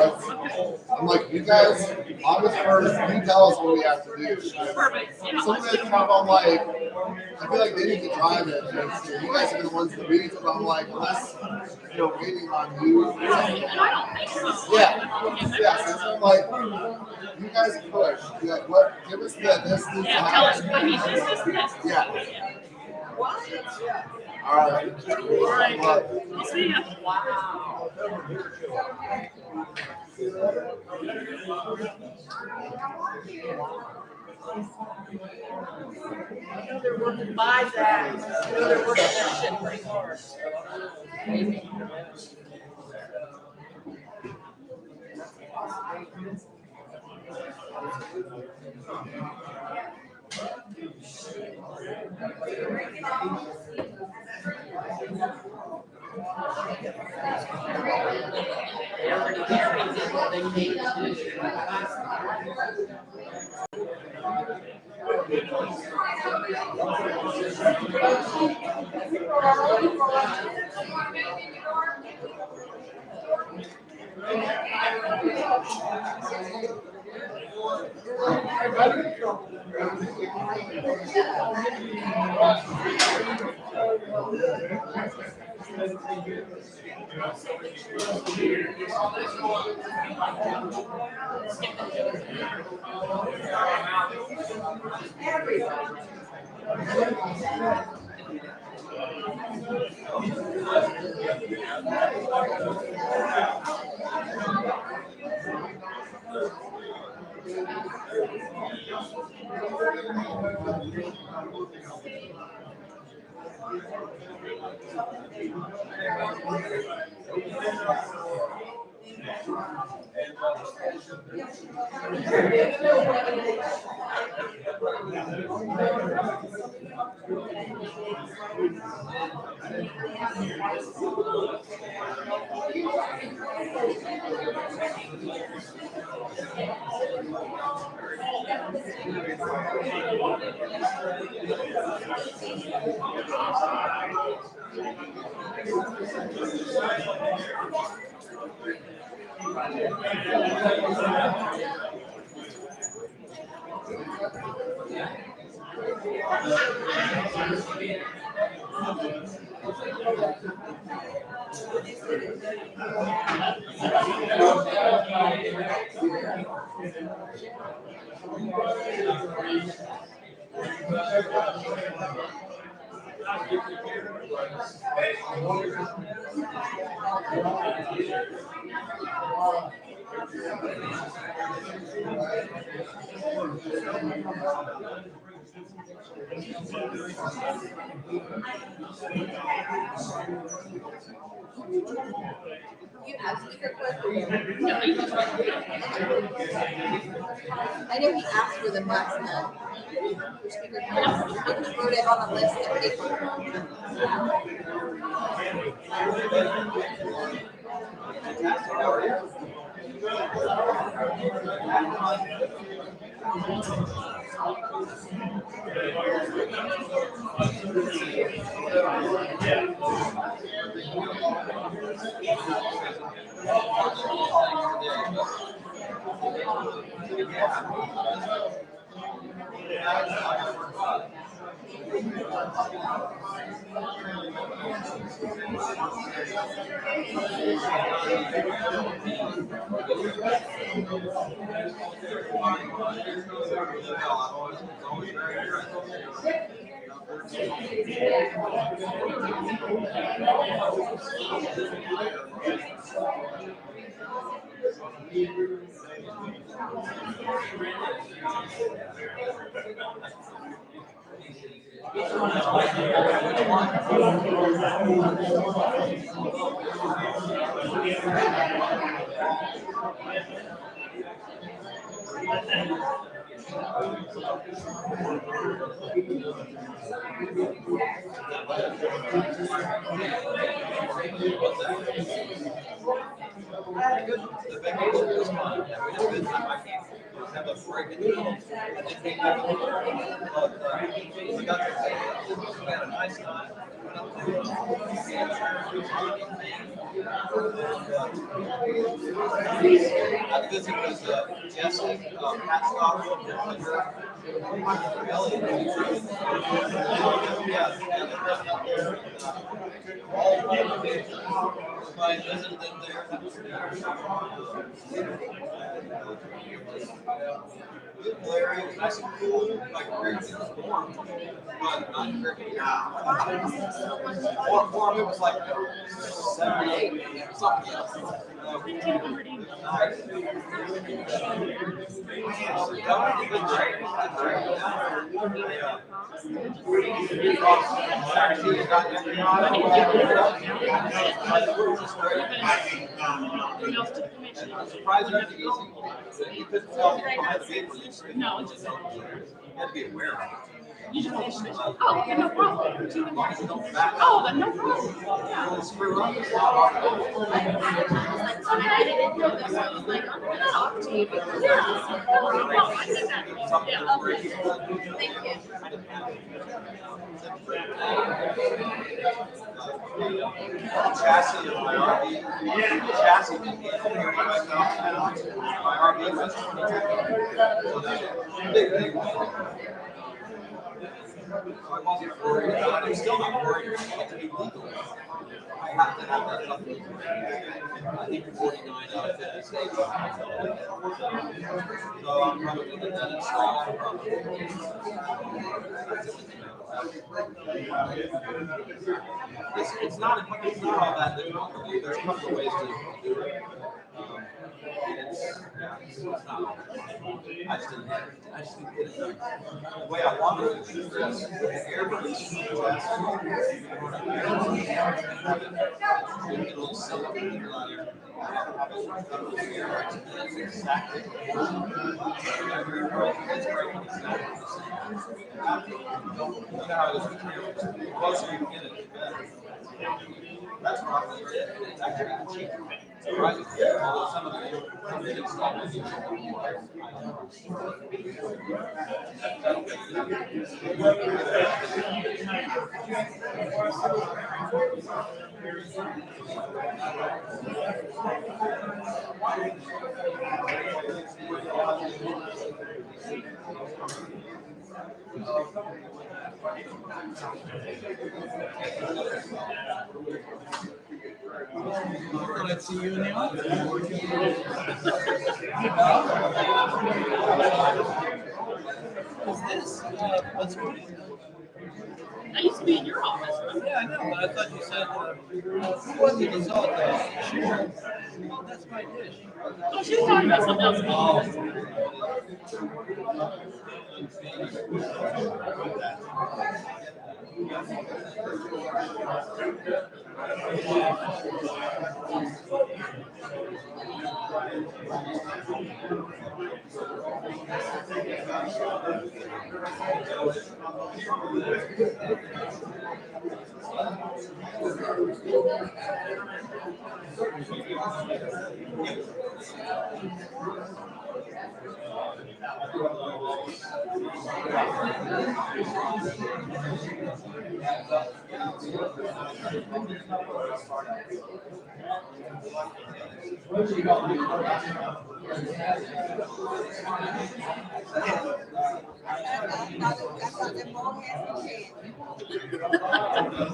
I'm like, you guys, August 1st, you tell us what we have to do. Some of it kind of, I'm like, I feel like they need to drive it. Because you guys are the ones that beat, but I'm like, unless, waiting on you. Yeah, so I'm like, you guys push. You're like, what, give us this needs to happen. I need this. Yeah. All right. I'll see ya. Wow. I know they're working by that. I know they're working that shit pretty hard. You asked me your question. No, you just I know he asked for them last month. For speaker comments. I just wrote it on a list of paper. Fantastic, how are you? The vacation was fun. Yeah, we had a good time. I can't have a break in the middle. I didn't think I would. But we got to we had a nice time. Went up to I visited with Jesse, Pat Stockwood, Elliot. I visited them there. Larry, it was nice and cool, like very warm, but not very warm. It was like 78, something else. Nice. I'm surprised you're easy. You couldn't tell me behind the paper. No, it's just you had to be aware of it. You just oh, no problem. Oh, then no problem. Yeah. Screw up. I didn't know this. I was like, I'm gonna talk to you because I said that. Yeah, okay. Thank you. Chassis of my RV. Chassis didn't get my RV was 22. Big. I wasn't worried about it. I'm still not worried about it to be legal. I have to have that stuff. I think 49 out of 50 states. So I'm probably going to get that installed. It's not all that difficult to do. There's a couple of ways to do it. It's not. I just didn't get it done. The way I wanted to do this, everybody's get a little silly. That's exactly. The closer you get it, the better. That's probably it. It's actually cheaper. Surprising. Although some of the installments Let's see you in the office. What's this? What's I used to be in your office. Yeah, I know, but I thought you said, who was it that saw that? Oh, that's my dish. Oh, she was talking about something else.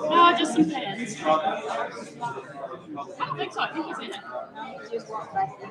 Oh, just some pens. I don't think so. I think he's in it. Just walk back in.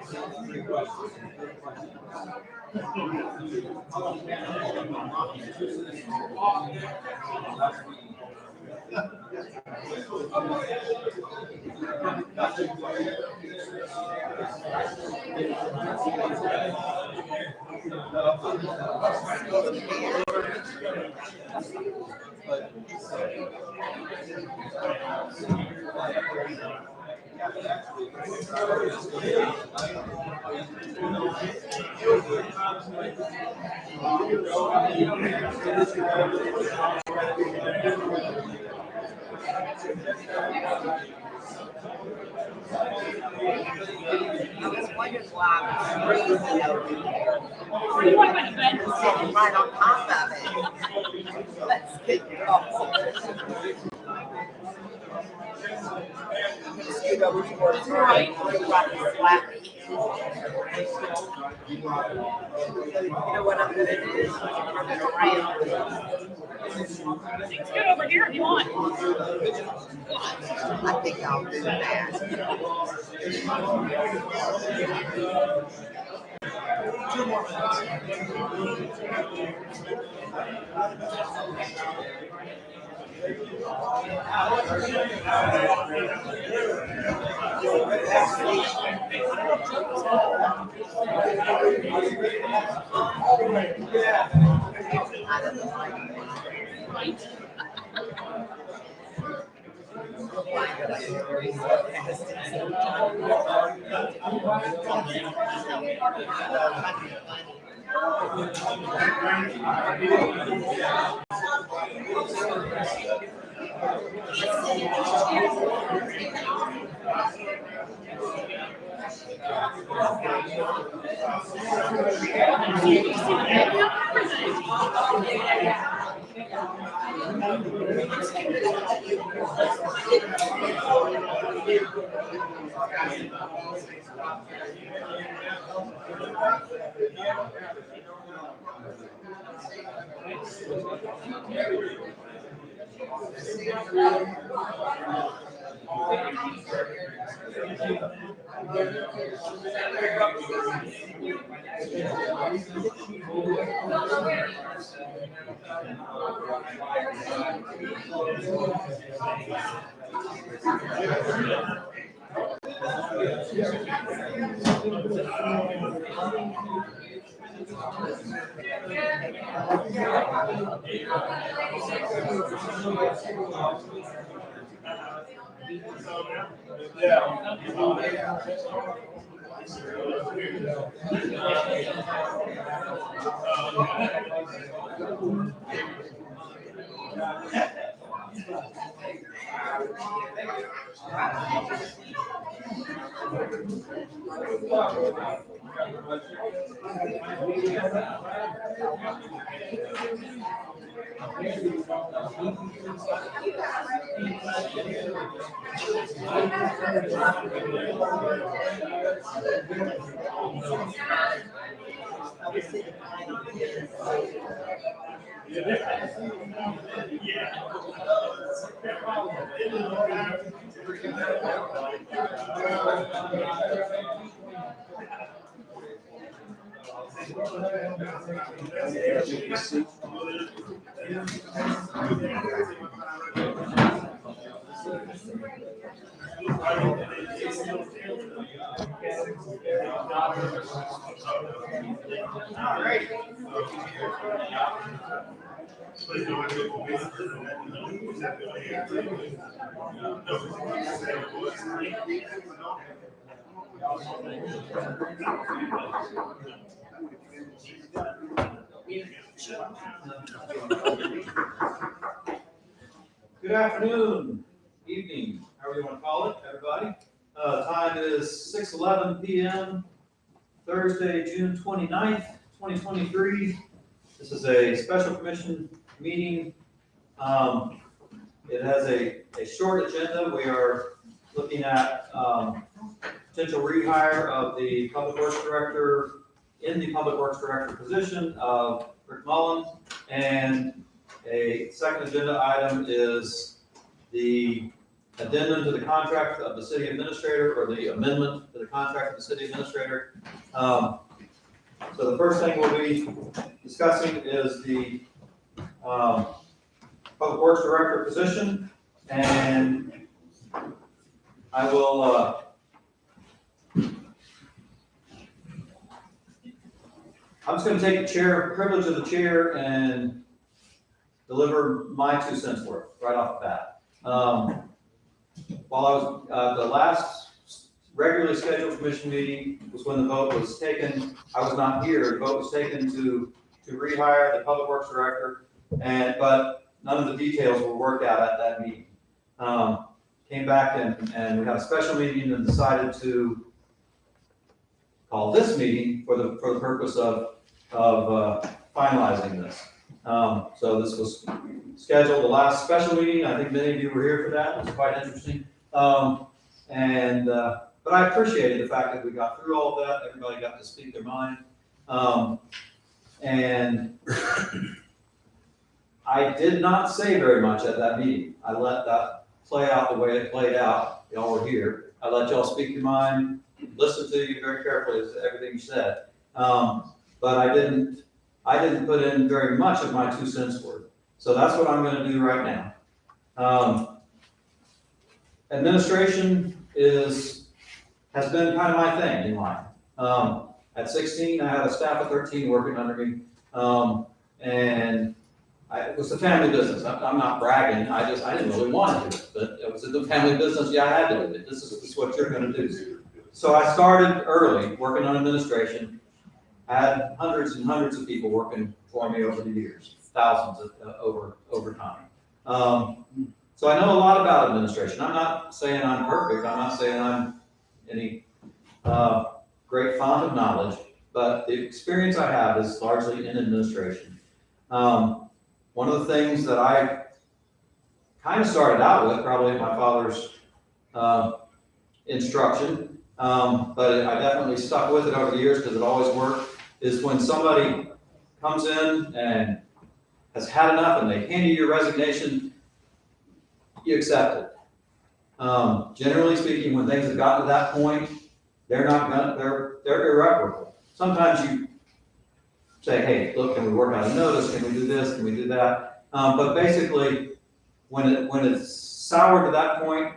I was wondering why I was freezing over here. You want to go to bed? Sitting right on top of it. Let's get scoot over towards her. Right. Right, slap me. You know what I'm gonna do? I'm gonna around. Let's get over here if you want. I think I'll do that. 2 more minutes. Good afternoon, evening, however you want to call it, everybody. Time is 6:11 p.m., Thursday, June 29th, 2023. This is a special commission meeting. It has a short agenda. We are looking at potential rehire of the Public Works Director in the Public Works Director position of Rick Mullen. And a second agenda item is the addendum to the contract of the city administrator, or the amendment to the contract of the city administrator. So the first thing we'll be discussing is the Public Works Director position, and I will I'm just going to take the privilege of the chair and deliver my 2 cents worth right off the bat. While I was, the last regularly scheduled commission meeting was when the vote was taken. I was not here. The vote was taken to rehire the Public Works Director, but none of the details were worked out at that meeting. Came back and we had a special meeting and decided to call this meeting for the purpose of finalizing this. So this was scheduled, the last special meeting. I think many of you were here for that. It was quite interesting. But I appreciated the fact that we got through all of that. Everybody got to speak their mind. And I did not say very much at that meeting. I let that play out the way it played out. Y'all were here. I let y'all speak your mind, listen to you very carefully as to everything you said. But I didn't put in very much of my 2 cents worth. So that's what I'm going to do right now. Administration has been kind of my thing in life. At 16, I had a staff of 13 working under me. And it was a family business. I'm not bragging. I didn't really want to do it, but it was a family business. Yeah, I had to do it. This is what you're going to do. So I started early working on administration. I had hundreds and hundreds of people working for me over the years, thousands over time. So I know a lot about administration. I'm not saying I'm perfect. I'm not saying I'm any great font of knowledge, but the experience I have is largely in administration. One of the things that I kind of started out with, probably my father's instruction, but I definitely stuck with it over the years because it always worked, is when somebody comes in and has had enough and they hand you your resignation, you accept it. Generally speaking, when things have gotten to that point, they're irreparable. Sometimes you say, hey, look, can we work out a notice? Can we do this? Can we do that? But basically, when it's soured to that point,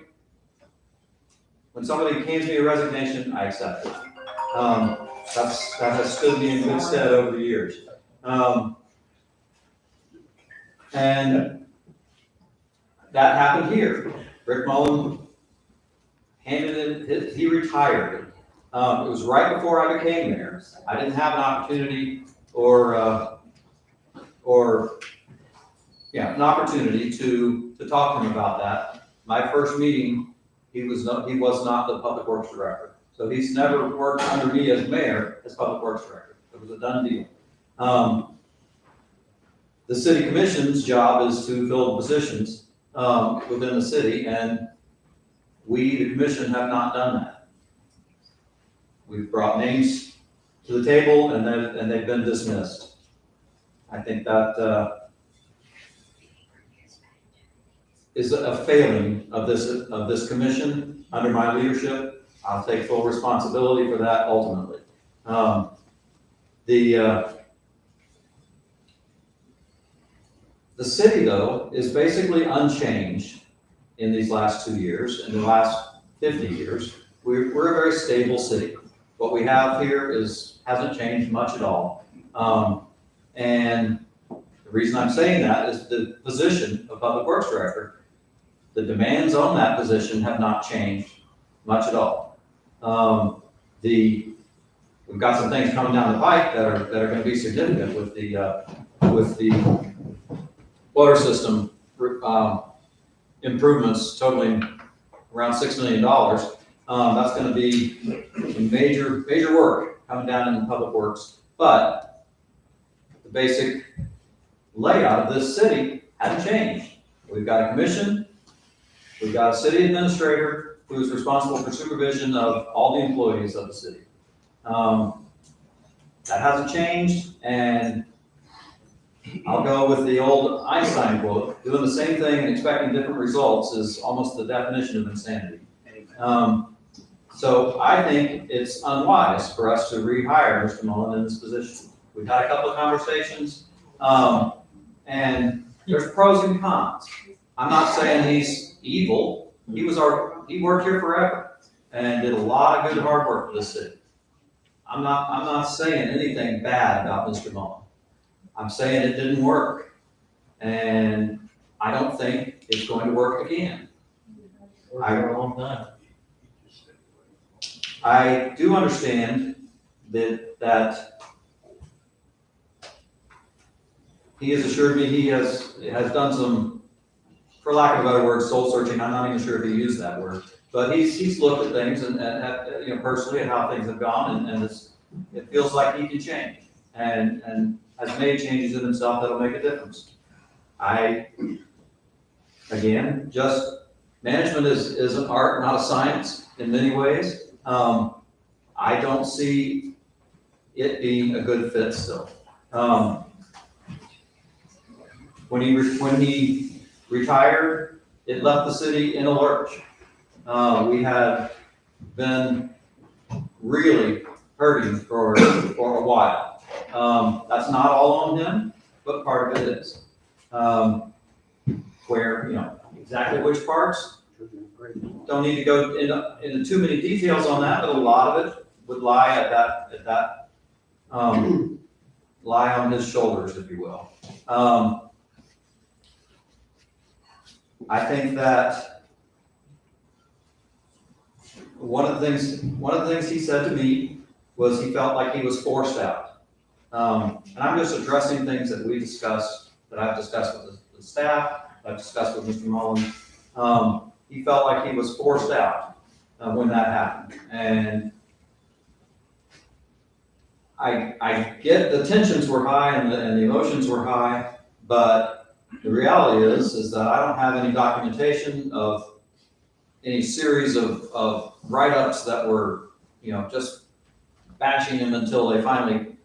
when somebody hands me a resignation, I accept it. That has stood me in good stead over the years. And that happened here. Rick Mullen handed in, he retired. It was right before I became mayor. I didn't have an opportunity an opportunity to talk to him about that. My first meeting, he was not the Public Works Director. So he's never worked under me as mayor as Public Works Director. It was a done deal. The city commission's job is to fill positions within the city, and we, the commission, have not done that. We've brought names to the table, and they've been dismissed. I think that is a failing of this commission under my leadership. I'll take full responsibility for that ultimately. The city, though, is basically unchanged in these last 2 years. In the last 50 years, we're a very stable city. What we have here hasn't changed much at all. And the reason I'm saying that is the position of Public Works Director, the demands on that position have not changed much at all. We've got some things coming down the pike that are going to be significant with the water system improvements totaling around $6 million. That's going to be major work coming down in Public Works. But the basic layout of this city hasn't changed. We've got a commission, we've got a city administrator who is responsible for supervision of all the employees of the city. That hasn't changed, and I'll go with the old Einstein quote: doing the same thing and expecting different results is almost the definition of insanity. So I think it's unwise for us to rehire Mr. Mullen in this position. We've had a couple of conversations, and there's pros and cons. I'm not saying he's evil. He worked here forever and did a lot of good hard work for this city. I'm not saying anything bad about Mr. Mullen. I'm saying it didn't work, and I don't think it's going to work again. I do understand that he has assured me he has done some, for lack of a better word, soul searching. I'm not even sure if he used that word, but he's looked at things and personally at how things have gone, and it feels like he can change and has made changes in himself that'll make a difference. Management is an art, not a science in many ways. I don't see it being a good fit still. When he retired, it left the city in a lurch. We had been really hurting for a while. That's not all on him, but part of it is. Exactly which parts, don't need to go into too many details on that, but a lot of it would lie lie on his shoulders, if you will. I think that one of the things he said to me was he felt like he was forced out. And I'm just addressing things that I've discussed with the staff, I've discussed with Mr. Mullen. He felt like he was forced out when that happened. And I get the tensions were high and the emotions were high, but the reality is that I don't have any documentation of any series of write-ups that were, just bashing him until they finally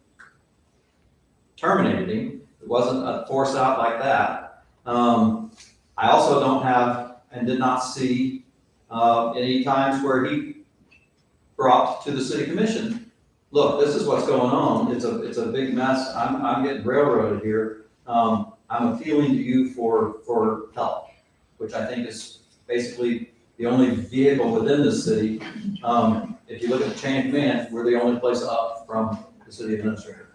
terminated him. It wasn't a force out like that. I also don't have and did not see any times where he brought to the city commission, look, this is what's going on. It's a big mess. I'm getting railroaded here. I'm appealing to you for help, which I think is basically the only vehicle within this city. If you look at the chain of command, we're the only place up from the city administrator.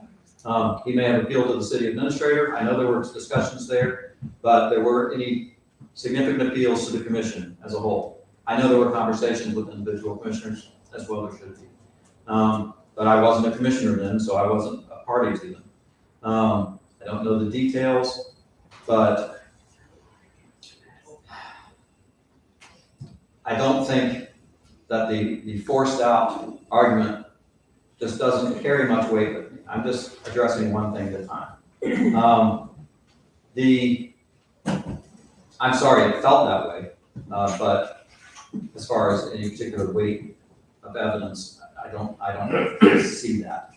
He may have appealed to the city administrator. I know there were discussions there, but there weren't any significant appeals to the commission as a whole. I know there were conversations with individual commissioners as well, there should be. But I wasn't a commissioner then, so I wasn't a party to them. I don't know the details, but I don't think that the forced out argument just doesn't carry much weight with me. I'm just addressing one thing at a time. I'm sorry it felt that way, but as far as any particular weight of evidence, I don't see that.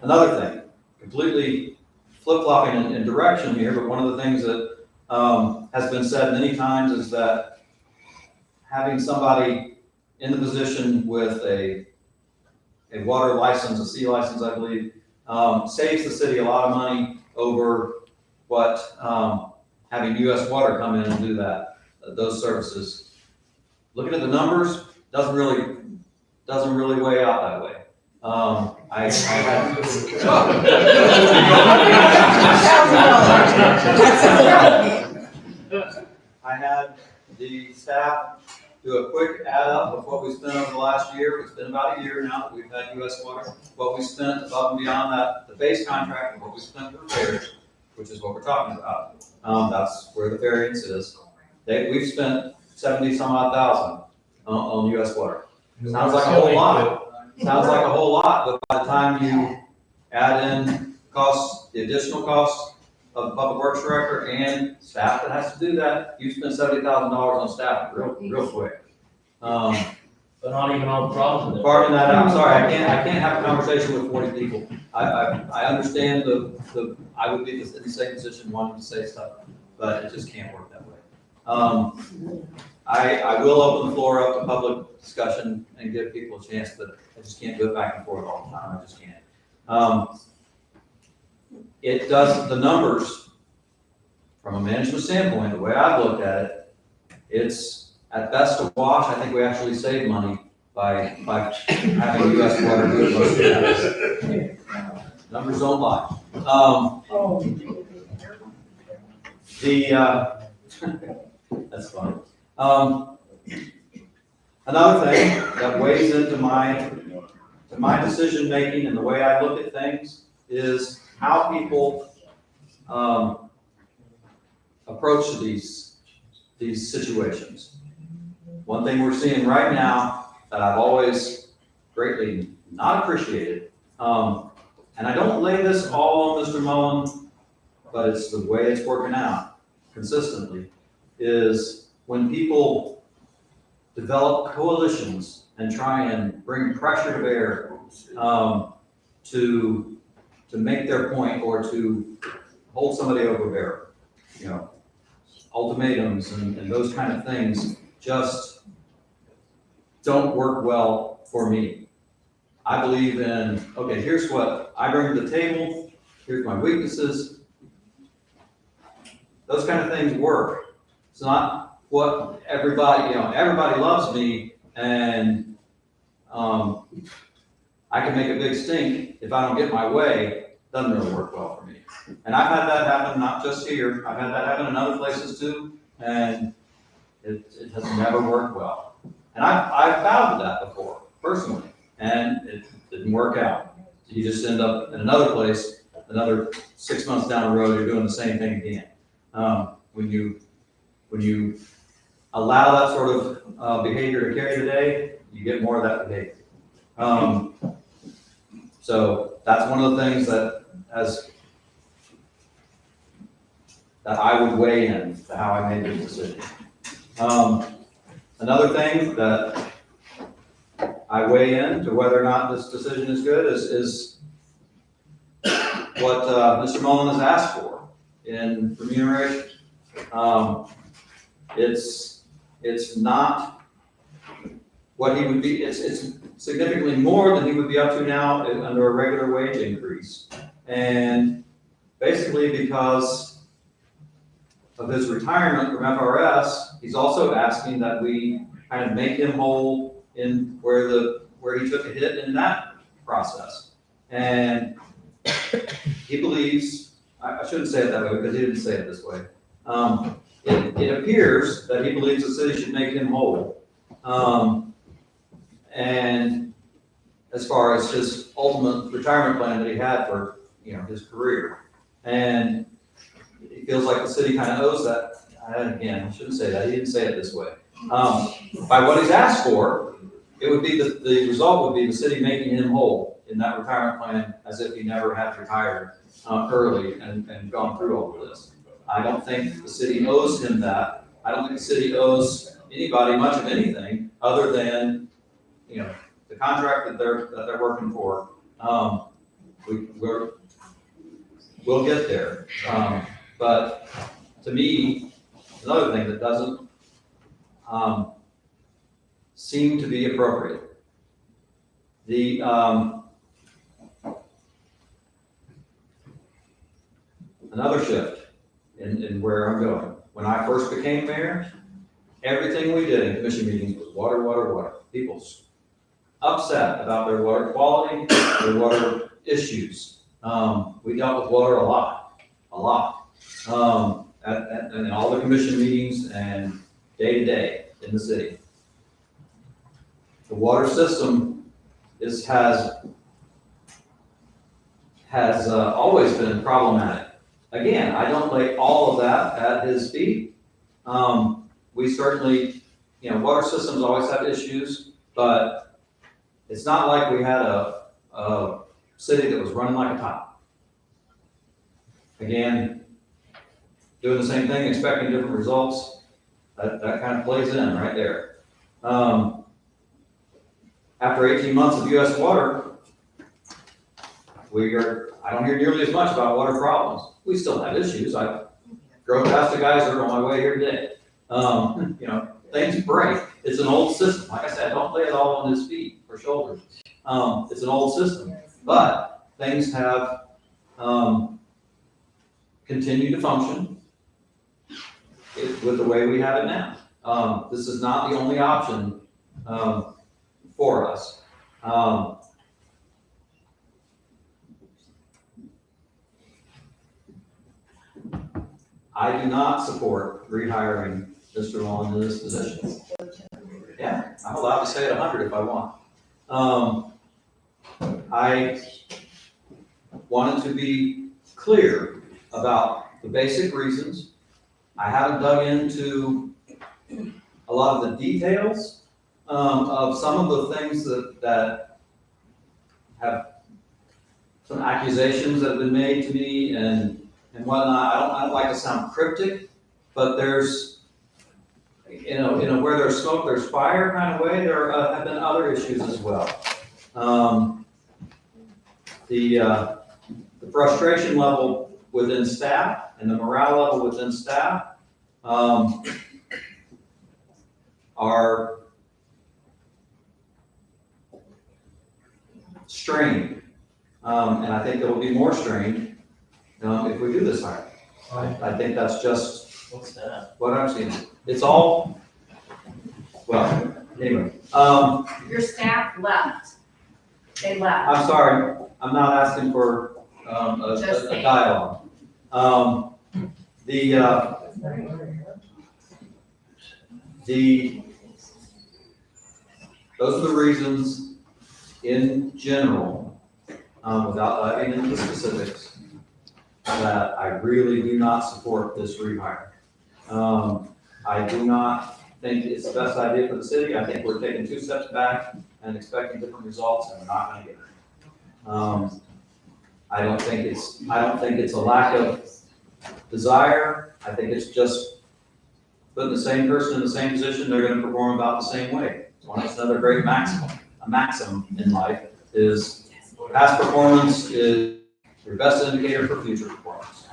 Another thing, completely flip-flopping in direction here, but one of the things that has been said many times is that having somebody in the position with a water license, a C license, I believe, saves the city a lot of money over what, having US Water come in and do that, those services. Looking at the numbers, doesn't really weigh out that way. I had the staff do a quick add up of what we spent over the last year. It's been about a year now that we've had US Water. What we spent above and beyond that, the base contract, and what we spent for repairs, which is what we're talking about. That's where the variance is. We've spent 70 some odd thousand on US Water. Sounds like a whole lot. Sounds like a whole lot, but by the time you add in costs, the additional costs of the public works director and staff that has to do that, you spend $70,000 on staff real quick. But not even all the problems. Pardon that, I'm sorry, I can't have a conversation with 40 people. I understand I would be in the same position wanting to say stuff, but it just can't work that way. I will open the floor up to public discussion and give people a chance, but I just can't do it back and forth all the time, I just can't. It does, the numbers, from a management standpoint, the way I've looked at it, it's at best a wash. I think we actually save money by having US Water do it most of the time. Numbers don't lie. That's funny. Another thing that weighs into my decision making and the way I look at things is how people approach these situations. One thing we're seeing right now that I've always greatly not appreciated, and I don't lay this all on Mr. Mullen, but it's the way it's working out consistently, is when people develop coalitions and try and bring pressure to bear to make their point or to hold somebody over barrel. You know, ultimatums and those kind of things just don't work well for me. I believe in, okay, here's what I bring to the table, here's my weaknesses. Those kind of things work. It's not what everybody loves me and I can make a big stink if I don't get my way. Doesn't really work well for me. And I've had that happen, not just here, I've had that happen in other places too, and it has never worked well. And I've bowed to that before, personally, and it didn't work out. You just end up in another place, another 6 months down the road, you're doing the same thing again. When you allow that sort of behavior to carry the day, you get more of that behavior. So that's one of the things that I would weigh in to how I made this decision. Another thing that I weigh in to whether or not this decision is good is what Mr. Mullen has asked for in remuneration. It's not what he would be, it's significantly more than he would be up to now under a regular wage increase. And basically because of his retirement from FRS, he's also asking that we kind of make him whole in where he took a hit in that process. And he believes, I shouldn't say it that way because he didn't say it this way. It appears that he believes the city should make him whole. And as far as his ultimate retirement plan that he had for, his career. And he feels like the city kind of owes that. And again, I shouldn't say that. He didn't say it this way. By what he's asked for, it would be the result would be the city making him whole in that retirement plan as if he never had retired early and gone through all of this. I don't think the city owes him that. I don't think the city owes anybody much of anything other than, the contract that they're working for. We'll get there. But to me, another thing that doesn't, seem to be appropriate. The, another shift in where I'm going. When I first became mayor, everything we did in commission meetings was water, water, water. People's upset about their water quality, their water issues. We dealt with water a lot. In all the commission meetings and day to day in the city. The water system has always been problematic. Again, I don't lay all of that at his feet. We certainly, water systems always have issues, but it's not like we had a city that was running like a top. Again, doing the same thing, expecting different results, that kind of plays in right there. After 18 months of U.S. water, I don't hear nearly as much about water problems. We still have issues. I drove past the geyser on my way here today. Things break. It's an old system. Like I said, don't lay it all on his feet or shoulders. It's an old system, but things have continued to function with the way we have it now. This is not the only option for us. I do not support rehiring Mr. Long in this position. Yeah, I'm allowed to say it 100 if I want. I wanted to be clear about the basic reasons. I haven't dug into a lot of the details of some of the things that have some accusations that have been made to me and whatnot. I don't like to sound cryptic, but there's, where there's smoke, there's fire kind of way. There have been other issues as well. The frustration level within staff and the morale level within staff are strained. And I think they will be more strained if we do this hire. I think that's just what I'm seeing. It's all, well, anyway. Your staff left. They left. I'm sorry, I'm not asking for a dialogue. Those are the reasons in general, without diving into specifics, that I really do not support this rehire. I do not think it's the best idea for the city. I think we're taking 2 steps back and expecting different results, and we're not going to get it. I don't think it's a lack of desire. I think it's just putting the same person in the same position. They're going to perform about the same way. It's another great maxim. A maxim in life is past performance is your best indicator for future performance.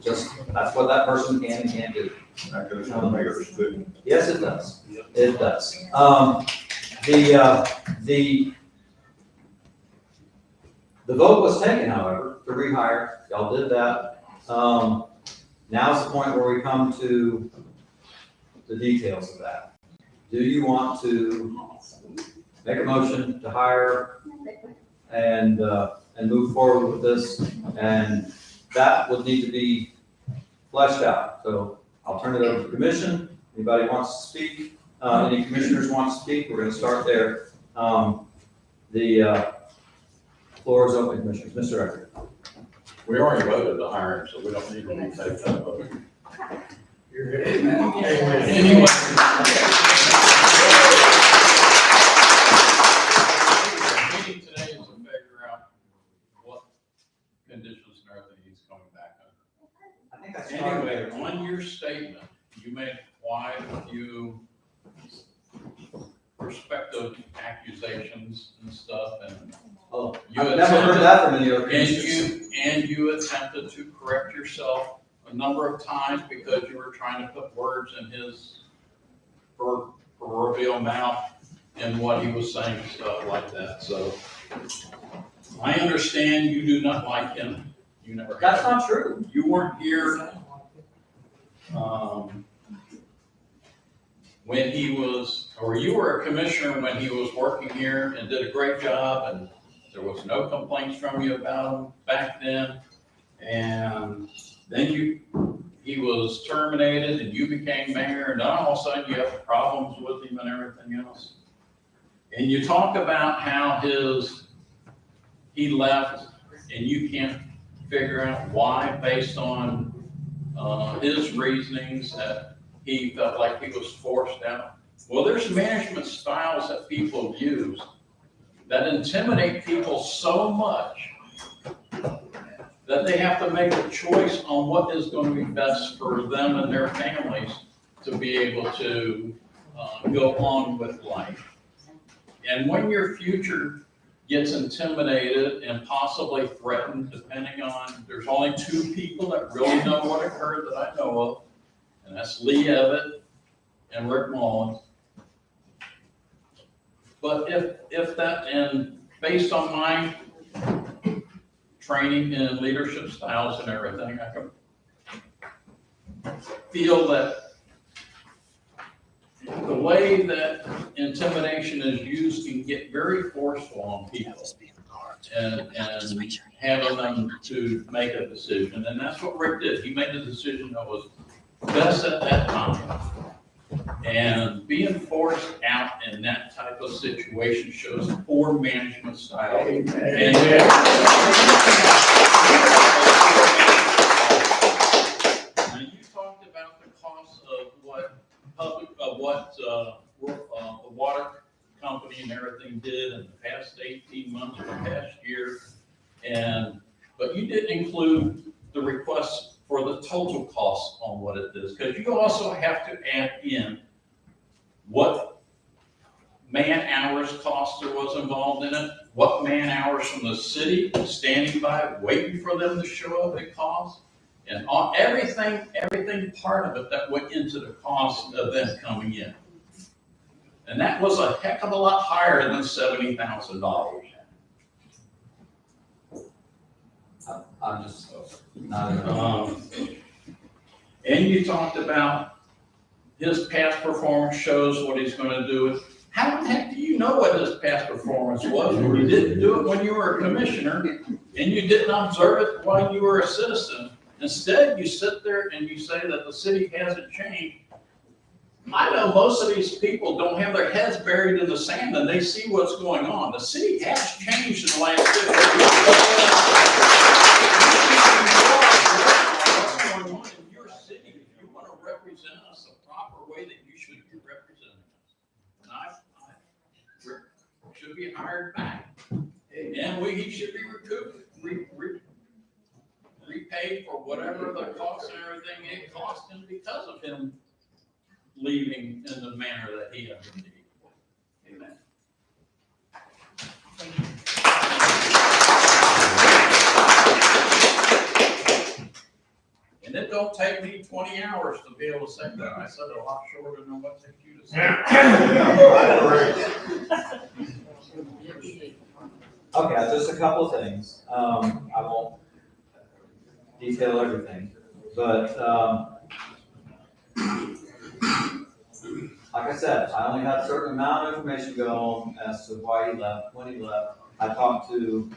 That's what that person can and can't do. That goes for mayors too. Yes, it does. It does. The vote was taken, however, to rehire. Y'all did that. Now's the point where we come to the details of that. Do you want to make a motion to hire and move forward with this? And that would need to be fleshed out. So I'll turn it over to the commission. Anybody wants to speak? Any commissioners want to speak? We're going to start there. The floor is open, commissioners. Mr. Eckert. We already voted to hire him, so we don't need to retake that vote. Anyway. The meeting today is to figure out what conditions and everything he's coming back under. I think that's Anyway, on your statement, you made quite a few prospective accusations and stuff, and I've never heard that from any other and you attempted to correct yourself a number of times because you were trying to put words in his proverbial mouth and what he was saying and stuff like that. So I understand you do not like him. You never. That's not true. You weren't here when he was, or you were a commissioner when he was working here and did a great job, and there was no complaints from you about him back then. And then he was terminated and you became mayor, and then all of a sudden you have problems with him and everything else. And you talk about how he left and you can't figure out why based on his reasonings that he felt like he was forced out. Well, there's management styles that people use that intimidate people so much that they have to make a choice on what is going to be best for them and their families to be able to go on with life. And when your future gets intimidated and possibly threatened, depending on, there's only two people that really know what occurred that I know of, and that's Lee Evatt and Rick Mullins. But if that, and based on my training in leadership styles and everything, I can feel that the way that intimidation is used can get very forceful on people and having them to make a decision. And that's what Rick did. He made the decision that was best at that time. And being forced out in that type of situation shows poor management style. And you talked about the cost of what the water company and everything did in the past 18 months or the past year. But you didn't include the request for the total cost on what it is, because you also have to add in what man hours cost there was involved in it, what man hours from the city standing by waiting for them to show up it cost, and everything part of it that went into the cost of them coming in. And that was a heck of a lot higher than $70,000. I'm just not. And you talked about his past performance shows what he's going to do. How the heck do you know what his past performance was when you didn't do it when you were a commissioner and you didn't observe it while you were a citizen? Instead, you sit there and you say that the city hasn't changed. I know most of these people don't have their heads buried in the sand and they see what's going on. The city has changed in the last 50 years. What's going on in your city? If you want to represent us the proper way that you should be representing us. And I should be hired back. And he should be repaid for whatever the costs and everything it cost him because of him leaving in the manner that he has indeed. Amen. And it don't take me 20 hours to be able to say that. I said it a lot shorter than what takes you to say. Okay, just a couple of things. I won't detail everything, but like I said, I only had a certain amount of information go on as to why he left, when he left. I talked to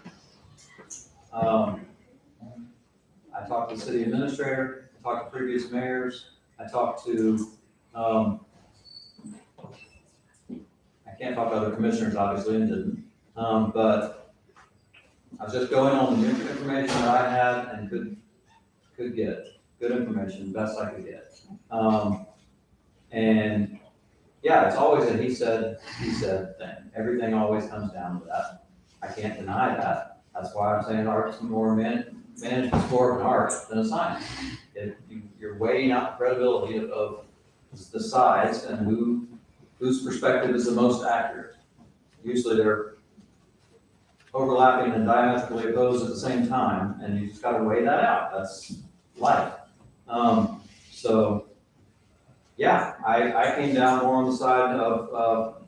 the city administrator, I talked to previous mayors, I talked to, I can't talk to other commissioners, obviously, and didn't. But I was just going on the information that I had and could get, good information, best I could get. And yeah, it's always a he said thing. Everything always comes down to that. I can't deny that. That's why I'm saying art's more management's more of an art than a science. You're weighing out the credibility of the sides and whose perspective is the most accurate. Usually they're overlapping and diametrically opposed at the same time, and you just got to weigh that out. That's life. So, yeah, I came down more on the side of,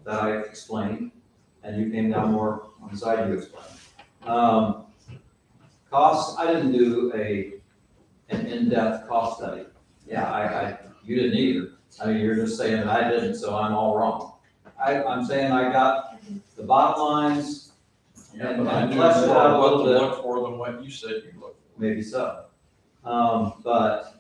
that I explained, and you came down more on the side you explained. Costs, I didn't do an in-depth cost study. Yeah, you didn't either. I mean, you're just saying that I didn't, so I'm all wrong. I'm saying I got the bottom lines Yeah, and but I knew fleshed it out a more what little to bit. look for than what you said you looked for. Maybe so. But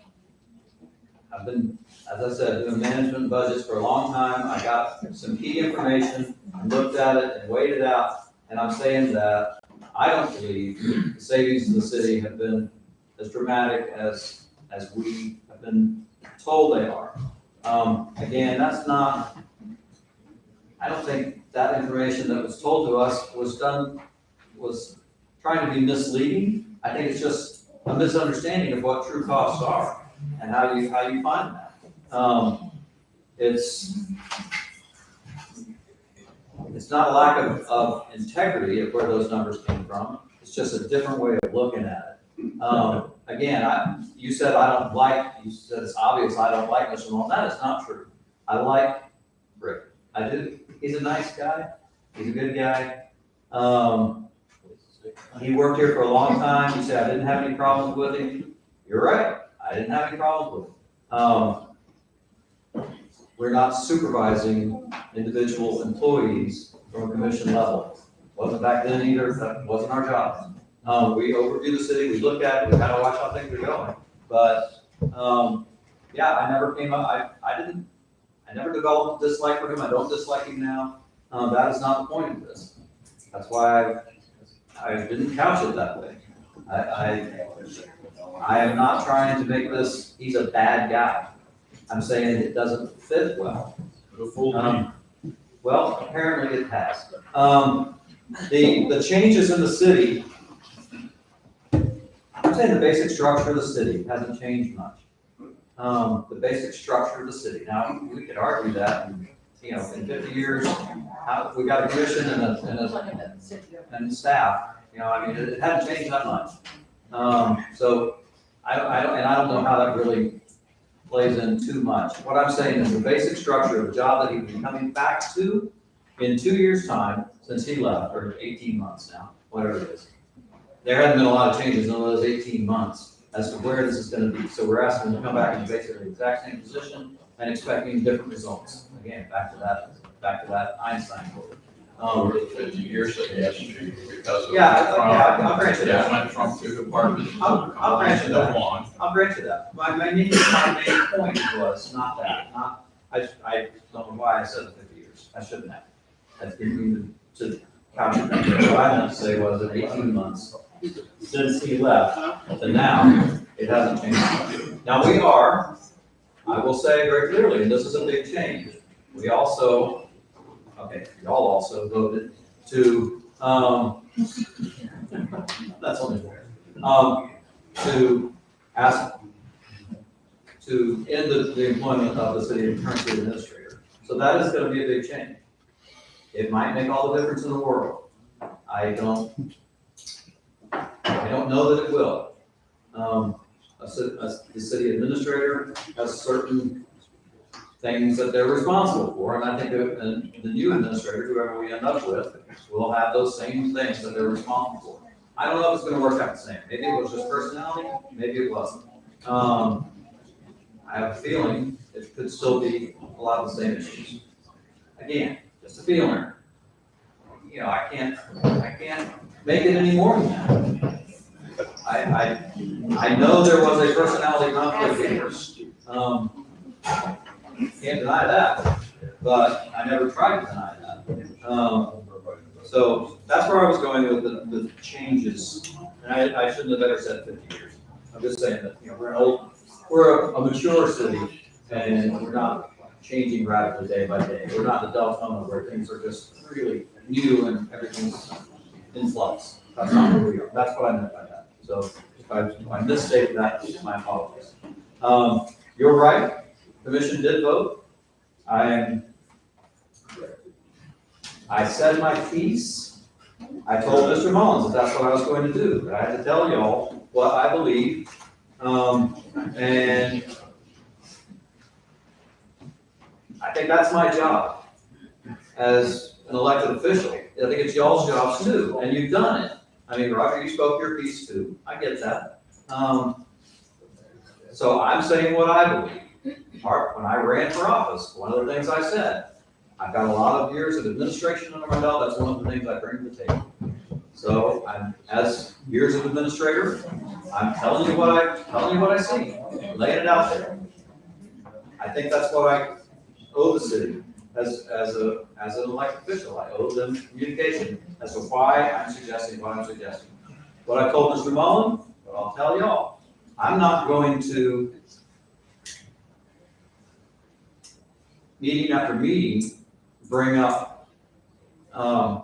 I've been, as I said, doing management budgets for a long time. I got some key information, I looked at it and weighed it out, and I'm saying that I don't believe the savings to the city have been as dramatic as we have been told they are. Again, that's not, I don't think that information that was told to us was trying to be misleading. I think it's just a misunderstanding of what true costs are and how you find that. It's not a lack of integrity of where those numbers came from. It's just a different way of looking at it. Again, you said it's obvious I don't like Mr. Malone. That is not true. I like Rick. I do. He's a nice guy. He's a good guy. He worked here for a long time. You said I didn't have any problems with him. You're right. I didn't have any problems with him. We're not supervising individual employees from a commission level. Wasn't back then either. That wasn't our job. We overview the city. We look at it. We kind of watch how things are going. But yeah, I never came up. I never developed a dislike for him. I don't dislike him now. That is not the point of this. That's why I didn't couch it that way. I am not trying to make this, he's a bad guy. I'm saying it doesn't fit well. Well, apparently it has. The changes in the city, I'm saying the basic structure of the city hasn't changed much. The basic structure of the city. Now, we could argue that, in 50 years, we got a commission and staff, it hadn't changed that much. So I don't know how that really plays in too much. What I'm saying is the basic structure of the job that he'd be coming back to in 2 years' time, since he left, or 18 months now, whatever it is. There hadn't been a lot of changes in those 18 months as to where this is gonna be. So we're asking him to come back in basically the exact same position and expecting different results. Again, back to that Einstein quote. Over the 50 years that he has to, because of. I'll grant you that. Went from two departments. I'll grant you that. One. I'll grant you that. My main point was not that, I don't know why I said 50 years. I shouldn't have. I didn't mean to couch it that way. What I meant to say was in 18 months, since he left to now, it hasn't changed much. Now I will say very clearly, and this is a big change, y'all also voted to, that's only fair, to ask, to end the employment of the city current city administrator. So that is gonna be a big change. It might make all the difference in the world. I don't know that it will. The city administrator has certain things that they're responsible for, and I think the new administrator, whoever we end up with, will have those same things that they're responsible for. I don't know if it's gonna work out the same. Maybe it was just personality, maybe it wasn't. I have a feeling it could still be a lot of the same issues. Again, just a feeling. I can't make it any more than that. I know there was a personality conflict here. Can't deny that, but I never tried to deny that. So that's where I was going with the changes. And I shouldn't have better said 50 years. I'm just saying that, we're a mature city and we're not changing radically day by day. We're not the Deltona where things are just really new and everything's in flux. That's not where we are. That's what I meant by that. So if I misstated that, my apologies. You're right. Commission did vote. I said my piece. I told Mr. Mullins that that's what I was going to do. But I had to tell y'all what I believe, and I think that's my job as an elected official. I think it's y'all's jobs too, and you've done it. I mean, Roger, you spoke your piece too. I get that. So I'm saying what I believe. When I ran for office, one of the things I said, I've got a lot of years of administration under my belt. That's one of the things I bring to the table. So as years of administrator, I'm telling you what I see, laying it out there. I think that's what I owe the city as an elected official. I owe them communication as to why I'm suggesting what I'm suggesting. What I told Mr. Mullen, but I'll tell y'all, I'm not going to meeting after meeting bring up, I'm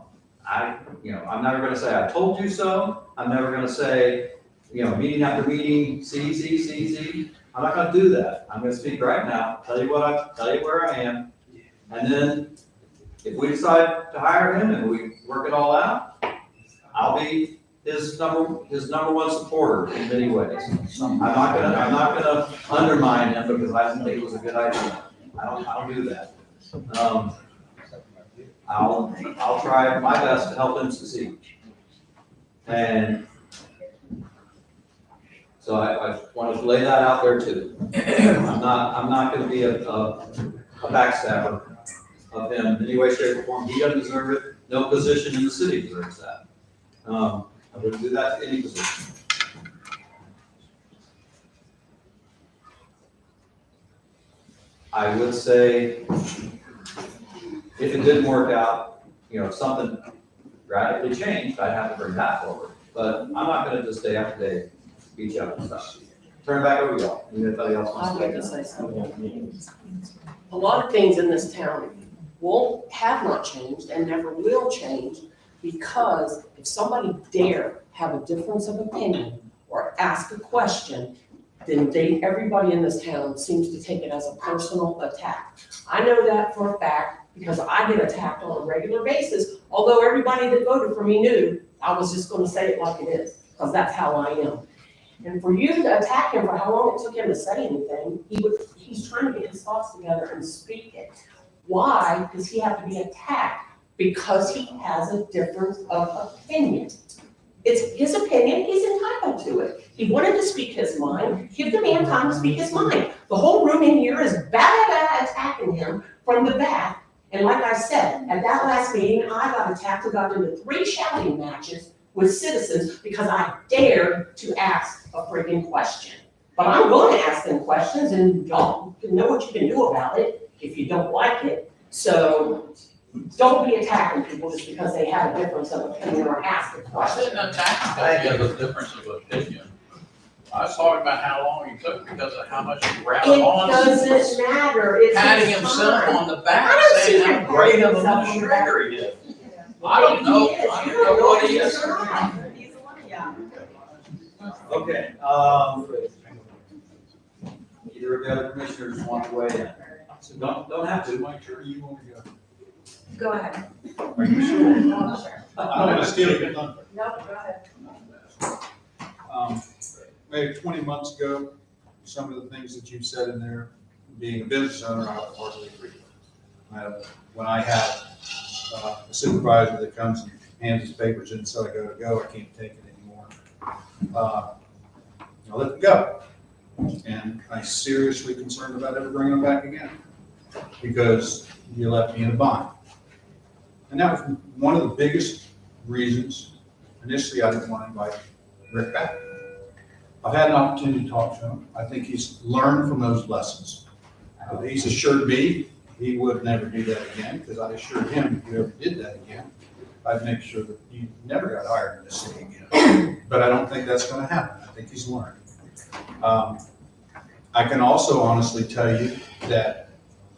never gonna say I told you so. I'm never gonna say, meeting after meeting, see. I'm not gonna do that. I'm gonna speak right now, tell you where I am. And then if we decide to hire him and we work it all out, I'll be his number one supporter in many ways. I'm not gonna undermine him because I didn't think it was a good idea. I don't do that. I'll try my best to help him succeed. And so I want to lay that out there too. I'm not going to be a backstabber of him in any way, shape, or form. He doesn't deserve it. No position in the city deserves that. I wouldn't do that to any position. I would say, if it didn't work out, if something radically changed, I'd have to bring that forward. But I'm not gonna just day after day beat you up and stuff. Turn it back over to y'all. Anybody else wants I'd to? like to say something. A lot of things in this town have not changed and never will change, because if somebody dare have a difference of opinion or ask a question, then everybody in this town seems to take it as a personal attack. I know that for a fact because I get attacked on a regular basis, although everybody that voted for me knew I was just gonna say it like it is, because that's how I am. And for you to attack him for how long it took him to say anything, he's trying to get his thoughts together and speak it. Why does he have to be attacked? Because he has a difference of opinion. It's his opinion, he's entitled to it. He wanted to speak his mind, give the man time to speak his mind. The whole room in here is attacking him from the back. And like I said, at that last meeting, I got attacked and got into 3 shouting matches with citizens because I dared to ask a freaking question. But I'm going to ask them questions, and y'all can know what you can do about it if you don't like it. So don't be attacking people just because they have a difference of opinion or ask a I question. didn't attack because you have a difference of opinion. I was talking about how long he took because of how much he rattled It on. doesn't matter, it's Patting his himself time. on the back, I don't see saying him how great of patting a himself on the back. administrator he is. I don't know what he is. Okay, either of the other commissioners want to weigh in. So don't have to. Mike, sure you want to go? Go ahead. Are you sure? Oh, sure. I don't want to steal your thunder. No, go ahead. Maybe 20 months ago, some of the things that you've said in there, being a business owner, I would hardly agree with. When I have a supervisor that comes and hands his papers in and says, I gotta go, I can't take it anymore. I let them go. And I'm seriously concerned about ever bringing them back again, because you left me in a bind. And that was one of the biggest reasons, initially, I didn't want to invite Rick back. I've had an opportunity to talk to him. I think he's learned from those lessons. He's assured me he would never do that again, because I assured him if you ever did that again, I'd make sure that you never got hired in this city again. But I don't think that's going to happen. I think he's learned. I can also honestly tell you that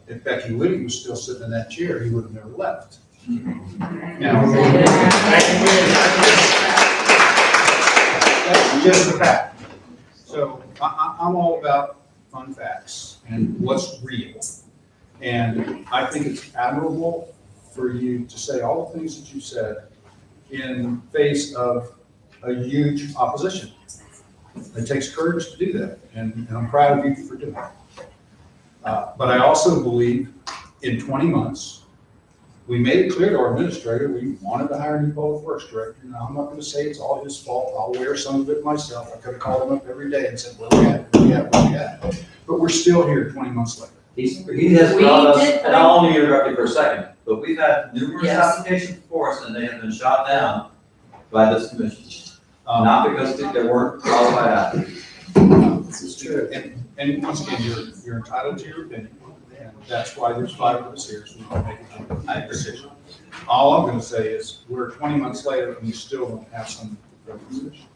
if Becky Whitty was still sitting in that chair, he would have never left. Now, that's just the fact. So I'm all about fun facts and what's real. And I think it's admirable for you to say all the things that you said in face of a huge opposition. It takes courage to do that, and I'm proud of you for doing it. But I also believe in 20 months, we made it clear to our administrator, we wanted to hire a new public works director. Now, I'm not gonna say it's all his fault. I'll wear some of it myself. I could have called him up every day and said, where we at? But we're still here 20 months later. He has We brought us, did and I'll only interrupt you for a second, but we've had numerous Yes. applications before us, and they have been shot down by this commission. Not because they weren't qualified applicants. This is true. And once again, you're entitled to your opinion, and that's why there's 5 of us here, so we can make a decision. All I'm gonna say is, we're 20 months later, and we still don't have someone to fill the position.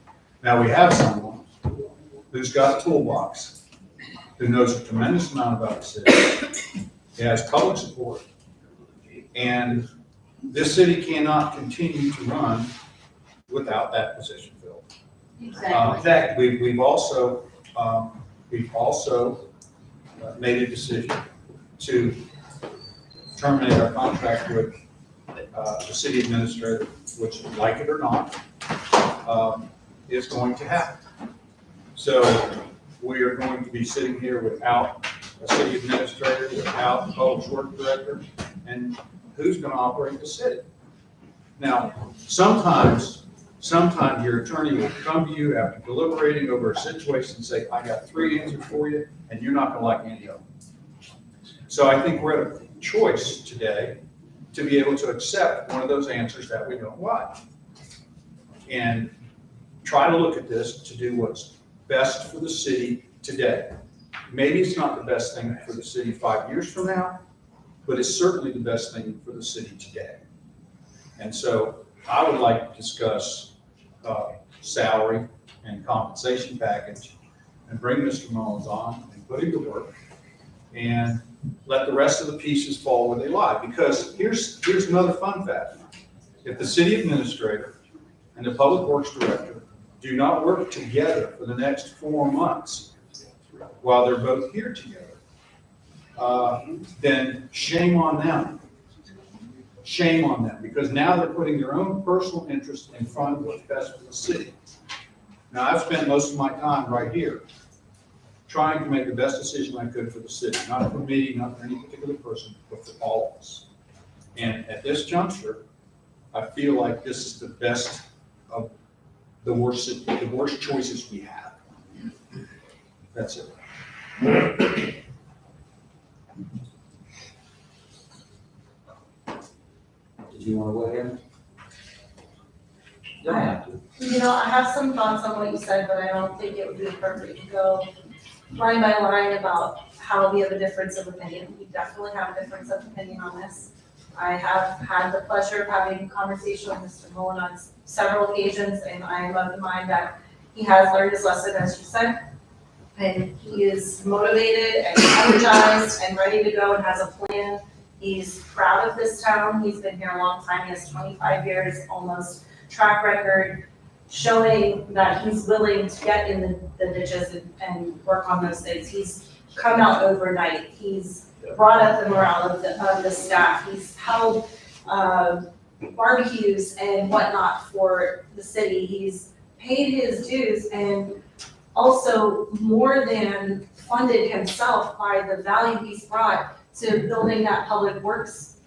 Now, we have someone who's got a toolbox, who knows a tremendous amount about the city. He has public support. And this city cannot continue to run without that position filled. In fact, we've also made a decision to terminate our contract with the city administrator, which, like it or not, is going to happen. So we are going to be sitting here without a city administrator, without a public works director, and who's going to operate the city? Now, sometimes your attorney will come to you after deliberating over a situation and say, I got 3 answers for you, and you're not going to like any of them. So I think we're at a choice today to be able to accept one of those answers that we don't like. And try to look at this to do what's best for the city today. Maybe it's not the best thing for the city 5 years from now, but it's certainly the best thing for the city today. And so I would like to discuss salary and compensation package and bring Mr. Mullins on and put him to work and let the rest of the pieces fall where they lie. Because here's another fun fact. If the city administrator and the public works director do not work together for the next 4 months while they're both here together, then shame on them. Shame on them, because now they're putting their own personal interest in front of what's best for the city. Now, I've spent most of my time right here trying to make the best decision I could for the city, not for me, not for any particular person, but for all of us. And at this juncture, I feel like this is the best of the worst choices we have. That's it. Did you want to weigh in? Don't have to. You know, I have some thoughts on what you said, but I don't think it would be appropriate to go line by line about how we have a difference of opinion. We definitely have a difference of opinion on this. I have had the pleasure of having a conversation with Mr. Mullen on several occasions, and I am of the mind that he has learned his lesson, as you said. And he is motivated and energized and ready to go and has a plan. He's proud of this town. He's been here a long time. He has 25 years almost track record showing that he's willing to get in the ditches and work on those things. He's come out overnight. He's brought up the morale of the staff. He's held barbecues and whatnot for the city. He's paid his dues and also more than funded himself by the value he's brought to building that public works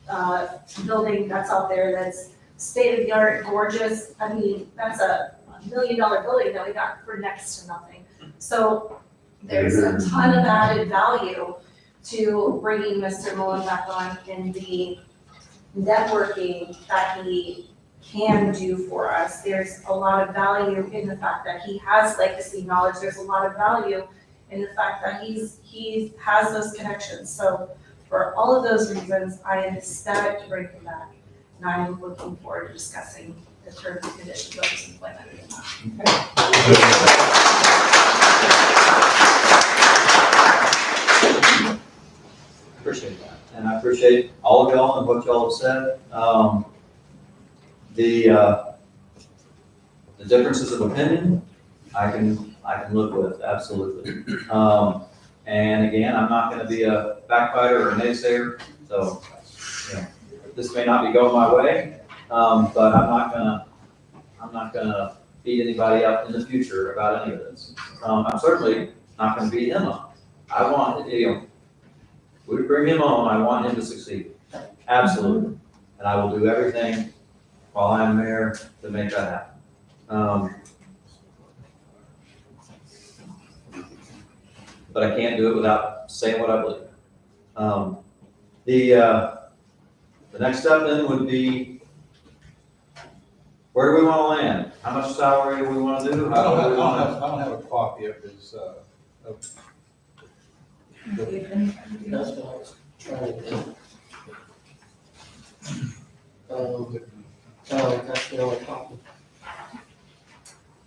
building that's out there that's state-of-the-art, gorgeous. I mean, that's a $1 million building that we got for next to nothing. So there's a ton of added value to bringing Mr. Mullen back on in the networking that he can do for us. There's a lot of value in the fact that he has legacy knowledge. There's a lot of value in the fact that he has those connections. So for all of those reasons, I am ecstatic to bring him back. And I'm looking forward to discussing the terms and conditions of his employment. Appreciate that. And I appreciate all of y'all and what y'all have said. The differences of opinion, I can live with, absolutely. And again, I'm not gonna be a backbiter or a naysayer, so, you know, this may not be going my way, but I'm not gonna beat anybody up in the future about any of this. I'm certainly not gonna beat him up. I want, we bring him on, I want him to succeed, absolutely. And I will do everything while I'm mayor to make that happen. But I can't do it without saying what I believe. The next step then would be, where do we want to land? How much salary do we want to do? I How do don't we want have, I don't have a copy of his, That's what I was trying to do. That's the only copy.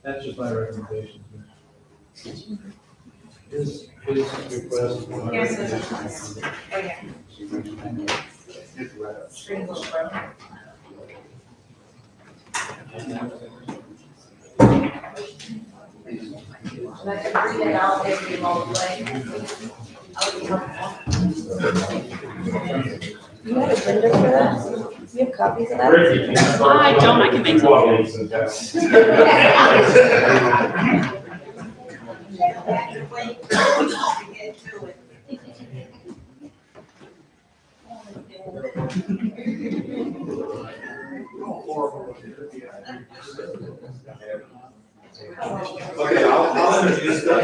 That's just my recommendation. His request. Here's his request, right here. Screen goes broken. And I can read it out if you multiply. You have a vendor for that? You have copies of that? I don't, I can make Okay, I'll introduce this. I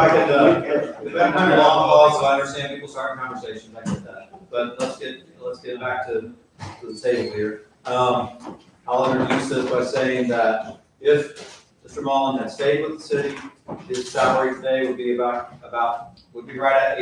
can, we've had kind of long calls, so I understand people starting conversations, I get that. But let's get back to the table here. I'll introduce this by saying that if Mr. Mullen had stayed with the city, his salary today would be would be right at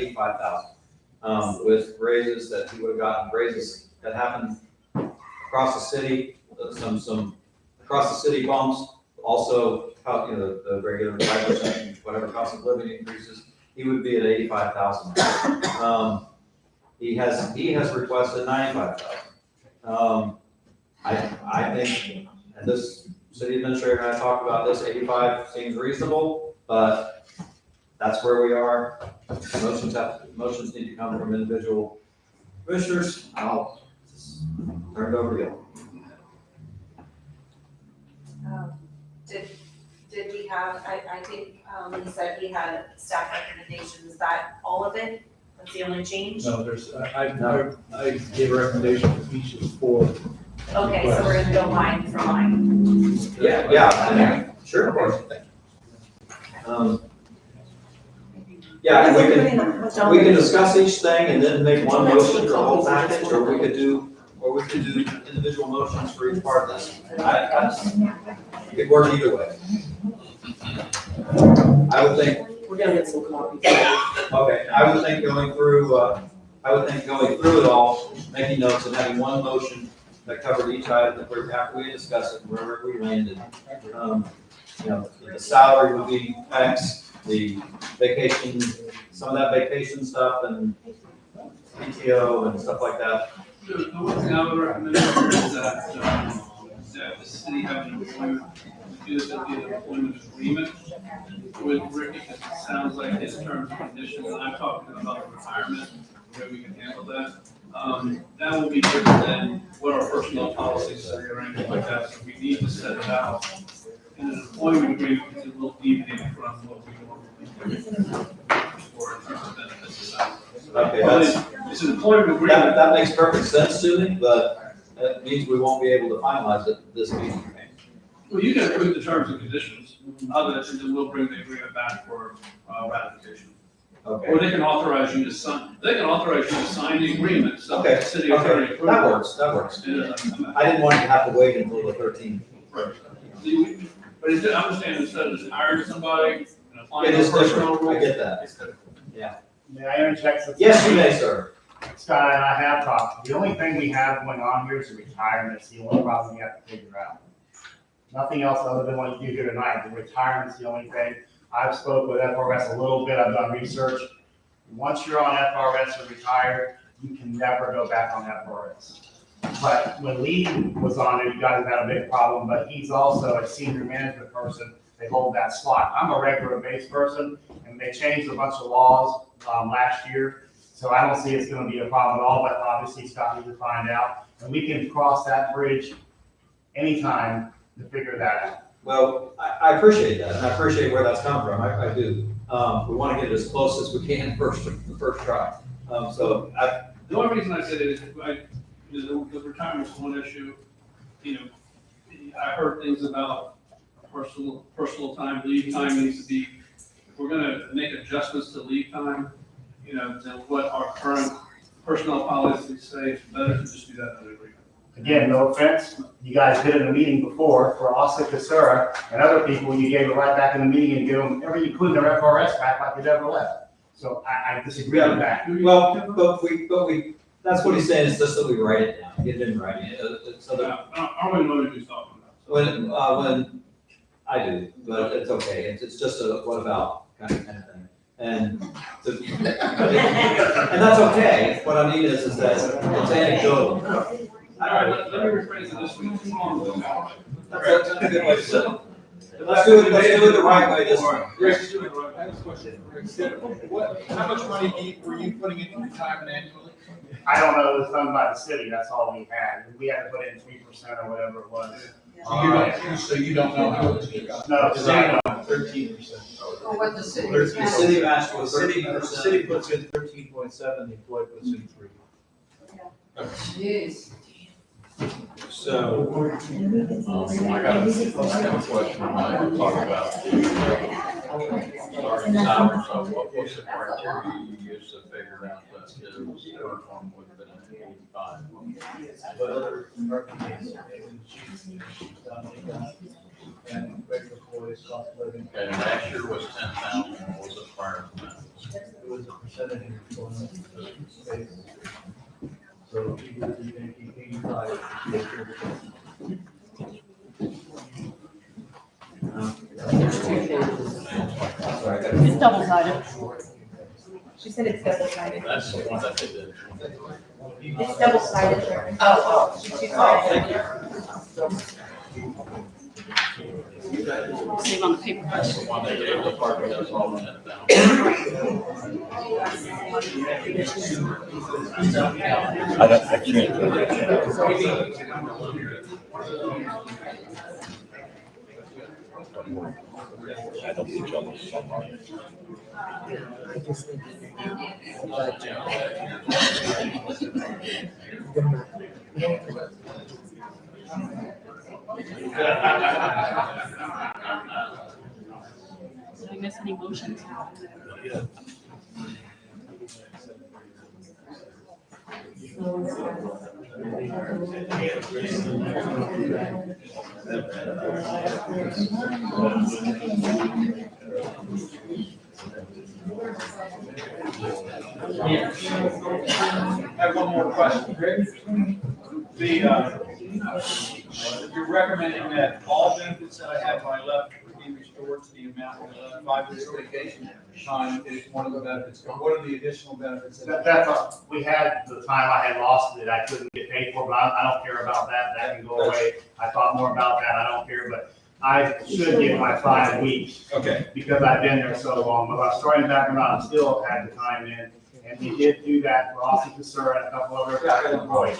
$85,000. With raises that he would have gotten, raises that happened across the city, some across the city bumps, also, the regular 5%, whatever cost of living increases, he would be at $85,000. He has requested $95,000. I think, and this city administrator and I talked about this, 85 seems reasonable, but that's where we are. Motions need to come from individual commissioners. I'll turn it over to you. Did we have, I think, he said he had staff recommendations, is that all of it? That's the only change? No, I gave a recommendation for each of the four. Okay, so we're gonna go line for line. Yeah, sure, of course. Yeah, we can discuss each thing and then make one motion for the whole package, or we could do individual motions for each part of this. It could work either way. I would think. We're gonna get some copies. Okay, I would think going through it all, making notes and having one motion that covered each item that we're, after we discuss it, wherever we landed. The salary would be X, the vacation, some of that vacation stuff and PTO and stuff like that. The one thing I would recommend is that the city have an employment, an employment agreement with Ricky, because it sounds like his terms and conditions, and I'm talking about the retirement, where we can handle that. That will be different than what our personnel policies say or anything like that, so we need to set it out in an employment agreement, because it will deviate from what we normally do for in terms of benefits. Okay, it's an employment agreement. That makes perfect sense to me, but that means we won't be able to finalize it this meeting. Well, you can approve the terms and conditions, other than then we'll bring the agreement back for ratification. Okay. Or they can authorize you to sign, the agreement, so the city attorney approves. That works. I didn't want you to have to wait until the 13th. Right. But I understand instead of just hiring somebody and applying It is for personnel different, I rules. get that. Yeah. May I interject? Yes, you may, sir. Scott and I have talked. The only thing we have going on here is the retirement. It's the only problem we have to figure out. Nothing else other than what you do here tonight. The retirement's the only thing. I've spoke with FRS a little bit. I've done research. Once you're on FRS or retired, you can never go back on FRS. But when Lee was on it, you guys had a big problem, but he's also a senior management person. They hold that slot. I'm a regular base person, and they changed a bunch of laws last year. So I don't see it's gonna be a problem at all, but obviously Scott needs to find out. And we can cross that bridge anytime to figure that out. Well, I appreciate that, and I appreciate where that's come from, I do. We want to get it as close as we can the first try. The only reason I said it is, the retirement's one issue, you know, I heard things about personal time, leave time needs to be, if we're gonna make adjustments to leave time, you know, then what our current personnel policies say, it's better to just do that in an agreement. Again, no offense, you guys did it in a meeting before for Asa Kasura and other people, you gave it right back in the meeting and give them including their FRS back like they never left. So I disagree with that. Well, but we, that's what he's saying, is just that we write it down, get it in writing, so that I don't know what he's talking about. when, I do, but it's okay, it's just a what about kind of thing. And that's okay, what I mean is that it's anecdotal. All right, let me rephrase it this week. That's a good way to say it. Let's do it the right way this time. Rick, I have a question. Rick, how much money were you putting into retirement annually? I don't know, it was done by the city, that's all we had. We had to put in 3% or whatever it was. So you don't know how much you got? No, because I don't. 13%. Or what the city. The city matched was The 13%. city puts in 13.7, the employee puts in 3. Jeez. So, I got a question when I talk about starting hours, so what was the criteria you used to figure out that his uniform would have been at 85? And regular employees, cost of living. And last year was 10,000, what was it prior to that? It was a percentage of employment base. So if you were to make 85. It's double-sided. She said it's double-sided. That's the one that they did. It's double-sided. She's thank Save on the paper. That's the one they gave the park, that's all 10,000. I can't. I don't think y'all was online. Did I miss any motions? I have one more question, Rick. You're recommending that all benefits that I have when I left be restored to the amount of 5 days vacation time is one of the benefits. But what are the additional benefits? We had the time I had lost it, I couldn't get paid for, but I don't care about that, that can go away. I thought more about that, I don't care, but I should get my 5 weeks. Okay. Because I've been there so long, but I was starting back around, I still had the time in, and we did do that for Aussie Casura and a couple other employees.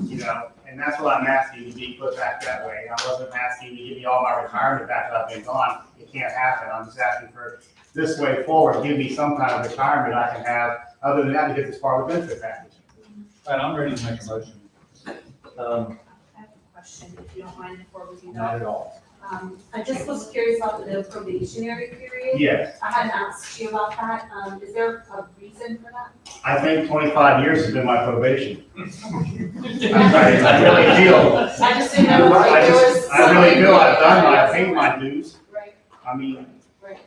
You know, and that's what I'm asking to be put back that way. I wasn't asking to give me all my retirement back that I've been gone. It can't happen. I'm just asking for this way forward, give me some kind of retirement I can have, other than that, because it's part of the benefit package. And I'm ready to make a motion. I have a question, if you don't mind, before we do that. Not at all. I just was curious about the probationary period. Yes. I hadn't asked you about that. Is there a reason for that? I think 25 years has been my probation. I really feel. I just didn't know if there was. I really feel I've paid my dues. Right. I mean, Right.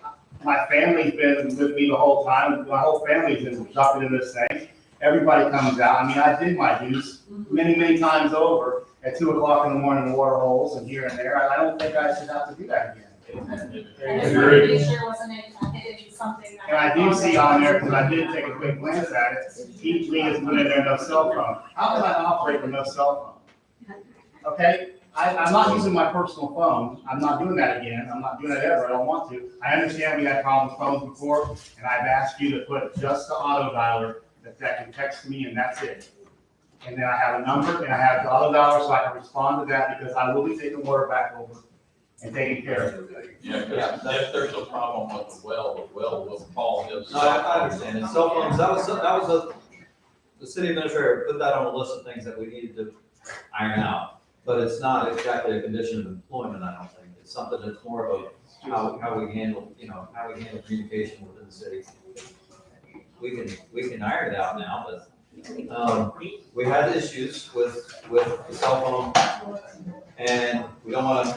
my family's been with me the whole time. My whole family's been adopted in this thing. Everybody comes out. I mean, I did my dues many, many times over at 2 o'clock in the morning in water holes and here and there. I don't think I should have to do that again. I just wanted to be sure wasn't it, something that. And I do see on there, because I did take a quick glance at it, each league has put in there no cell phone. How can I operate with no cell phone? Okay, I'm not using my personal phone. I'm not doing that again. I'm not doing that ever. I don't want to. I understand we had problems with phones before, and I've asked you to put just the auto dialer that can text me, and that's it. And then I have a number and I have the other dollars so I can respond to that because I will be taking water back over and taking care of it. Yeah, 'cause if there's a problem with the well will call his. No, I understand, and cell phones, that was the city administrator put that on a list of things that we needed to iron out. But it's not exactly a condition of employment, I don't think, it's something that's more of a, how we handle, how we handle communication within the city. We can iron it out now, but, we had issues with the cell phone, and we don't wanna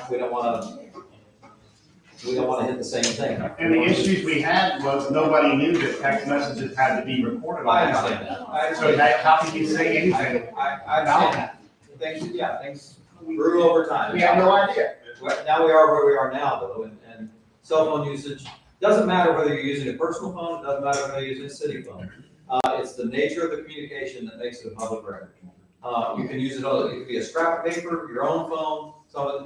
hit the same thing. And the issues we had was nobody knew that text messages had to be recorded. I understand that. I So that, how can you say anything? I understand that. Things grew over time. We have no idea. Now we are where we are now, though, and cell phone usage, doesn't matter whether you're using a personal phone, it doesn't matter whether you're using a city phone. It's the nature of the communication that makes it a public record. You can use it, it could be a scrap of paper, your own phone,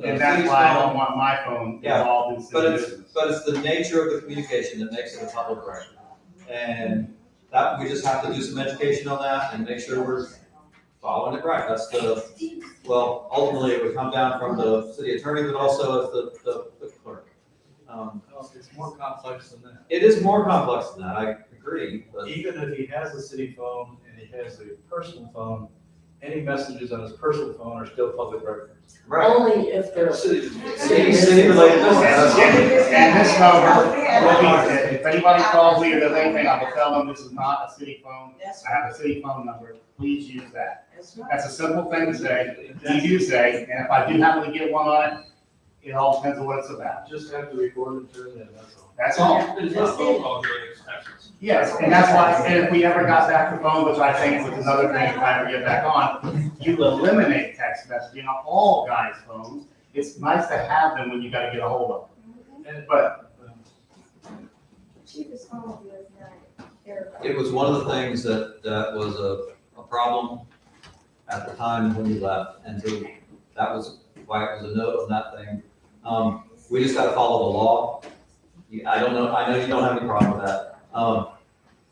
And that's why I don't want my phone involved in city business. But it's the nature of the communication that makes it a public record. And that, we just have to do some education on that and make sure we're following it right. That's well, ultimately it would come down from the city attorney, but also as the clerk. It's more complex than that. It is more complex than that, I agree, but. Even if he has a city phone and he has a personal phone, any messages on his personal phone are still public records. Right. Only if they're. City related business. And this number, if anybody calls me or does anything, I will tell them this is not a city phone. I have a city phone number, please use that. That's a simple thing to say, easy to say, and if I do happen to get one on it, it all depends on what it's about. Just have to record and turn it in, that's all. That's all. It's not phone call during exceptions. Yes, and that's why, and if we ever got back to phone, which I think was another thing if I ever get back on, you eliminate text messaging on all guys' phones. It's nice to have them when you gotta get a hold of them. But It was one of the things that was a problem at the time when you left, and so that was why it was a note on that thing. We just gotta follow the law. I know you don't have any problem with that.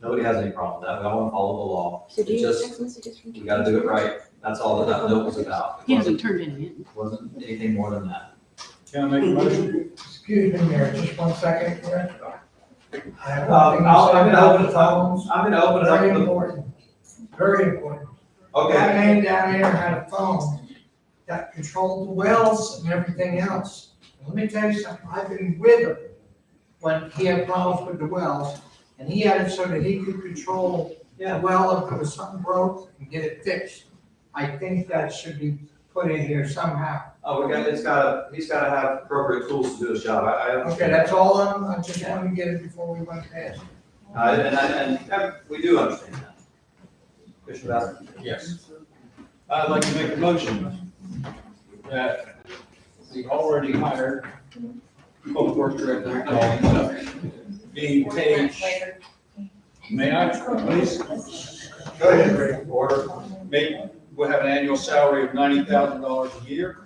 Nobody has any problem with that, we all wanna follow the law. So do It's you have just, text messages from? we gotta do it right, that's all that note was about. He hasn't turned any in. Wasn't anything more than that. Can I make a motion? Excuse me, Mayor, just one second here. I have I'm nothing to gonna say open it about up, phones. I'm gonna open it up. Very to the- important, very important. Okay. That man down there had a phone that controlled the wells and everything else. Let me tell you something, I've been with him when he had problems with the wells, and he had it so that he could control the well if there was something broke and get it fixed. I think that should be put in here somehow. Oh, he's gotta have appropriate tools to do his job, I Okay, understand. that's all I just wanted to get it before we went past. And we do understand that. Commissioner Bass? Yes. I'd like to make a motion that the already hired public works director, being paid. May I, please? Go ahead, Rick. Order. Will have an annual salary of $90,000 a year.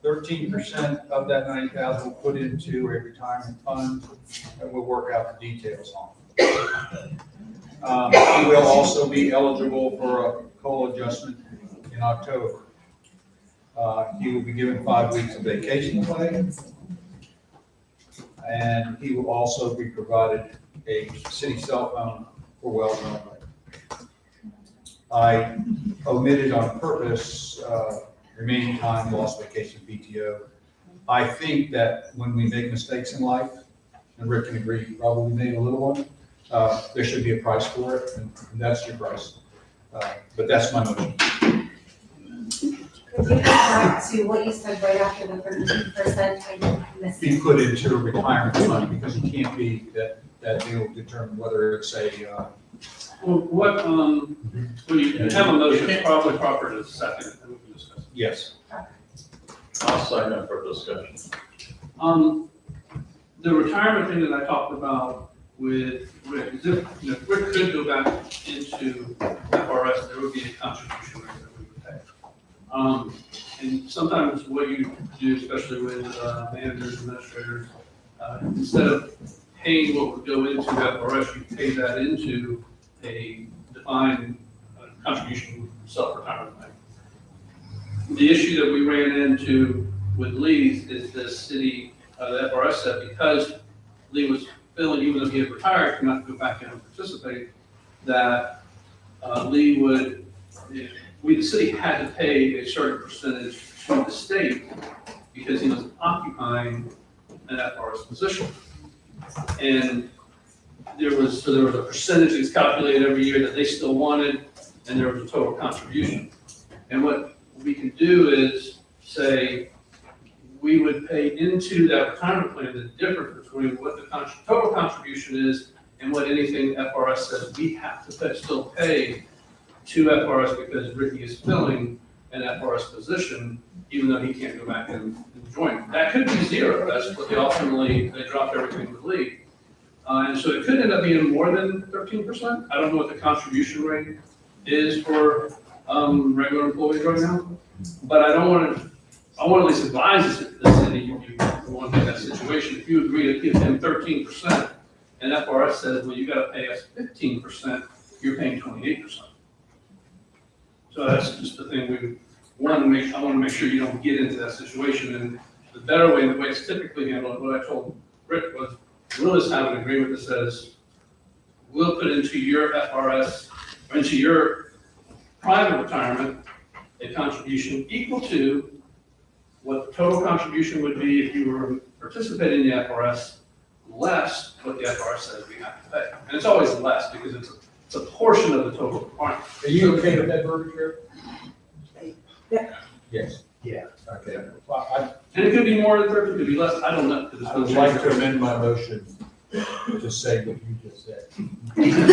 13% of that 90,000 will put into a retirement fund, and we'll work out the details on. He will also be eligible for a COLA adjustment in October. He will be given 5 weeks of vacation pay. And he will also be provided a city cell phone for wells only. I omitted on purpose remaining time, lost vacation, PTO. I think that when we make mistakes in life, and Rick can agree, probably made a little one, there should be a price for it, and that's your price. But that's my motion. Could you go back to what you said right after the 13%? I missed Be it. put into a retirement fund, because it can't be that deal will determine whether it's a, What, when you have a motion, it's probably proper to second it, and we can discuss it. yes. I'll second for discussion. The retirement thing that I talked about with Rick, is if Rick could go back into FRS, there would be a contribution rate that we would pay. And sometimes what you do, especially with managers, administrators, instead of paying what would go into FRS, you pay that into a defined contribution self-retirement plan. The issue that we ran into with Lee is the city, the FRS said, because Lee was feeling, even though he had retired, not to go back in and participate, that Lee would, the city had to pay a certain percentage to the state because he was occupying an FRS position. And there was a percentage that's calculated every year that they still wanted, and there was a total contribution. And what we can do is say, we would pay into that retirement plan the difference between what the total contribution is and what anything FRS says we have to still pay to FRS because Ricky is filling an FRS position, even though he can't go back and join. That could be zero. That's what they dropped everything with Lee. And so it could end up being more than 13%. I don't know what the contribution rate is for regular employees right now, but I want to at least advise the city, you want to be in that situation. If you agree to give him 13%, and FRS says, well, you got to pay us 15%, you're paying 28%. So that's just the thing I want to make sure you don't get into that situation. And the better way, the way it's typically handled, what I told Rick was, we'll just have an agreement that says, we'll put into your FRS, or into your private retirement, a contribution equal to what the total contribution would be if you were participating in the FRS, less what the FRS says we have to pay. And it's always less because it's a portion of the total requirement. Are you okay with that verbiage here? Yeah. Yes. Yeah. Okay. Well, And it could be more than 30, it could be less, I don't know. 'Cause it's I would gonna like change. to amend my motion to say what you just said. If it's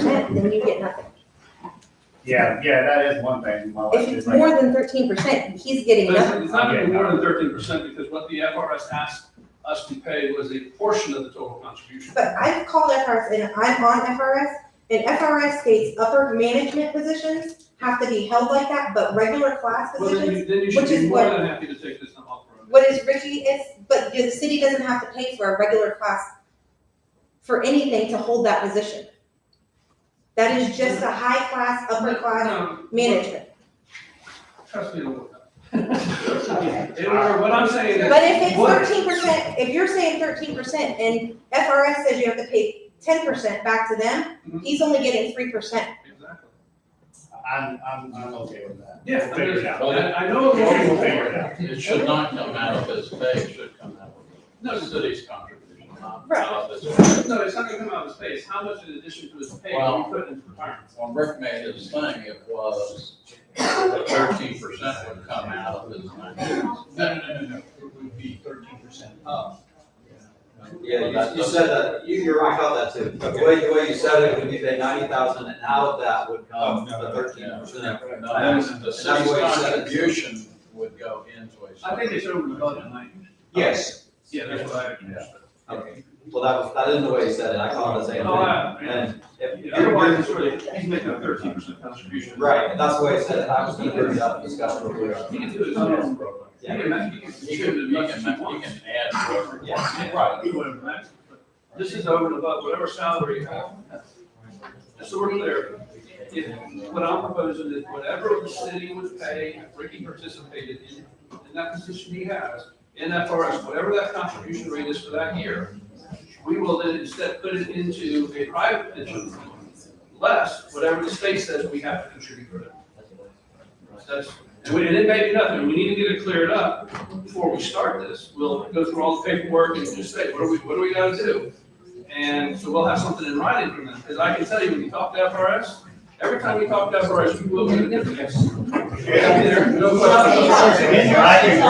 13%, then you get nothing. Yeah, that is one thing. My wife If is it's like- more than 13%, he's getting But nothing. it's not gonna be more than 13% because what the FRS asked us to pay was a portion of the total contribution. But I've called FRS and I'm on FRS, and FRS states upper management positions have to be held like that, but regular class Well, then positions, you should which be is more what- than happy to take this off for what is Ricky is, but the city doesn't have to pay for a regular class for anything to hold that position. That is just a high class, upper class management. Trust me, it'll work out. It'll work. What I'm saying is. But if it's what- 13%, if you're saying 13% and FRS says you have to pay 10% back to them, he's only getting 3%. Exactly. I'm okay with that. Yeah, We'll figure it out. I know. We'll figure it out. It should not come out of his pay, it should come out of the city's contribution, not out of his. No, it's not gonna come out of his pay. It's how much in addition to his pay Well- we put into retirement. When Rick made his thing, it was that 13% would come out of his money. No. It would be 13% up. Yeah, you said that, you're right about that too. The way you said it, would be pay 90,000 and out of that would come the 13%. The city's contribution would go into a. I think it's over the budget, Mike. Yes. Yeah, that's what I understood. Okay. Well, that isn't the way you said it. I caught it the same Oh, thing. And if Yeah, otherwise, it's really, he's making a 13% contribution. right, and that's the way I said it. I was gonna bring it up in discussion real quick. He can do his own program. He can He can add whatever. Yeah. Right, he whatever max, but this is over and above whatever salary you have. Just so we're clear, what I'm proposing is whatever the city would pay, if Ricky participated in that position he has, in FRS, whatever that contribution rate is for that year, we will then instead put it into a private pension, less whatever the state says we have to contribute for it. And it may be nothing, we need to get it cleared up before we start this. We'll go through all the paperwork and just say, what do we gotta do? And so we'll have something in writing from them, because I can tell you, when you talk to FRS, every time you talk to FRS, you will get a different answer. No question. I can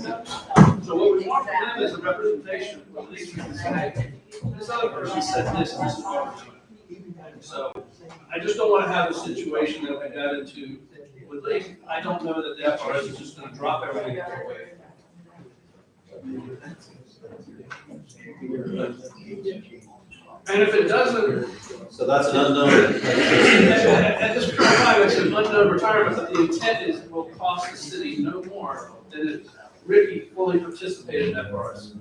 that. So what we want from them is a representation, at least we can say, this other person said this, and this is what we're doing. So I just don't want to have a situation that we got into with Lee. I don't know that the FRS is just gonna drop everything away. And if it doesn't, So that's an unknown. at this current time, it's an unknown retirement, but the intent is it will cost the city no more than if Ricky fully participated in FRS.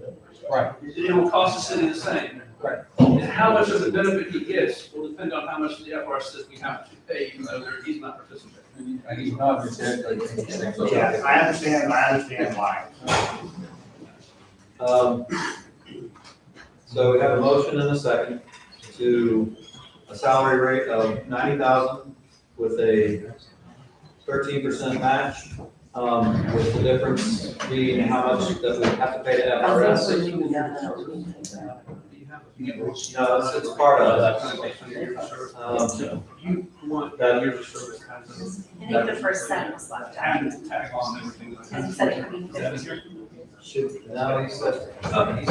Right. It will cost the city the same. Right. And how much of the benefit he gets will depend depend on how much the FR says we have to pay, even though he's not participating. And he's not his head, like, Yes, I understand why. So we have a motion and a second to a salary rate of 90,000 with a 13% match, with the difference being how much that we have to pay to FRS. No, it's part of that. You want that years of service kind of. I think the first sentence left out. And tag on everything. And he said it could be 50. No, he said 13%. Oh, He's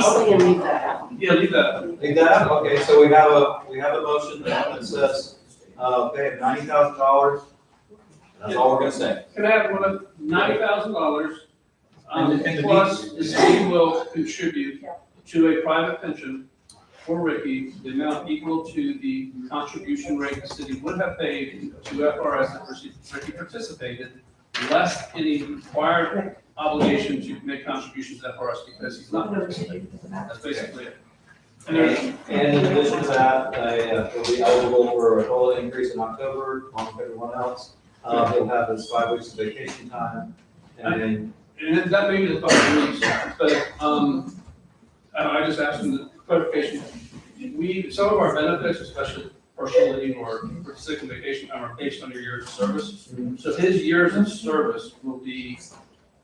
saying leave that out. Yeah, leave that. Leave that, okay, so we have a motion that says, pay him $90,000. That's all we're gonna say. Can I have one of $90,000, And the plus the city will contribute to a private pension for Ricky, the amount equal to the contribution rate the city would have paid to FRS if Ricky participated, less any required obligation to make contributions to FRS because he's not participating. That's basically it. And in addition to that, he'll be eligible for a COLA increase in October, along with everyone else. He'll have his 5 weeks of vacation time, and And that may be the thought, but, I just asked him the clarification. Some of our benefits, especially personal leave or sick and vacation time, are based on your years of service. So his years of service will be,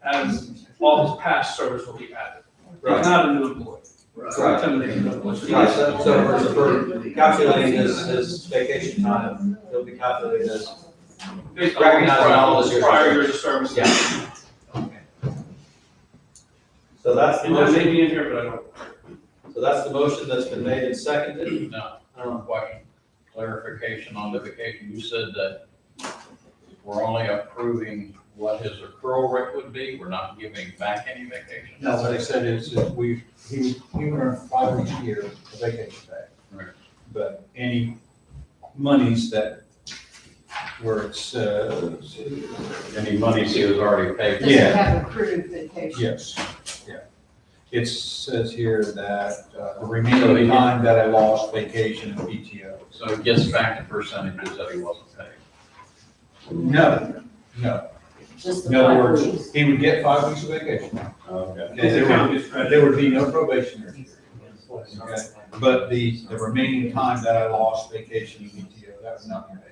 as all his past service will be added. He's not a new employee. Right. Right. So for calculating his vacation time, he'll be calculated as Based on recognizing all his years. prior years of service. Yeah. So that's the And that may motion, be in here, but I don't. so that's the motion that's been made and seconded. No, question, clarification on the vacation. You said that we're only approving what his accrual rate would be. We're not giving back any vacation. No, what I said is that he would earn 5 weeks a year of vacation pay. Right. But any monies that where it's, Any monies he has already paid. Yeah. Doesn't have accrued vacation. yes, yeah. It says here that the remaining time that I lost vacation and PTO. So it gets back to percentages that he wasn't paid. No. Just the In other 5 words, weeks. he would get 5 weeks of vacation. Okay. There would be no probationary period. Okay? But the remaining time that I lost vacation and PTO, that was not paid.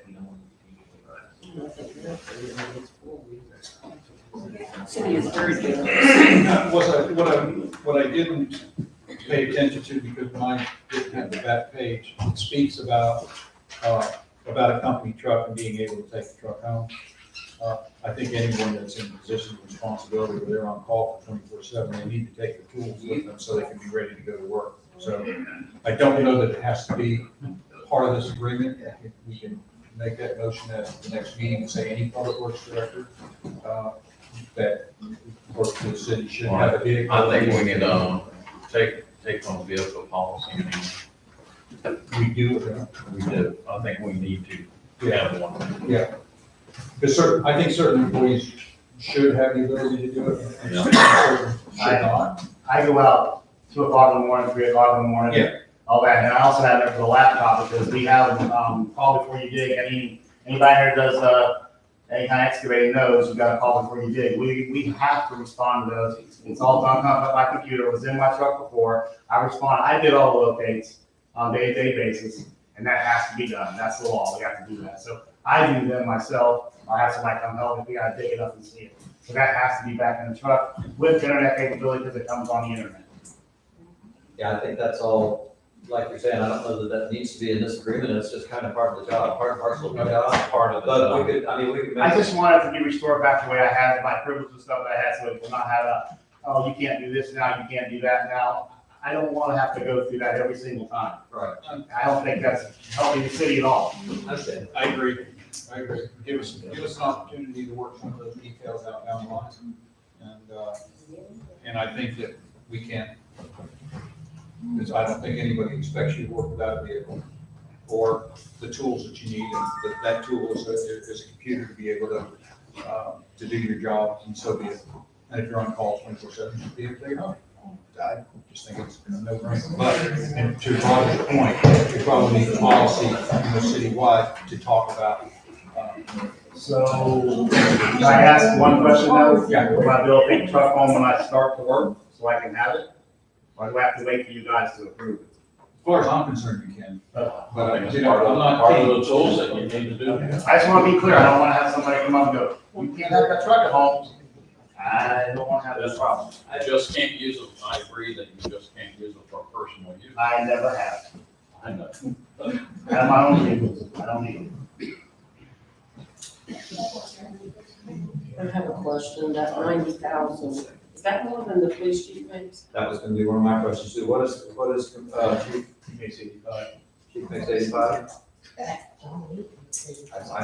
City is very good. What I didn't pay attention to, because mine didn't have the back page, it speaks about a company truck and being able to take the truck home. I think anyone that's in a position of responsibility, where they're on call for 24/7, they need to take the tools with them so they can be ready to go to work. So I don't know that it has to be part of this agreement. I think we can make that motion at the next meeting and say any public works director that works for the city should have a vehicle. I think we need to take on vehicle policy. We do, We do. I think we need to have one. yeah. Because I think certain employees should have the ability to do it, and certain should not. I go out 2 o'clock in the morning, 3 o'clock in the morning. Yeah. All that, and I also have it for the laptop, because we have, call before you dig. Anybody here does, any kind of excavating knows, you gotta call before you dig. We have to respond to those. It's all done on my computer, it was in my truck before. I did all the locates on a day-to-day basis, and that has to be done. That's the law, we have to do that. So I do them myself, or have somebody come help if we gotta dig it up and see it. So that has to be back in the truck with internet capability, because it comes on the internet. Yeah, I think that's all, like you're saying, I don't know that needs to be in this agreement, it's just kind of part of the job, part and parcel of the job. Part of the But job. we could make. I just want it to be restored back to the way I had my privileges and stuff that I had, so it will not have a, oh, you can't do this now, you can't do that now. I don't want to have to go through that every single time. Right. I don't think that's helping the city at all. That's it. I agree. Give us an opportunity to work some of those details out down the line. And I think that we can, because I don't think anybody expects you to work without a vehicle or the tools that you need, and that tool is a computer to be able to do your job, and so be it. And if you're on call 24/7, you should be able to take it home. I just think it's a no-brainer. But, and to Roger's point, we probably need a policy, citywide to talk about. So, can I ask one question though? Yeah. Will I be able to take the truck home when I start to work, so I can have it? Or do I have to wait for you guys to approve it? As far as I'm concerned, you can. But, It's you know, I'm not part of keen. the tools that you need to do. I just want to be clear, I don't want to have somebody come up and go, you can't have that truck at home. I don't want to have this problem. I just can't use it, I agree that you just can't use it for personal use. I never have. I know. I have my own vehicles, I don't need them. I have a question, that 90,000, is that more than the police chief makes? That was gonna be one of my questions too. What is, chief, Makes 85. chief makes 85? I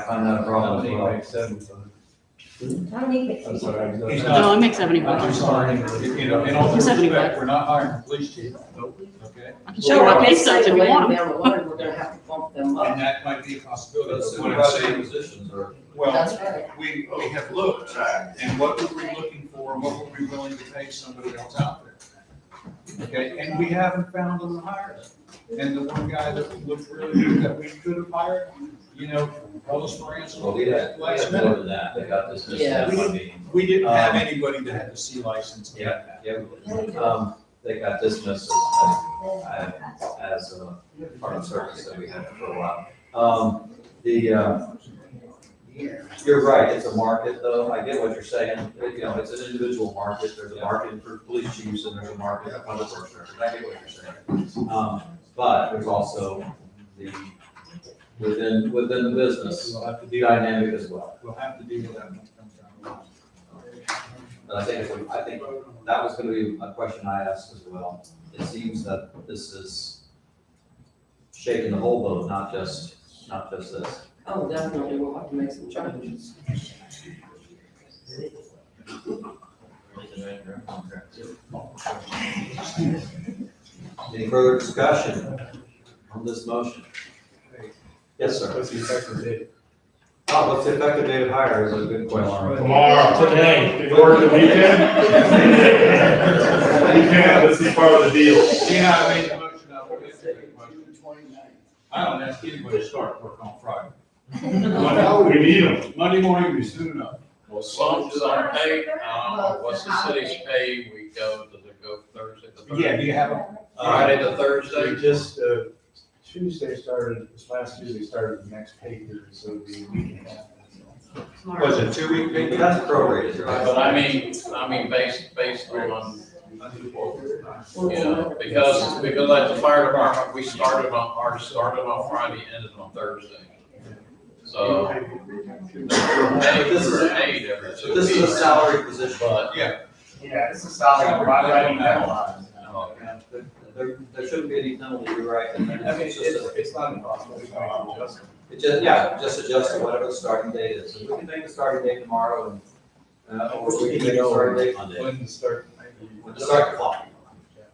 find that a problem as He well. makes 75. Dominique I'm makes sorry. He's not- No, it makes 75. I'm sorry, you know, in all due 75. respect, we're not hiring a police chief, okay? I can show you my pay stubs if you want them. Down the line, we're gonna have to bump them up. And that might be a possibility. Those But what I'm supervisory saying, positions are, well, That's right. we have looked, and what were we looking for, and what were we willing to pay somebody else out there? Okay, and we haven't found them to hire. And the one guy that looked really good that we could have hired, you know, Carlos Moran's. well, we had Last more minute. than that. They got this. Yeah. We didn't have Um, anybody that had the C license. Yeah, yeah. They got dismissed as a part of service that we had for a while. You're right, it's a market though. I get what you're saying. You know, it's an individual market. There's a market for police chiefs and there's a market for public works directors. I get what you're saying. But there's also the, within the business, We'll have to the deal, dynamic as well. we'll have to deal with that when it comes down. But I think that was gonna be a question I asked as well. It seems that this is shaking the whole boat, not just this. Oh, definitely, we'll have to make some changes. Any further discussion on this motion? Yes, sir. What's the effective date? Oh, what's the effective date of hire is a good question. Tomorrow, today, you work the weekend? Weekend, this is part of the deal. Yeah, I made the motion, I will get to the motion. I don't ask anybody to start work on Friday. We need them. Monday morning will be soon enough. Well, some pay, what's the city's pay, we go, does it go Thursday to Thursday? Yeah, do you have a? Friday to Thursday? We just, Tuesday started, this last Tuesday started the next pay period, so it'll be a week and a half. Was it 2 week pay? That's prorated, right? But I mean, based on, you know, because at the fire department, we started on Friday, ended on Thursday. So, This is paid every 2 weeks. This is a salary position. But, Yeah. Yeah, this is solid, I need that. There shouldn't be any penalty, you're right. I mean, it's not impossible, we can make adjustments. It just adjust to whatever the starting date is. We can make the starting date tomorrow or we can make the starting date Monday. When to start. When to start the clock.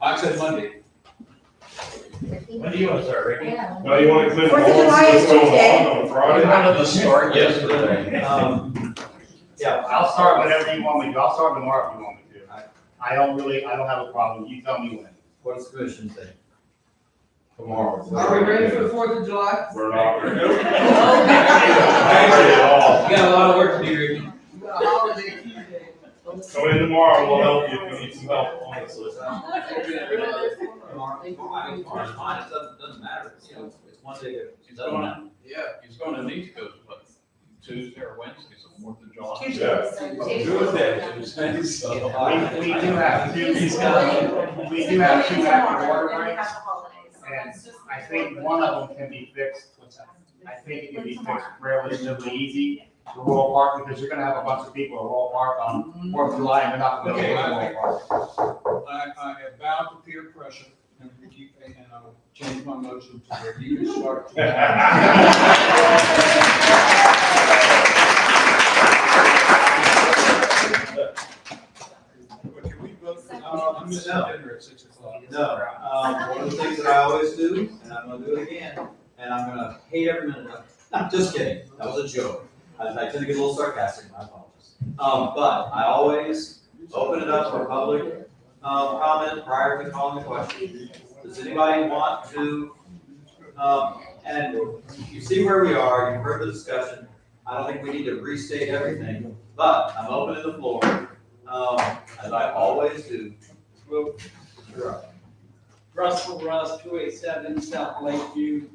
I said Monday. When do you want to start, Ricky? No, you want to click Fourth of July is Tuesday. on Friday? How did the start yesterday? Yeah. I'll start whenever you want me to, I'll start tomorrow if you want me to. I don't have a problem, you tell me when. What does the commission say? Tomorrow. Are we ready for the 4th of July? We're not. You got a lot of work to do, Ricky. We got a holiday Tuesday. Come in tomorrow, we'll help you if you need some help on this. Fine, it doesn't matter. You know, it's Monday. He's going to need to go to what, Tuesday or Wednesday, so 4th of July. Tuesday, so. We do have two active water breaks, and I think one of them can be fixed. I think it can be fixed relatively easy to Royal Park, because you're gonna have a bunch of people at Royal Park on 4th of July, and they're not gonna go to Royal Park. I have bowed to peer pressure and I'll change my motion to where you can start. Can we vote? I'm missing dinner at 6 o'clock. No, one of the things that I always do, and I'm gonna do it again, and I'm gonna hate every minute of it. I'm just kidding, that was a joke. I tend to get a little sarcastic, my apologies. But I always open it up for public comment prior to calling the question? Does anybody want to, and you see where we are, you've heard the discussion. I don't think we need to restate everything, but I'm opening the floor, as I always do. Russell Russ, 287 South Lakeview.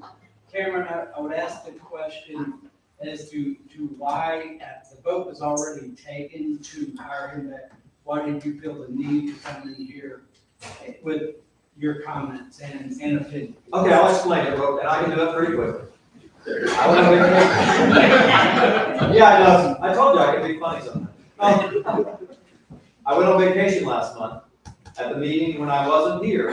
Cameron, I would ask the question as to why the vote was already taken to hire him back. Why did you feel the need to come in here with your comments and opinion? Okay, I'll explain it, and I can do it pretty quickly. I went on vacation. Yeah, I know. I told you I can be funny sometimes. I went on vacation last month at the meeting when I wasn't here.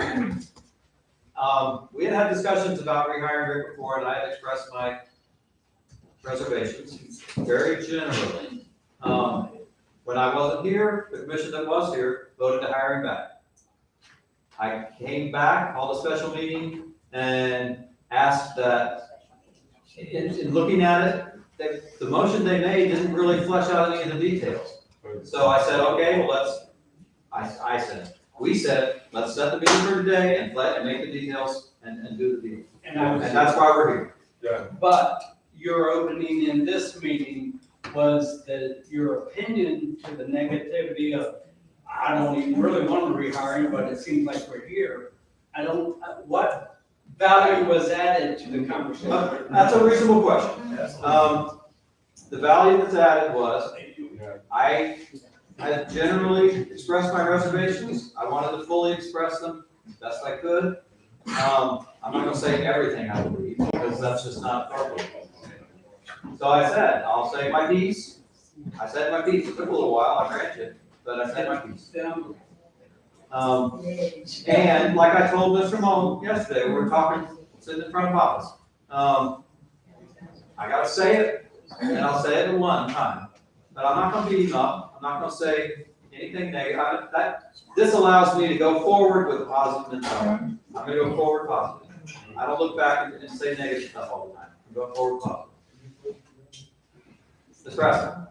We had discussions about rehiring Rick before, and I had expressed my reservations very generally. When I wasn't here, the commission that was here voted to hire him back. I came back, called a special meeting, and asked that, in looking at it, the motion they made didn't really flesh out any of the details. So I said, okay, well, we said, let's set the meeting for today and make the details and do the deal. And that's why we're here. Yeah. But your opening in this meeting was that your opinion to the negativity of, I don't even really want to rehire him, but it seems like we're here. What value was added to the conversation? That's a reasonable question. The value that's added was, I generally expressed my reservations. I wanted to fully express them as best I could. I'm not gonna say everything I believe, because that's just not appropriate. So I said, I'll say my piece. I said my piece. It took a little while, I grant you, but I said my piece. And like I told Mr. Moan yesterday, we were talking, sitting in front of office. I gotta say it, and I'll say it in one time, but I'm not gonna beat him up. I'm not gonna say anything negative. This allows me to go forward with a positive mentality. I'm gonna go forward positive. I don't look back and say negative stuff all the time. I'm going forward positive. Ms. Brassel.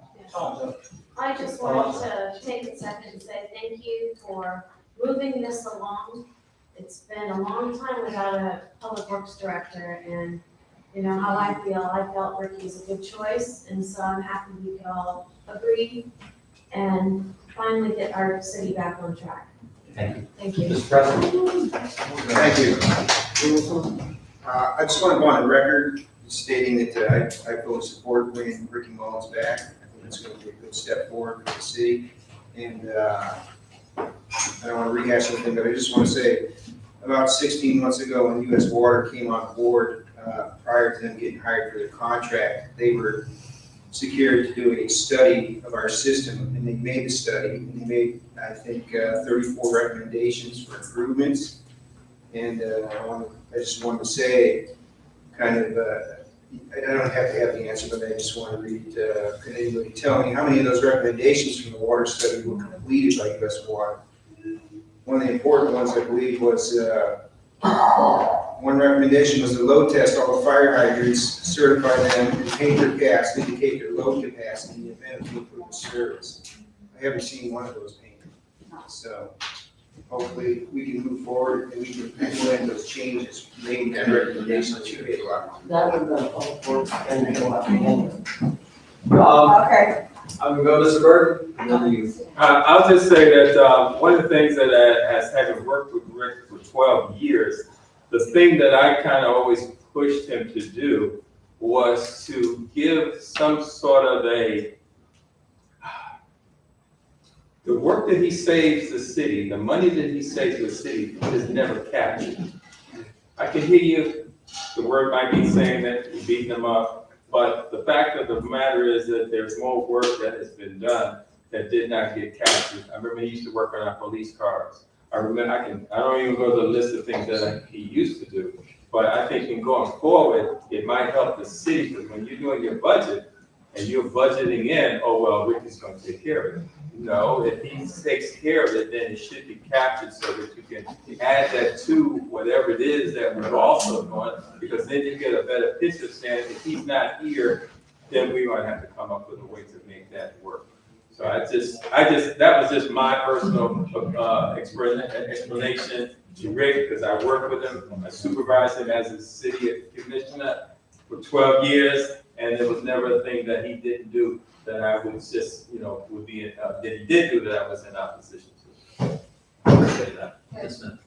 I just wanted to take a second and say thank you for moving this along. It's been a long time without a public works director, and you know how I feel. I felt Ricky's a good choice, and so I'm happy we could all agree and finally get our city back on track. Thank you. Thank you. Mr. President. Thank you. I just want to go on the record stating that I fully support bringing Ricky Mullins back. I think it's going to be a good step forward for the city. And I don't want to rehash anything, but I just want to say about 16 months ago when U.S. Water came on board, prior to them getting hired for their contract, they were secured to do a study of our system, and they made the study, and they made, I think, 34 recommendations for improvements. And I just wanted to say, kind of, I don't have to have the answer, but I just want to read, can anybody tell me how many of those recommendations from the water study were completed by U.S. Water? One of the important ones, I believe, was, one recommendation was to load test all the fire hydrants, certify them, and paint their caps to indicate their load capacity in the event of improved service. I haven't seen one of those painted. So hopefully we can move forward and we can implement those changes made in that recommendation that you made, Rob. That would be all for Okay. I'm gonna go Mr. Burton, and then you. I'll just say that one of the things that has having worked with Rick for 12 years, the thing that I kind of always pushed him to do was to give some sort of the work that he saves the city, the money that he saves the city is never captured. I can hear you, the word might be saying that you're beating them up, but the fact of the matter is that there's more work that has been done that did not get captured. I remember he used to work on our police cars. I remember, I don't even go to the list of things that he used to do, but I think in going forward, it might help the city, because when you're doing your budget and you're budgeting in, oh, well, Rick is going to take care of it. No, if he takes care of it, then it should be captured so that you can add that to whatever it is that we're also doing, because then you get a better picture saying if he's not here, then we're going to have to come up with a way to make that work. So that was just my personal, explanation to Rick, because I worked with him, I supervised him as a city commissioner for 12 years, and there was never a thing that he didn't do that I was just, would be, that he did do that I was in opposition to. Appreciate that. Yes, ma'am.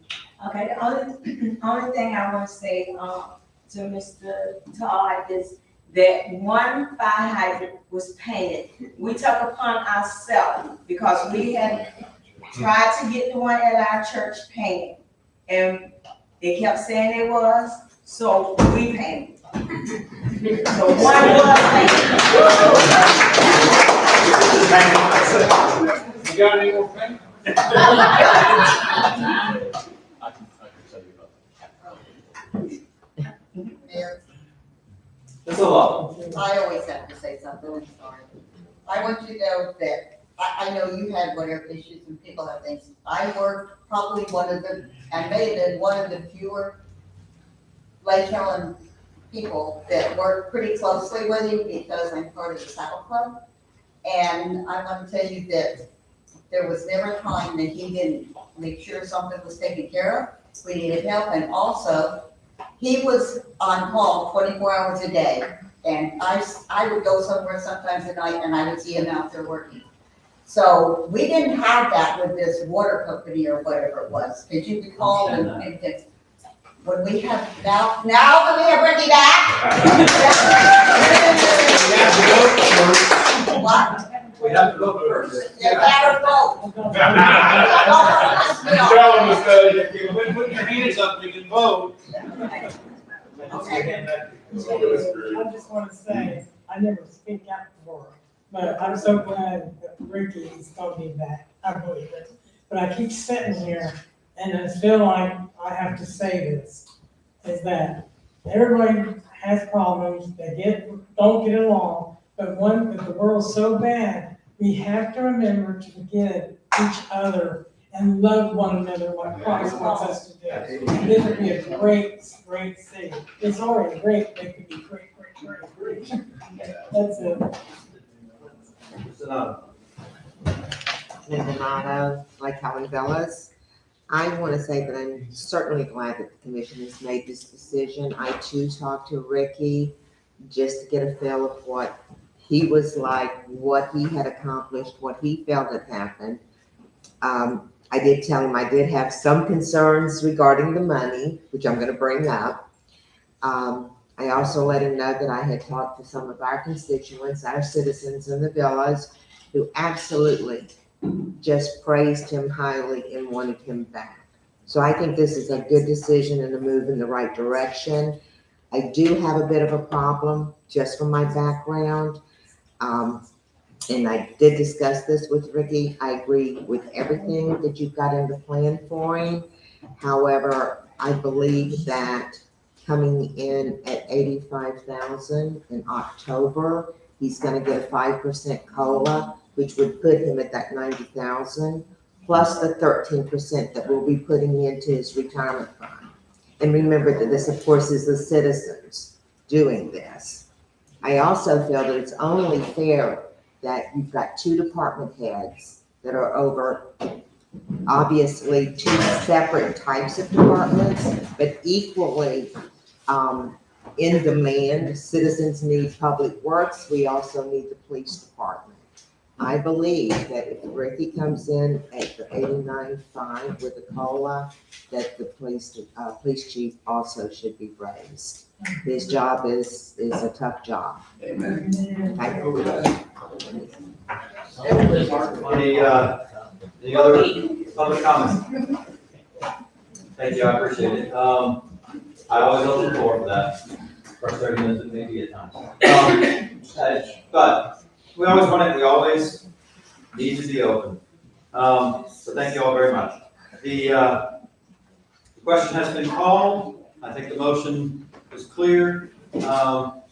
Okay, the only thing I want to say, to Mr. Todd is that one fire hydrant was painted. We took upon ourselves because we had tried to get the one at our church painted. And they kept saying it was, so we painted. So one was painted. You got any more paint? I can tell you about Mayor, That's a lot. I always have to say something, I'm sorry. I want you to know that, I know you had whatever issues and people have things. I worked probably I may have been one of the fewer Lake Helen people that work pretty closely with you because I'm part of the Saddle Club. And I want to tell you that there was never a time that he didn't make sure something was taken care of. We needed help, and also, he was on call 24 hours a day. And I would go somewhere sometimes at night and I would see him out there working. So we didn't have that with this water company or whatever it was. Did you recall when we have, now that we have Ricky back? What? We have to go first. You better vote. Tell them, put your hands up, you can vote. I just want to say, I never speak out before, but I'm so glad that Ricky is coming back. I believe it. But I keep sitting here and I feel like I have to say this, is that everybody has problems, they don't get along, but the world's so bad, we have to remember to forgive each other and love one another like Christ wants us to do. And this would be a great, great city. It's already great, but it could be great, great, great, great. That's it. Linda Nato, Lake Helen Villas. I want to say that I'm certainly glad that the commission has made this decision. I too talked to Ricky just to get a feel of what he was like, what he had accomplished, what he felt had happened. I did tell him I did have some concerns regarding the money, which I'm going to bring up. I also let him know that I had talked to some of our constituents, our citizens in the villas, who absolutely just praised him highly and wanted him back. So I think this is a good decision and a move in the right direction. I do have a bit of a problem just from my background. And I did discuss this with Ricky. I agree with everything that you've got in the plan for him. However, I believe that coming in at $85,000 in October, he's gonna get a 5% COLA, which would put him at that $90,000, plus the 13% that we'll be putting into his retirement fund. And remember that this, of course, is the citizens doing this. I also feel that it's only fair that you've got two department heads that are over, obviously, two separate types of departments, but equally in demand. Citizens need public works. We also need the police department. I believe that if Ricky comes in at the 89.5 with a COLA, that the police chief also should be raised. His job is a tough job. Amen. Any other public comments? Thank you, I appreciate it. I always open the floor for that. First 30 minutes, maybe at times. But we always need to be open. So thank you all very much. The question has been called. I think the motion is clear. All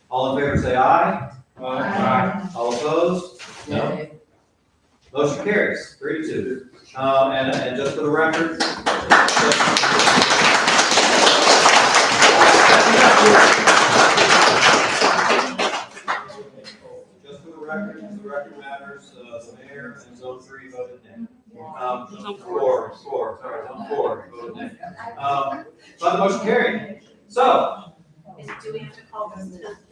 in favor say aye. Aye. All opposed? No. Motion carries 3-2. And just for the record, just for the record matters, and zone 3 voted nay. Four, sorry, zone 4 voted nay. So the motion carried. So, Do we have to call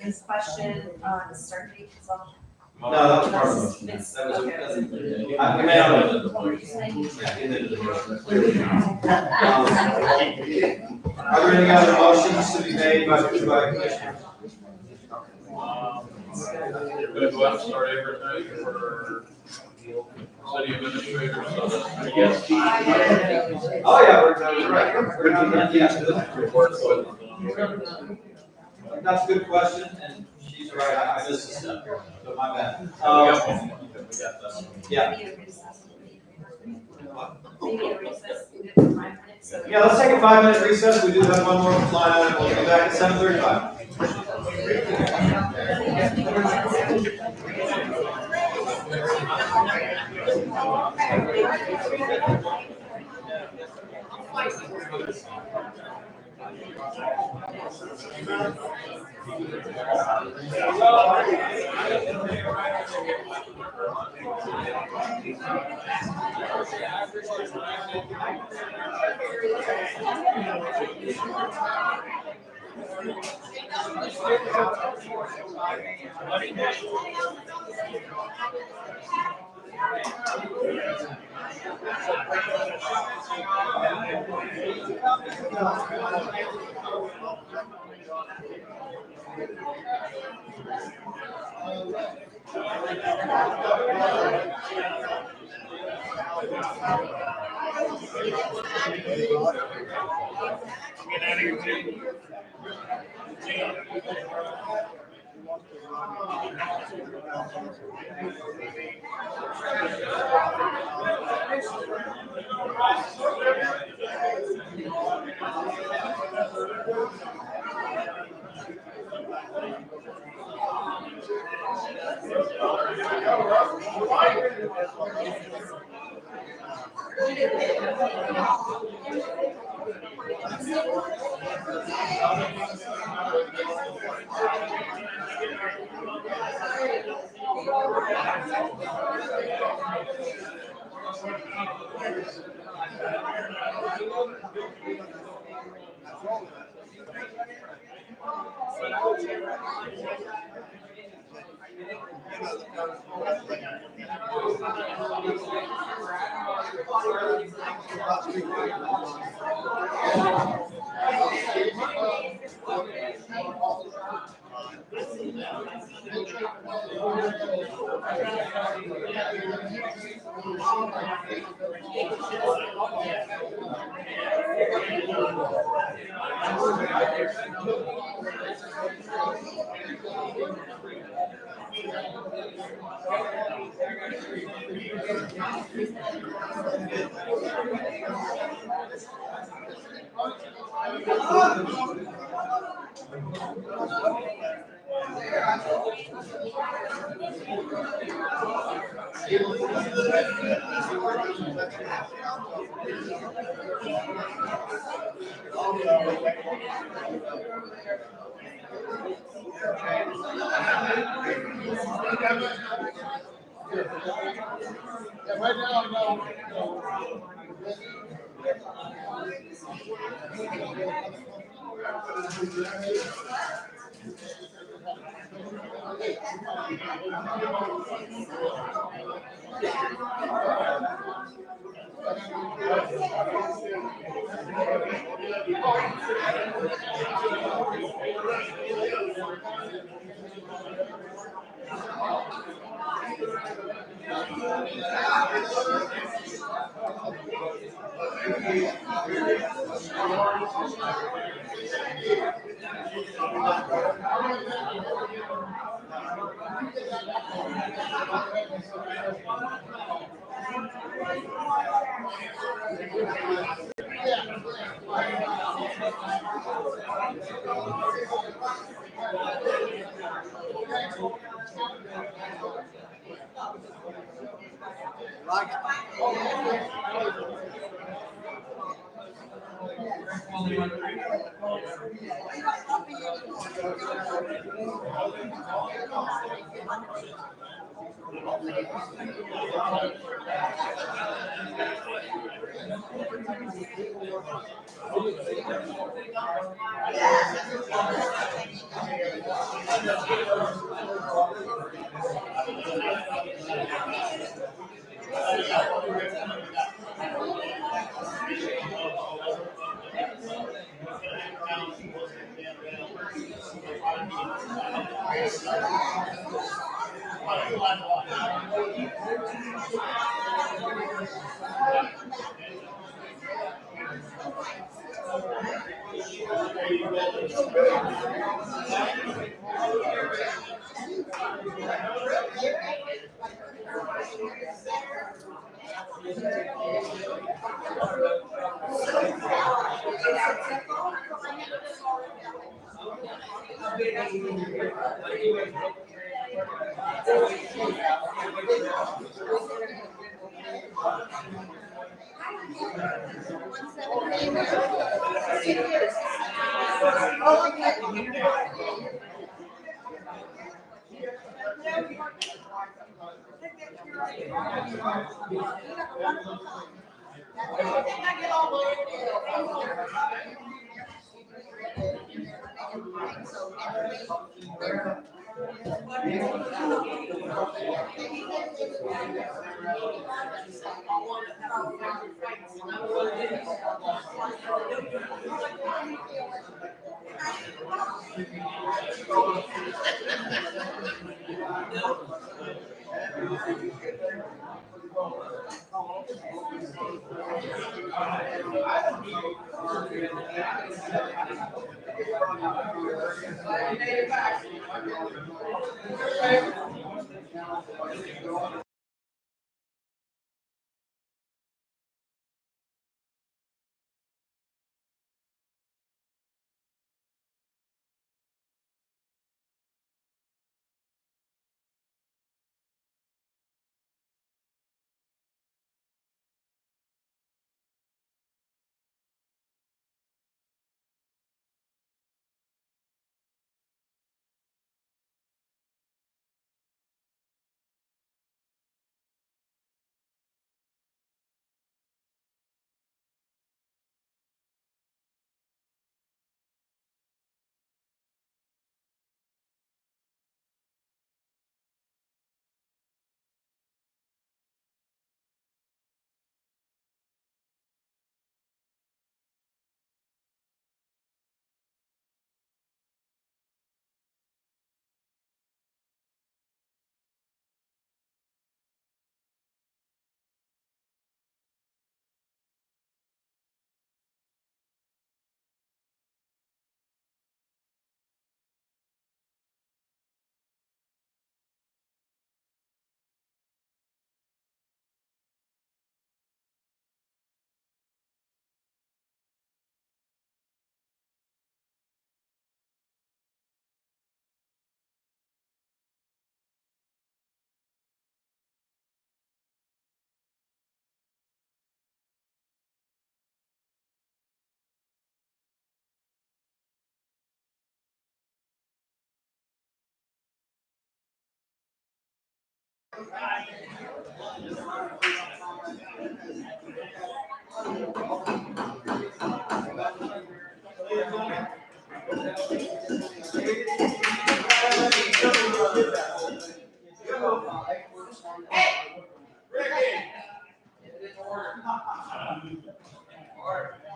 this question, start date as well? no, that was part of the motion. It's- That was, okay. I may not have done the What were you saying? Yeah, in the motion, clearly not. Are there any other motions to be made by commissioners? Good, well, start everything for city administrators, so that's, yes. Oh, yeah, we're right. We're not, yeah. That's a good question, and she's right, I missed this stuff, so my bad. Yeah. Maybe a recess, we did for 5 minutes. So- Yeah, let's take a 5-minute recess, we do have one more line item, we'll be back at 7:35. Only one.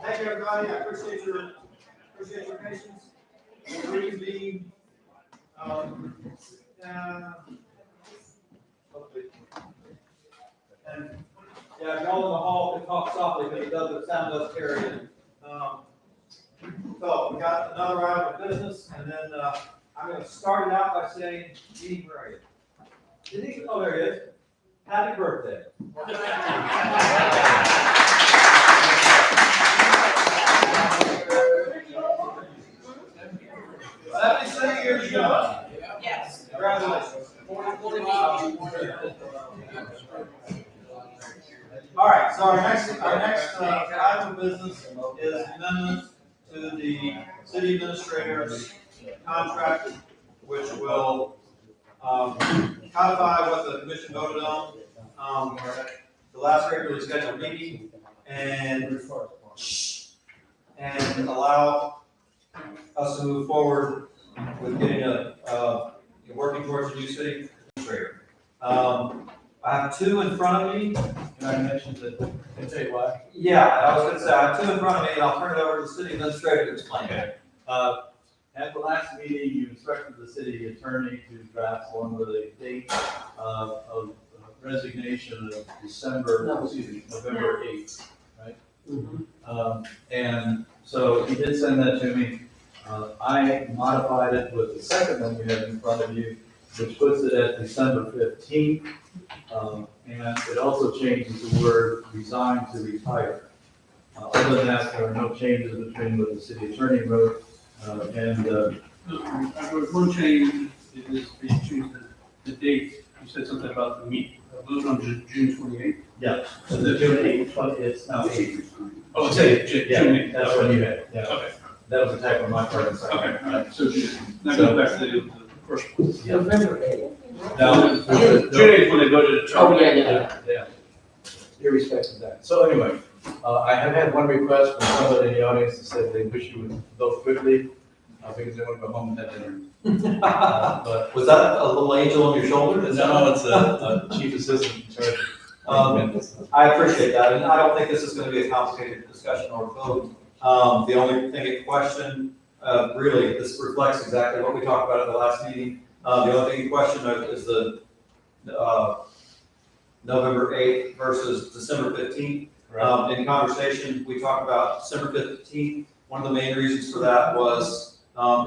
Thank you, everybody. I appreciate your patience. Reconvene. And, yeah, if y'all in the hall can talk softly, because it doesn't sound us carrying. So we got another item of business, and then, I'm gonna start it out by saying, Gene, where are you? Did he, oh, there he is. Happy birthday. 77 years young. Yes. Congratulations. All right, so our next item of business is amendments to the city administrator's contract, which will codify what the commission voted on, the last regularly scheduled meeting, and allow us to move forward with getting working towards a new city administrator. I have two in front of me. Can I mention that, can I tell you why? Yeah, I was gonna say, I have two in front of me, and I'll turn it over to the city administrator to explain. Okay. At the last meeting, you instructed the city attorney to draft one with a date of resignation of November 8th, right? And so he did send that to me. I modified it with the second one you have in front of you, which puts it at December 15th. And it also changes the word resign to retire. Other than that, there are no changes between what the city attorney wrote and. There was one change, it is, you choose the date, you said something about the meet, vote on June 28th? Yeah, so the June 8th, it's now 8th. Oh, it's 8th, June Yeah, 8th. that's what you had, yeah. Okay, That was a type on my part, I'm sorry. okay, all right, so June, now go back to the first one. Yeah. November 8th. No, June 8th when they voted to Oh, terminate. Yeah. Irrespective of that. So anyway, I have had one request from somebody in the audience that said they wish you would vote quickly, because they want to go home and have dinner. But Was that a little angel on your shoulder? no, it's a chief assistant in charge. I appreciate that, and I don't think this is gonna be a complicated discussion or vote. The only thing in question, really, this reflects exactly what we talked about at the last meeting. The only thing in question is the, November 8th versus December 15th. In conversation, we talked about December 15th. One of the main reasons for that was,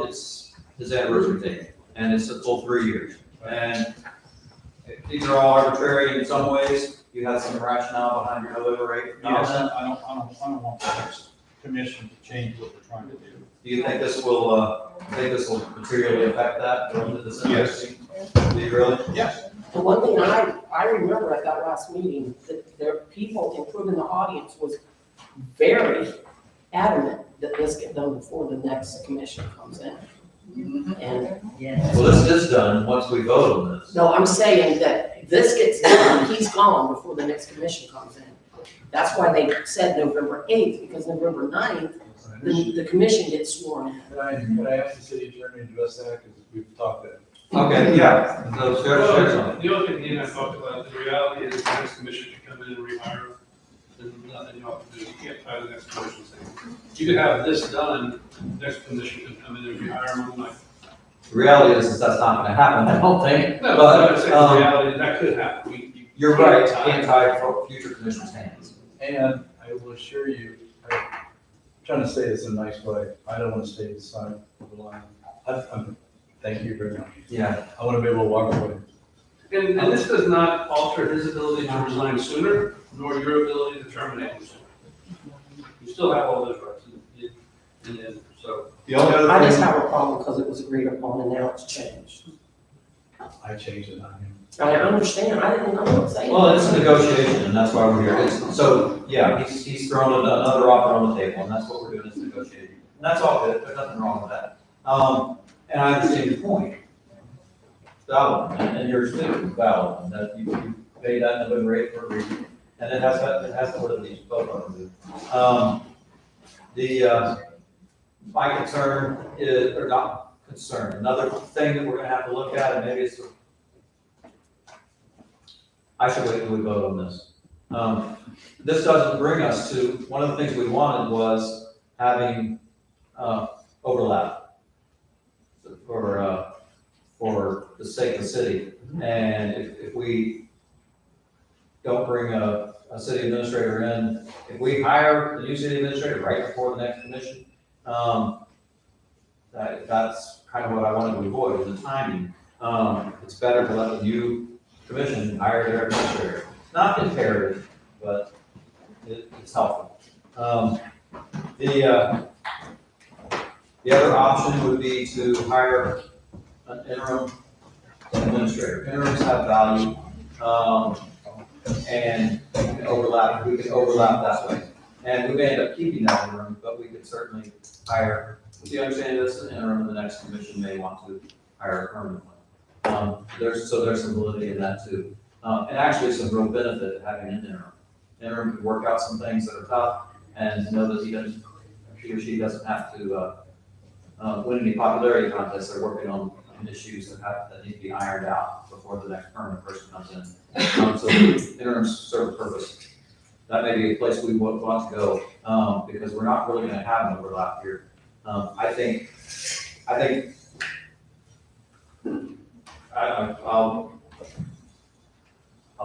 it's his anniversary date, and it's a full 3 years. And these are all arbitrary in some ways. You had some rationale behind your November 8th Yes, comment. I don't want the next commission to change what we're trying to do. Do you think this will, materially affect that going to December? Yes. Do you really? Yes. The one thing I remember at that last meeting, that there, people, including the audience, was very adamant that this get done before the next commission comes in. And, Well, this is done once we vote on this. no, I'm saying that this gets done, he's gone before the next commission comes in. That's why they said November 8th, because November 9th, the commission gets sworn in. Can I ask the city attorney to address that, because we've talked that. Okay, yeah. So share some. The other thing he and I talked about, the reality is the next commission can come in and rehire. There's nothing you have to do, you can't tie the next commission's thing. You could have this done, next commission can come in and rehire them, like. The reality is that's not gonna happen, I don't think. No, But, I'm saying the reality, that could happen. You're right, it can't tie for future commissioners' hands. And I will assure you, I'm trying to say this in a nice way, I don't want to stay beside the line. Thank you very much. Yeah. I want to be able to walk away. And this does not alter his ability to resign sooner, nor your ability to terminate him sooner. You still have all those rights, and so. The only other I just thing- have a problem because it was agreed upon and now it's changed. I changed it on him. I understand, I didn't know what to say. Well, it's a negotiation, and that's why we're here. So, yeah, he's thrown another offer on the table, and that's what we're doing, is negotiating. And that's all good, there's nothing wrong with that. And I understand your point. Valid, and yours too, valid, and that you pay that November 8th for a reason, and it has to what at least both of them do. My concern is, or not concern, another thing that we're gonna have to look at, and maybe it's, I should wait till we vote on this. This doesn't bring us to, one of the things we wanted was having, overlap for the sake of the city. And if we don't bring a city administrator in, if we hire the new city administrator right before the next commission, that's kind of what I wanted to avoid, is the timing. It's better to let the new commission hire their administrator. Not imperative, but it's helpful. The other option would be to hire an interim administrator. Interims have value, and we can overlap that way. And we may end up keeping that interim, but we could certainly hire, with the understanding this is an interim, the next commission may want to hire a permanent one. There's some validity in that too. And actually some real benefit to having an interim. Interim could work out some things that are tough and know that he or she doesn't have to, win any popularity contests. They're working on issues that need to be ironed out before the next permanent person comes in. So interims serve a purpose. That may be a place we would want to go, because we're not really gonna have an overlap here. I'll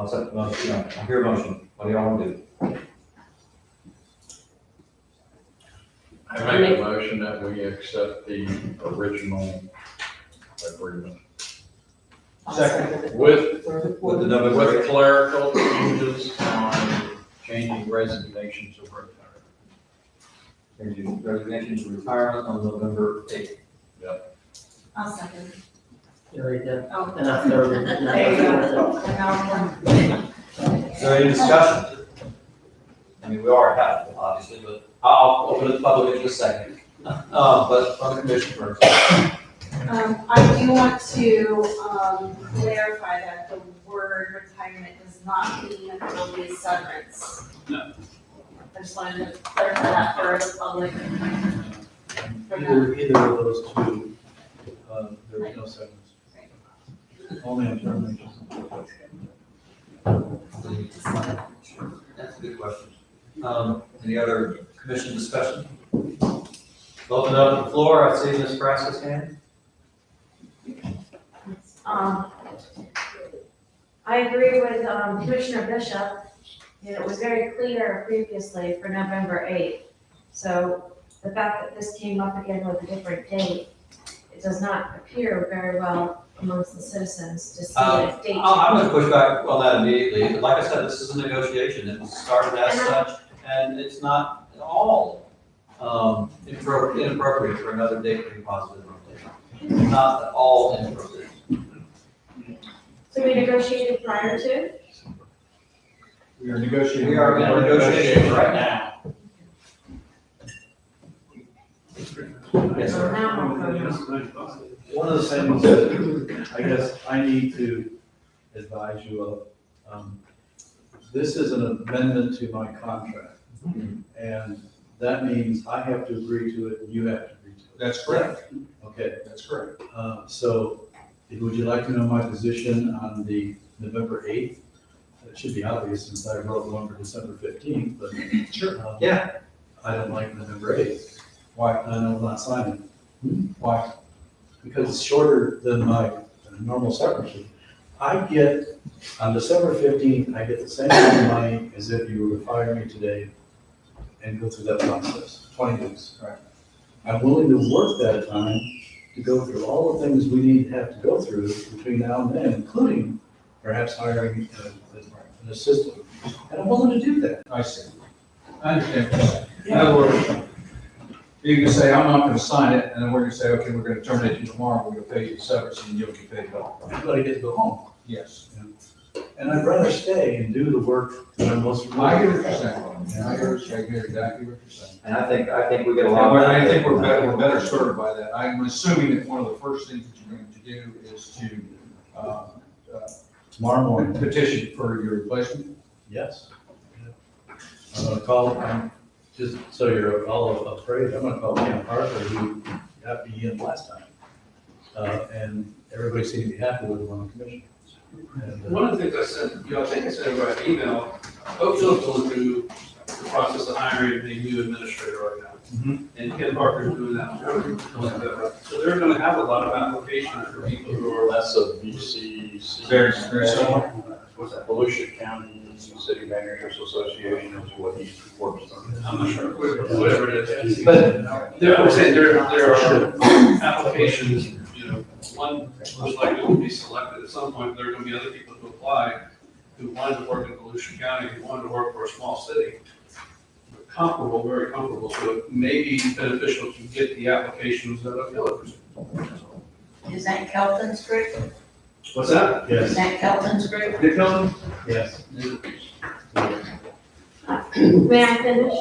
accept the motion, I hear a motion, what do y'all want to do? I make a motion that we accept the original agreement. Second. With the November. with clerical changes on changing resignations of retirement. Changing resignations to retirement on November 8th. Yep. I'll second. You already did. Oh. And I third it. There you go. Is there any discussion? I mean, we already have, it, obviously, but I'll open it to the public in just a second. But from the commission first. I do want to, clarify that the word retirement does not mean that there will be severance. No. I just wanted to clarify that for the public. Either of those two, there is no severance. Only on termination. That's a good question. Any other commission discussion? Open up the floor, I see Ms. Frasca's hand. I agree with Commissioner Bishop. It was very clear previously for November 8th. So the fact that this came up again with a different date, it does not appear very well amongst the citizens to see a date. I'm going to push back on that immediately. Like I said, this is a negotiation. It was started as such, and it's not at all inappropriate for another date to be positive. It's not at all inappropriate. So we negotiated prior to? We are negotiating. We are in negotiations right now. Yes, sir. One of the things that I guess I need to advise you of, this is an amendment to my contract. And that means I have to agree to it, and you have to agree to it. That's correct. Okay. That's correct. So would you like to know my position on the November 8th? It should be obvious since I wrote one for December 15th, but. Sure. Yeah. I don't like November 8th. Why? I know I'm not signing. Why? Because it's shorter than my normal separation. I get, on December 15th, I get the same amount of money as if you were to fire me today and go through that process, 20 weeks. Right. I'm willing to work that time to go through all the things we have to go through between now and then, including perhaps hiring an assistant. And I'm willing to do that. I see. I understand what you're saying. In other words, you can say, I'm not gonna sign it, and then we're gonna say, okay, we're gonna terminate you tomorrow, we're gonna pay you the severance, and you'll get paid it all. Everybody gets to go home. Yes. And I'd rather stay and do the work that I'm most familiar I hear with. what you're saying. I hear exactly what you're saying. And I think we get a lot. And I think we're better served by that. I'm assuming that one of the first things that you're going to do is to, Tomorrow morning. petition for your replacement. Yes. I'm gonna call, just so you're all afraid, I'm gonna call Ken Parker, who got me in last time. And everybody seemed to be happy with him on the commission. And, One of the things I sent, I think I sent over an email, Oak Hill's going through the process of hiring a new administrator right now. And Ken Parker's doing that. So they're gonna have a lot of applications for people who are less of VC. Very similar. What's that, Volusia County City Managers Association is what he works on. I'm not sure, whatever it is. But I'm saying there are applications, one most likely will be selected at some point. There are gonna be other people who apply who wanted to work in Volusia County, who wanted to work for a small city. Comparable, very comparable, so it may be beneficial to get the applications that are eligible. Is that Kelton's group? What's that? Yes. Is that Kelton's group? Nick Hilton? Yes. May I finish?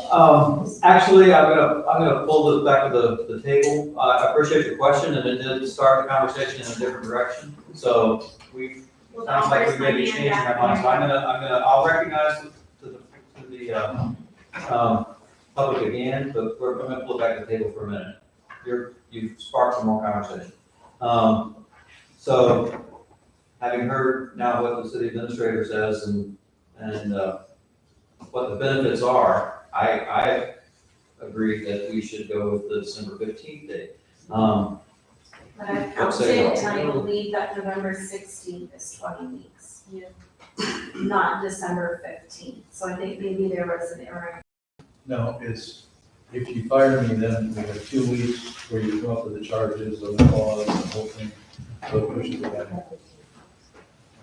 Actually, I'm gonna pull this back to the table. I appreciate your question, and it did start the conversation in a different direction. So Well, sounds I'll like raise we my may be hand changing our back minds. So there. I'll recognize to the public again, but I'm gonna pull it back to the table for a minute. You've sparked some more conversation. So, having heard now what the city administrator says and what the benefits are, I agree that we should go with the December 15th date. But I've Let's say counted, what? and I believe that November 16th is 20 weeks. Not December 15th, so I think maybe there was an error. No, it's, if you fire me, then we have 2 weeks where you come up with the charges or the clause and the whole thing. So it pushes it back.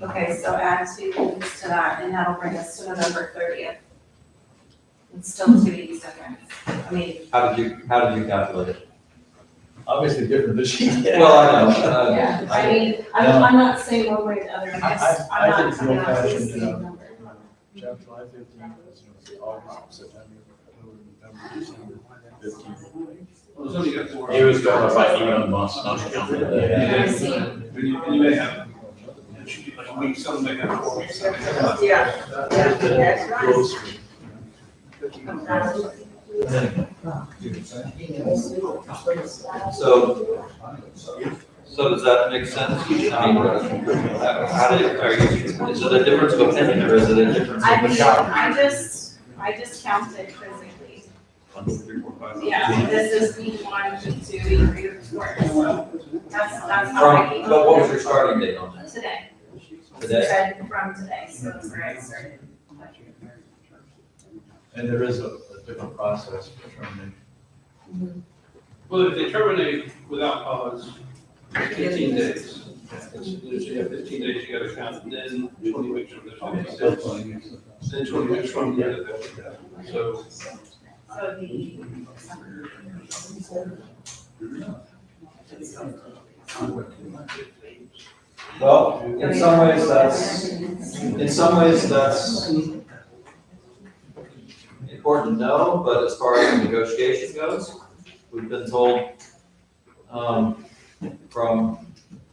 Okay, so add 2 weeks to that, and that'll bring us to November 30th. It's still 2 weeks difference. I mean, How did you calculate it? Obviously different this year. Well, I know. yeah, I mean, I'm not saying one way or the other, I'm just, I'm I not think the coming old out with the fashioned, same number. July 15th, August, September, October, November, December 15th. Well, so you got 4. He was going by even months, not counting. Yeah, I see. And you may have, it should be like a week, some may have 4 weeks. Some may have Yeah, that's right. So does that make sense? I mean, are you, is it a difference of opinion or is it a difference I of mean, account? I just counted physically. 1, 2, 3, 4, 5. Yeah, this is B1, B2, B3, B4, so that's how I came But up what was with your starting date on that? today. Today? Said from today, so that's where I started. And there is a different process for termination. Well, if they terminate without cause, 15 days. You have 15 days, you gotta count, and then 20 weeks from the 56. Then 20 weeks from the end of that. So, So Well, in some ways that's important to know, but as far as the negotiation goes, we've been told, from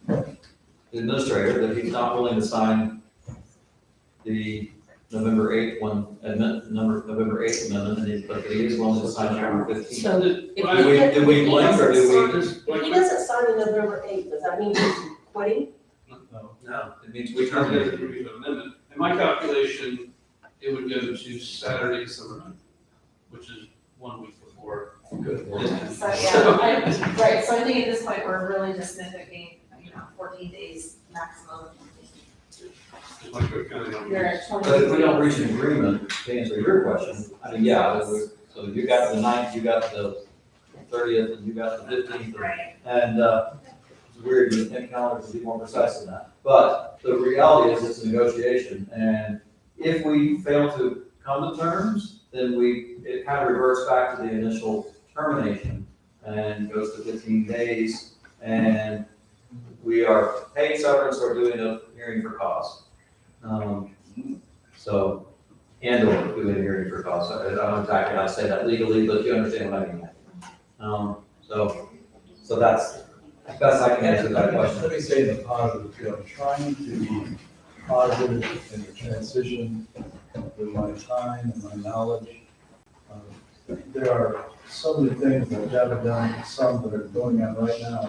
the administrator that he's not willing to sign the November 8th November 8th amendment, but he is willing to sign November 15th. So Did we blink or did we? If he doesn't sign on November 8th, does that mean he's quitting? No, it means we terminate terminate. the amendment. In my calculation, it would go to Saturday, December 9th, which is 1 week before. Good. So, yeah, right, so I think at this point, we're really just nitpicking, 14 days maximum. You're at 20. But if we don't reach an agreement, to answer your question, I mean, yeah, so you got the 9th, you got the 30th, and you got the 15th. Right. And, it's weird, you think calendars would be more precise than that. But the reality is it's a negotiation, and if we fail to come to terms, then it kind of reverts back to the initial termination and goes to 15 days, and we are paying severance or doing a hearing for cause. So, and or doing a hearing for cause. I don't know exactly how to say that legally, but you understand what I mean. So that's best I can answer that question. Let me say in the positive, too, I'm trying to be positive in the transition with my time and my knowledge. There are so many things that I haven't done, some that are going on right now,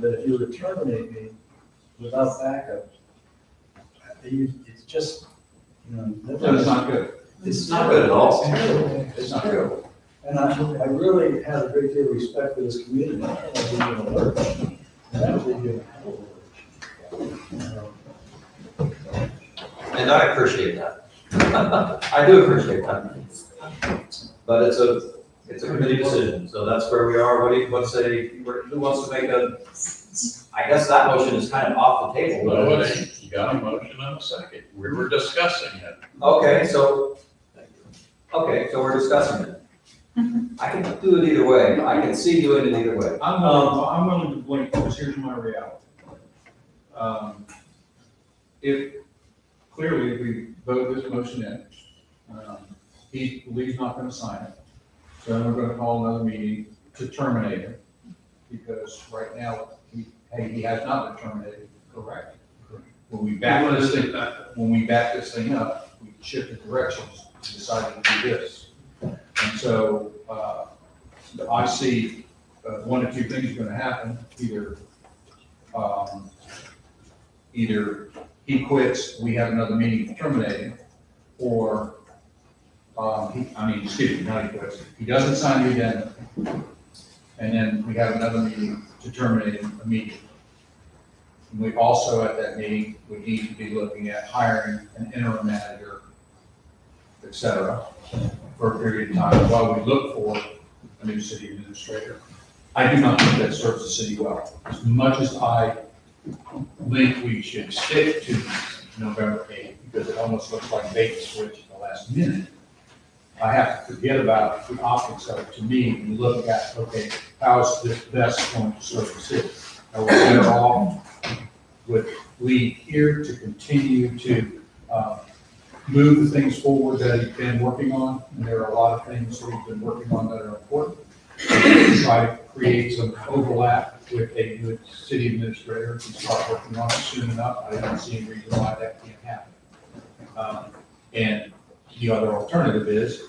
that if you were to terminate me without backup, it's just, That's not good. It's not good at all. It's terrible. It's not good. And I really have a great deal of respect for this community. I don't want to be an alert. And that would be And I appreciate that. I do appreciate that. But it's a committee decision, so that's where we are. Who wants to make I guess that motion is kind of off the table. No, it ain't. You got a motion and a second. We were discussing it. Okay, so we're discussing it. I can do it either way. I can see doing it either way. I'm willing to blink, because here's my reality. If, clearly, if we vote this motion in, he believes not gonna sign it. So then we're gonna call another meeting to terminate him, because right now, he has not been terminated, correct? When we back this thing up, we shifted directions, decided to do this. And so, I see, one of two things gonna happen, either he quits, we have another meeting to terminate him, or, not he quits, he doesn't sign the addendum, and then we have another meeting to terminate him immediately. And we also, at that meeting, would need to be looking at hiring an interim manager, et cetera, for a period of time while we look for a new city administrator. I do not think that serves the city well. As much as I think we should stick to November 8th, because it almost looks like bait and switch at the last minute, I have to forget about the optics of it to me and look at, okay, how is this best going to serve the city? Are we better off with Lee here to continue to move the things forward that he's been working on? And there are a lot of things that he's been working on that are important. Try to create some overlap with a good city administrator and start working on it soon enough. I don't see any reason why that can't happen. And the other alternative is,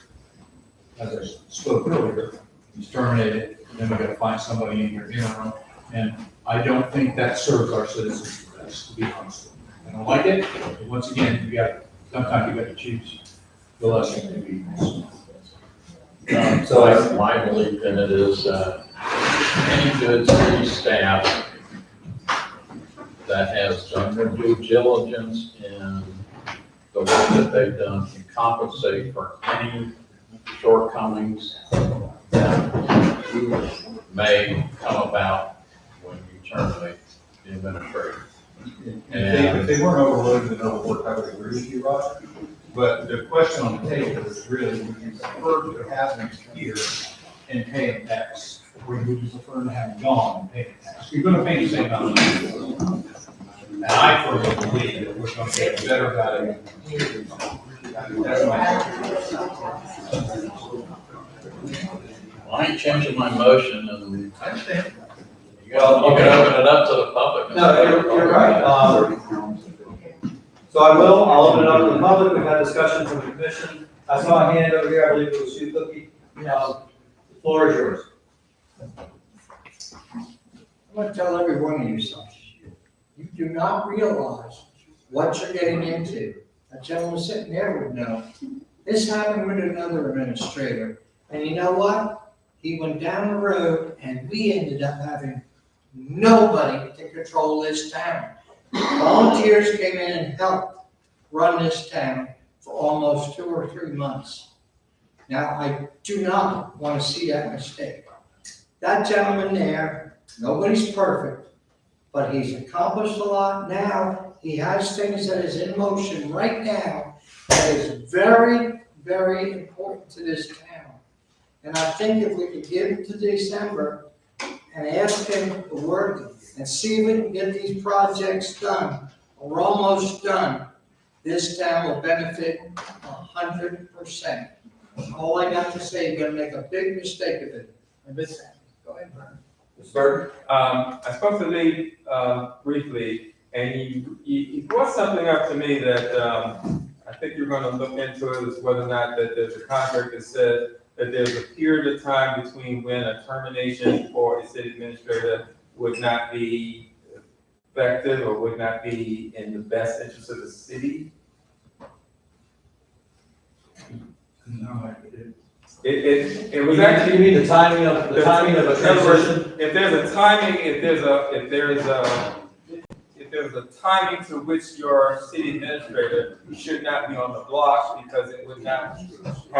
as I spoke earlier, he's terminated, and then we gotta find somebody in here interim. And I don't think that serves our citizens the best, to be honest. I don't like it, but once again, sometimes you gotta choose the lesser of evils. So my belief in it is, any good city staff that has done their due diligence in the work that they've done can compensate for any shortcomings that may come about when you terminate the administrator. If they weren't overloaded and overworked, I would agree with you, Roger. But the question on the table is really, would you prefer to have them here and pay them X? Or would you prefer to have them gone and pay them X? You're gonna pay the same amount of money. And I firmly believe that we're gonna get better value. That's Well, I ain't changing my motion, and I understand. you can open it up to the public. No, you're right. I'll open it up to the public. We've had discussion from the commission. I saw a hand over here, I believe it was you, Cookie. The floor is yours. I'm gonna tell every one of you something. You do not realize what you're getting into. That gentleman sitting there would know. This happened with another administrator, and you know what? He went down the road, and we ended up having nobody to control this town. Volunteers came in and helped run this town for almost 2 or 3 months. Now, I do not want to see that mistake. That gentleman there, nobody's perfect, but he's accomplished a lot now. He has things that is in motion right now that is very, very important to this town. And I think if we could give him to December and ask him to work and see if we can get these projects done, or almost done, this town will benefit 100%. All I got to say, you're gonna make a big mistake of it. Go ahead, Vern. Mr. Burton? I spoke to Lee briefly, and he brought something up to me that I think you're gonna look into it, is whether or not that there's a contract that says that there's a period of time between when a termination for a city administrator would not be effective or would not be in the best interest of the city. No, I didn't. It was actually. You mean the timing of a transition? If there's a timing, if there's a timing to which your city administrator should not be on the block because it would not have this. I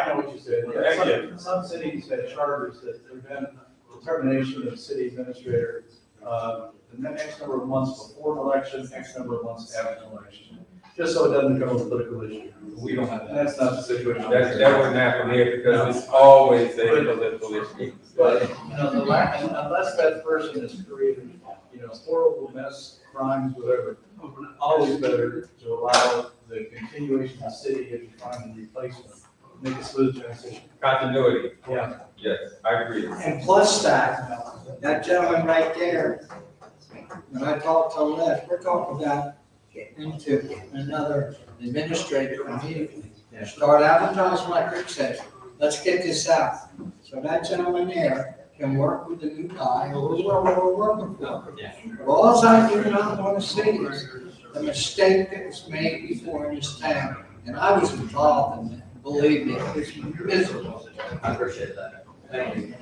know what you said. Thank you. Some cities have charters that prevent the termination of city administrator, the next number of months before an election, X number of months after an election, just so it doesn't become a political issue. We don't have that. That's not the situation. That wouldn't happen here because it's always a political issue. But, unless that person has created, horrible mess, crimes, whatever, always better to allow the continuation of the city if you find a replacement make a smooth transition. Continuity. Yeah. Yes, I agree. And plus that gentleman right there, when I talked to Les, we're talking about getting into another administrative immediately. Start advertising like Rick says, let's get this out. So that gentleman there can work with the new guy or whoever we're working for. All I do not want to see is the mistake that was made before in this town, and I was involved in that, believe me, it was miserable. I appreciate that. Thank you.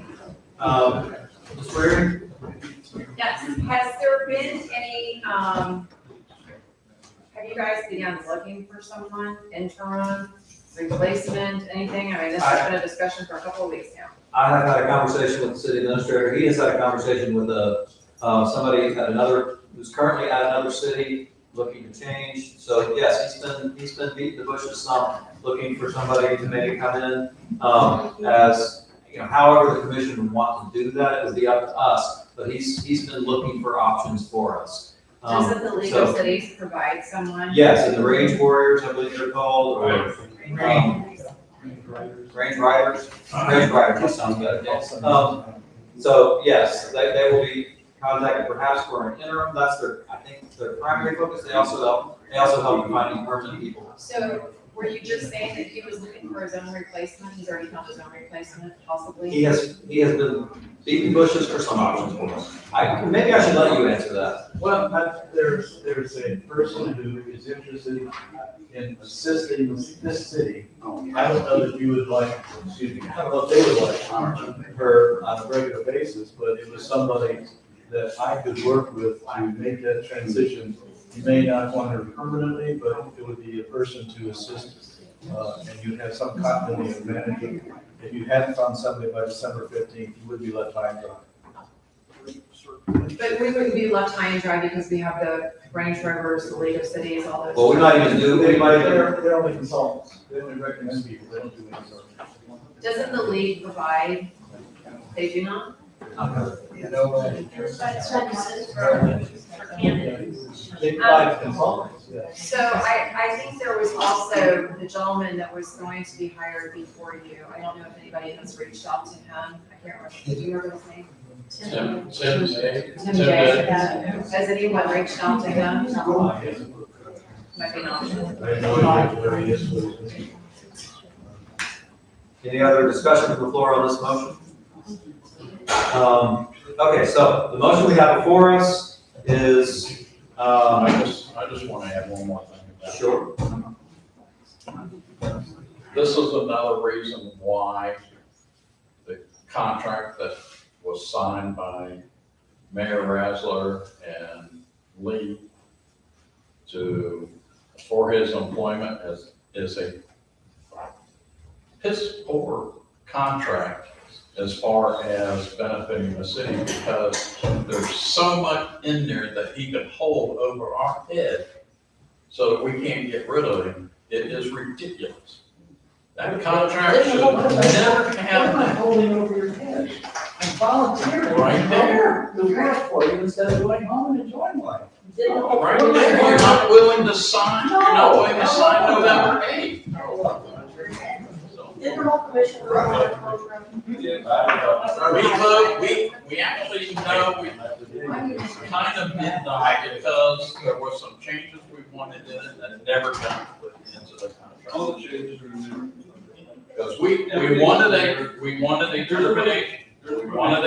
Ms. Reardon? Yes, has there been any, have you guys begun looking for someone, interim, replacement, anything? I mean, this has been a discussion for a couple of weeks now. I have had a conversation with the city administrator. He has had a conversation with somebody at another, who's currently at another city looking to change. So yes, he's been beating the bushes some, looking for somebody to maybe come in. As, you know, however the commission would want to do that, it would be up to us. But he's been looking for options for us. Doesn't the League of Cities provide someone? Yes, and the Range Warriors, I believe they're called, or, Range Riders, that sounds good. So yes, they will be contacted perhaps for an interim, that's I think their primary focus. They also help in finding permanent people. So were you just saying that he was looking for his own replacement? He's already found his own replacement, possibly? He has been beating bushes for some options for us. Maybe I should let you answer that. Well, there's a person who is interested in assisting this city. I don't know that you would like, excuse me, I don't know if they would like her on a regular basis, but it was somebody that I could work with to make that transition. You may not want her permanently, but it would be a person to assist, and you'd have some continuity of management. If you hadn't found somebody by December 15th, you would be left high and dry. But we wouldn't be left high and dry because we have the Range Rovers, the League of Cities, all those. Well, we might even do anybody. They're only consultants. They only recommend people. They don't do any sort of. Doesn't the league provide? They do not? You know, They provide consultants, yes. So I think there was also the gentleman that was going to be hired before you. I don't know if anybody has reached out to him. I can't remember. Do you remember his name? Tim Day. Tim Day. Has anyone reached out to him? Might be an option. I have no idea where he is. Any other discussion from the floor on this motion? Okay, so the motion we have before us is, I just want to add one more thing about it. Sure. This is another reason why the contract that was signed by Mayor Razzler and Lee for his employment is a piss poor contract as far as benefiting the city, because there's so much in there that he could hold over our head so that we can't get rid of him. It is ridiculous. That contract should never happen. Holding over your head. I'm volunteering. Right there. To work for you instead of going home and enjoying life. Right there, you're not willing to sign, you're not willing to sign November 8th. We actually know, we kind of did that because there were some changes we wanted in it that never got put into the contract. All the changes are in there. Because we wanted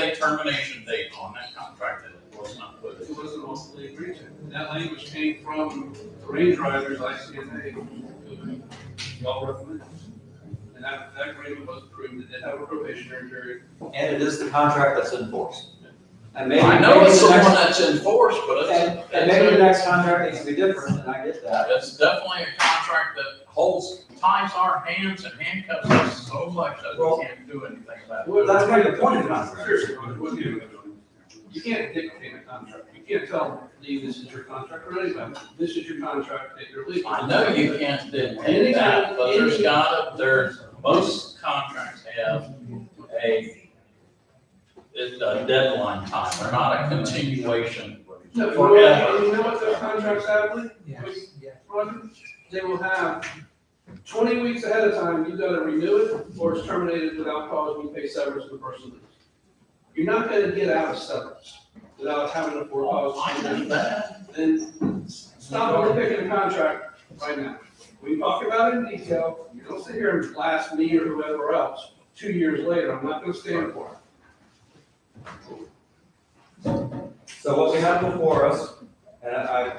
a termination date on that contract and it was not put in. It wasn't ultimately agreed to. And that language came from the Range Riders, ICNA. Y'all recommend. And that agreement was approved. It did have a probationary period. and it is the contract that's in force. And maybe, I know maybe it's the next- one that's enforced, but And maybe the next contract needs to be different, and I get that. it's definitely a contract that ties our hands and handcuffs us so much that we can't do anything about it. Well, that's kind of the point of the contract. Seriously, you can't dictate a contract. You can't tell Lee this is your contract or anybody. This is your contract that you're leaving. I know you can't dictate that, but most contracts have a deadline time. They're not a continuation No, forever. you know what those contracts have, Lee? Roger? They will have 20 weeks ahead of time, you gotta renew it, or it's terminated without cause, we pay severance to the person leaves. You're not gonna get out of severance without having a for cause termination. Then stop overpicking a contract right now. We talk about it in detail, you don't sit here and blast me or whoever else 2 years later, I'm not gonna stand for it. So what we have before us, and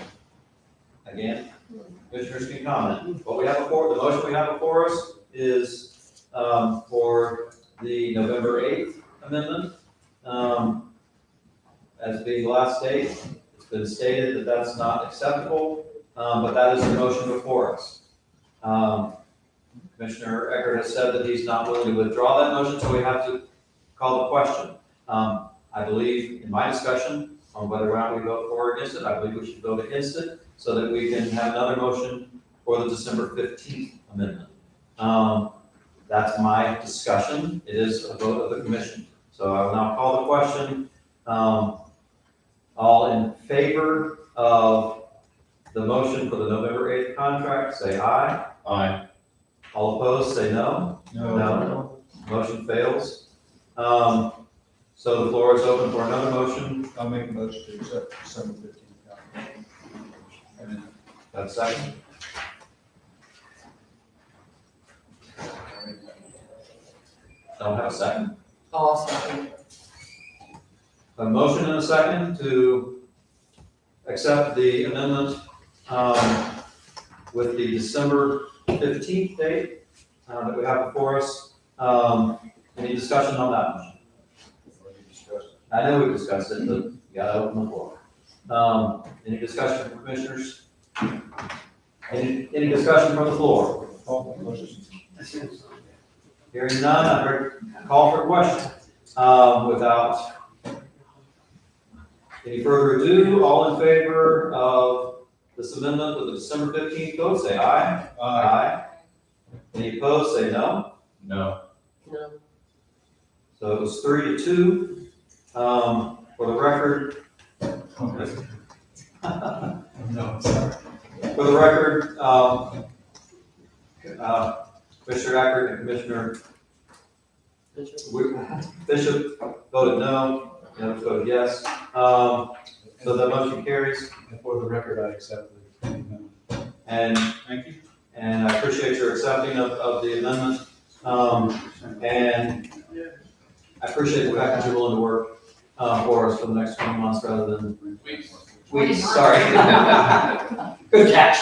again, commissioners can comment, what we have before, the motion we have before us is, for the November 8th amendment. As being the last date, it's been stated that that's not acceptable, but that is the motion before us. Commissioner Eckert has said that he's not willing to withdraw that motion, so we have to call the question. I believe in my discussion on whether or not we vote for or against it, I believe we should vote against it so that we can have another motion for the December 15th amendment. That's my discussion. It is a vote of the commission. So I will now call the question. All in favor of the motion for the November 8th contract, say aye. Aye. All opposed, say no. No. Motion fails. So the floor is open for another motion. I'll make a motion to accept December 15th. And then That's second. Don't have a second. I'll second. A motion and a second to accept the amendment, with the December 15th date, that we have before us. Any discussion on that motion? I know we discussed it, but you gotta open the floor. Any discussion from commissioners? Any discussion from the floor? Hearing none, I heard call for a question. Without any further ado, all in favor of this amendment with the December 15th vote, say aye. Aye. Any opposed, say no. No. No. So it was 3-2. For the record. No, sorry. For the record, Commissioner Eckert and Commissioner Bishop voted no, the others voted yes. So the motion carries. And for the record, I accept the amendment. And Thank you. And I appreciate your accepting of the amendment. And I appreciate the fact that you're willing to work for us for the next 20 months rather than weeks. Sorry. Good catch.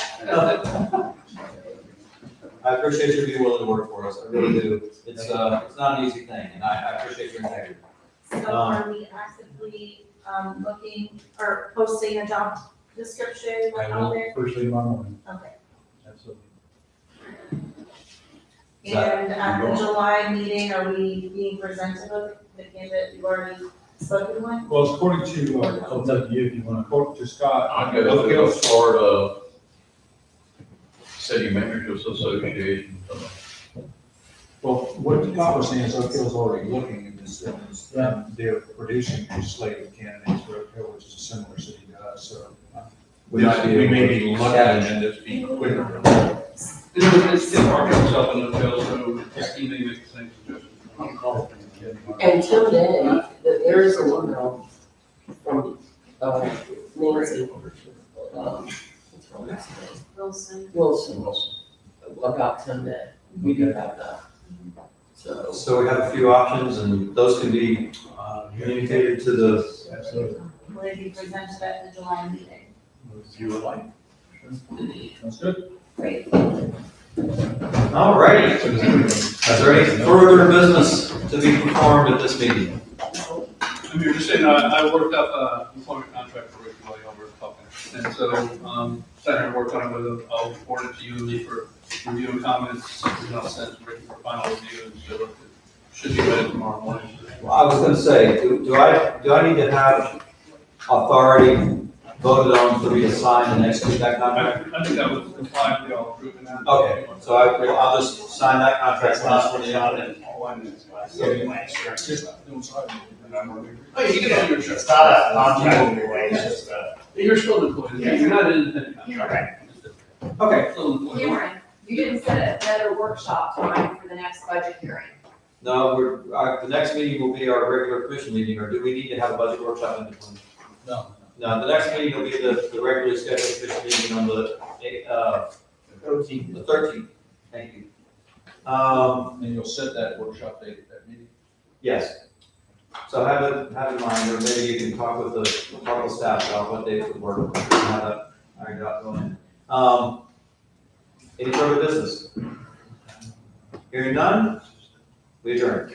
I appreciate you being willing to work for us. I really do. It's not an easy thing, and I appreciate your integrity. So are we actively, looking or posting a job description I out will there? first thing tomorrow morning. Okay. Absolutely. And at the July meeting, are we being presented with the candidate you've already spoken with? Well, it's according to, it's up to you if you want to, according to Scott. I go to the Florida City Managers Association. Well, what Scott was saying is Oak Hill's already looking at this, they're producing a slate of candidates for Oak Hill, which is a similar city to us, so. We may be looking and just be quicker. It's our himself in the field, so he may make the same suggestion. And today, there is an email from, Nancy, Wilson, about Sunday. We do have that. So we have a few options, and those can be communicated to the. Absolutely. Will they be presented at the July meeting? If you would like. Sounds good. Great. All righty. Is there any further business to be performed at this meeting? I'm here just saying, I worked up a employment contract for Ricky Willie over at Puffin. And so, sat here and worked on it with him. I'll report it to you and Lee for review and comments. And I'll send it to Ricky for final review, and so it should be ready tomorrow morning. Well, I was going to say, do I need to have authority voted on for me to sign and execute that contract? I think that was implied to y'all approving that. Okay, so I'll just sign that contract last for the audit. Oh, you can have your shirt. It's not a contract anyway, it's just You're still employed, you're not an independent Okay. contractor. Okay. Still employed. Cameron, You didn't set another workshop time for the next budget hearing. No, the next meeting will be our regular commission meeting, or do we need to have a budget workshop in between? No. No, the next meeting will be the regularly scheduled commission meeting on the 13th. Thank you. And you'll set that workshop date at that meeting? Yes. So have it in mind, or maybe you can talk with staff about what dates would work, and have that ironed out going. Any further business? Hearing none, we adjourn.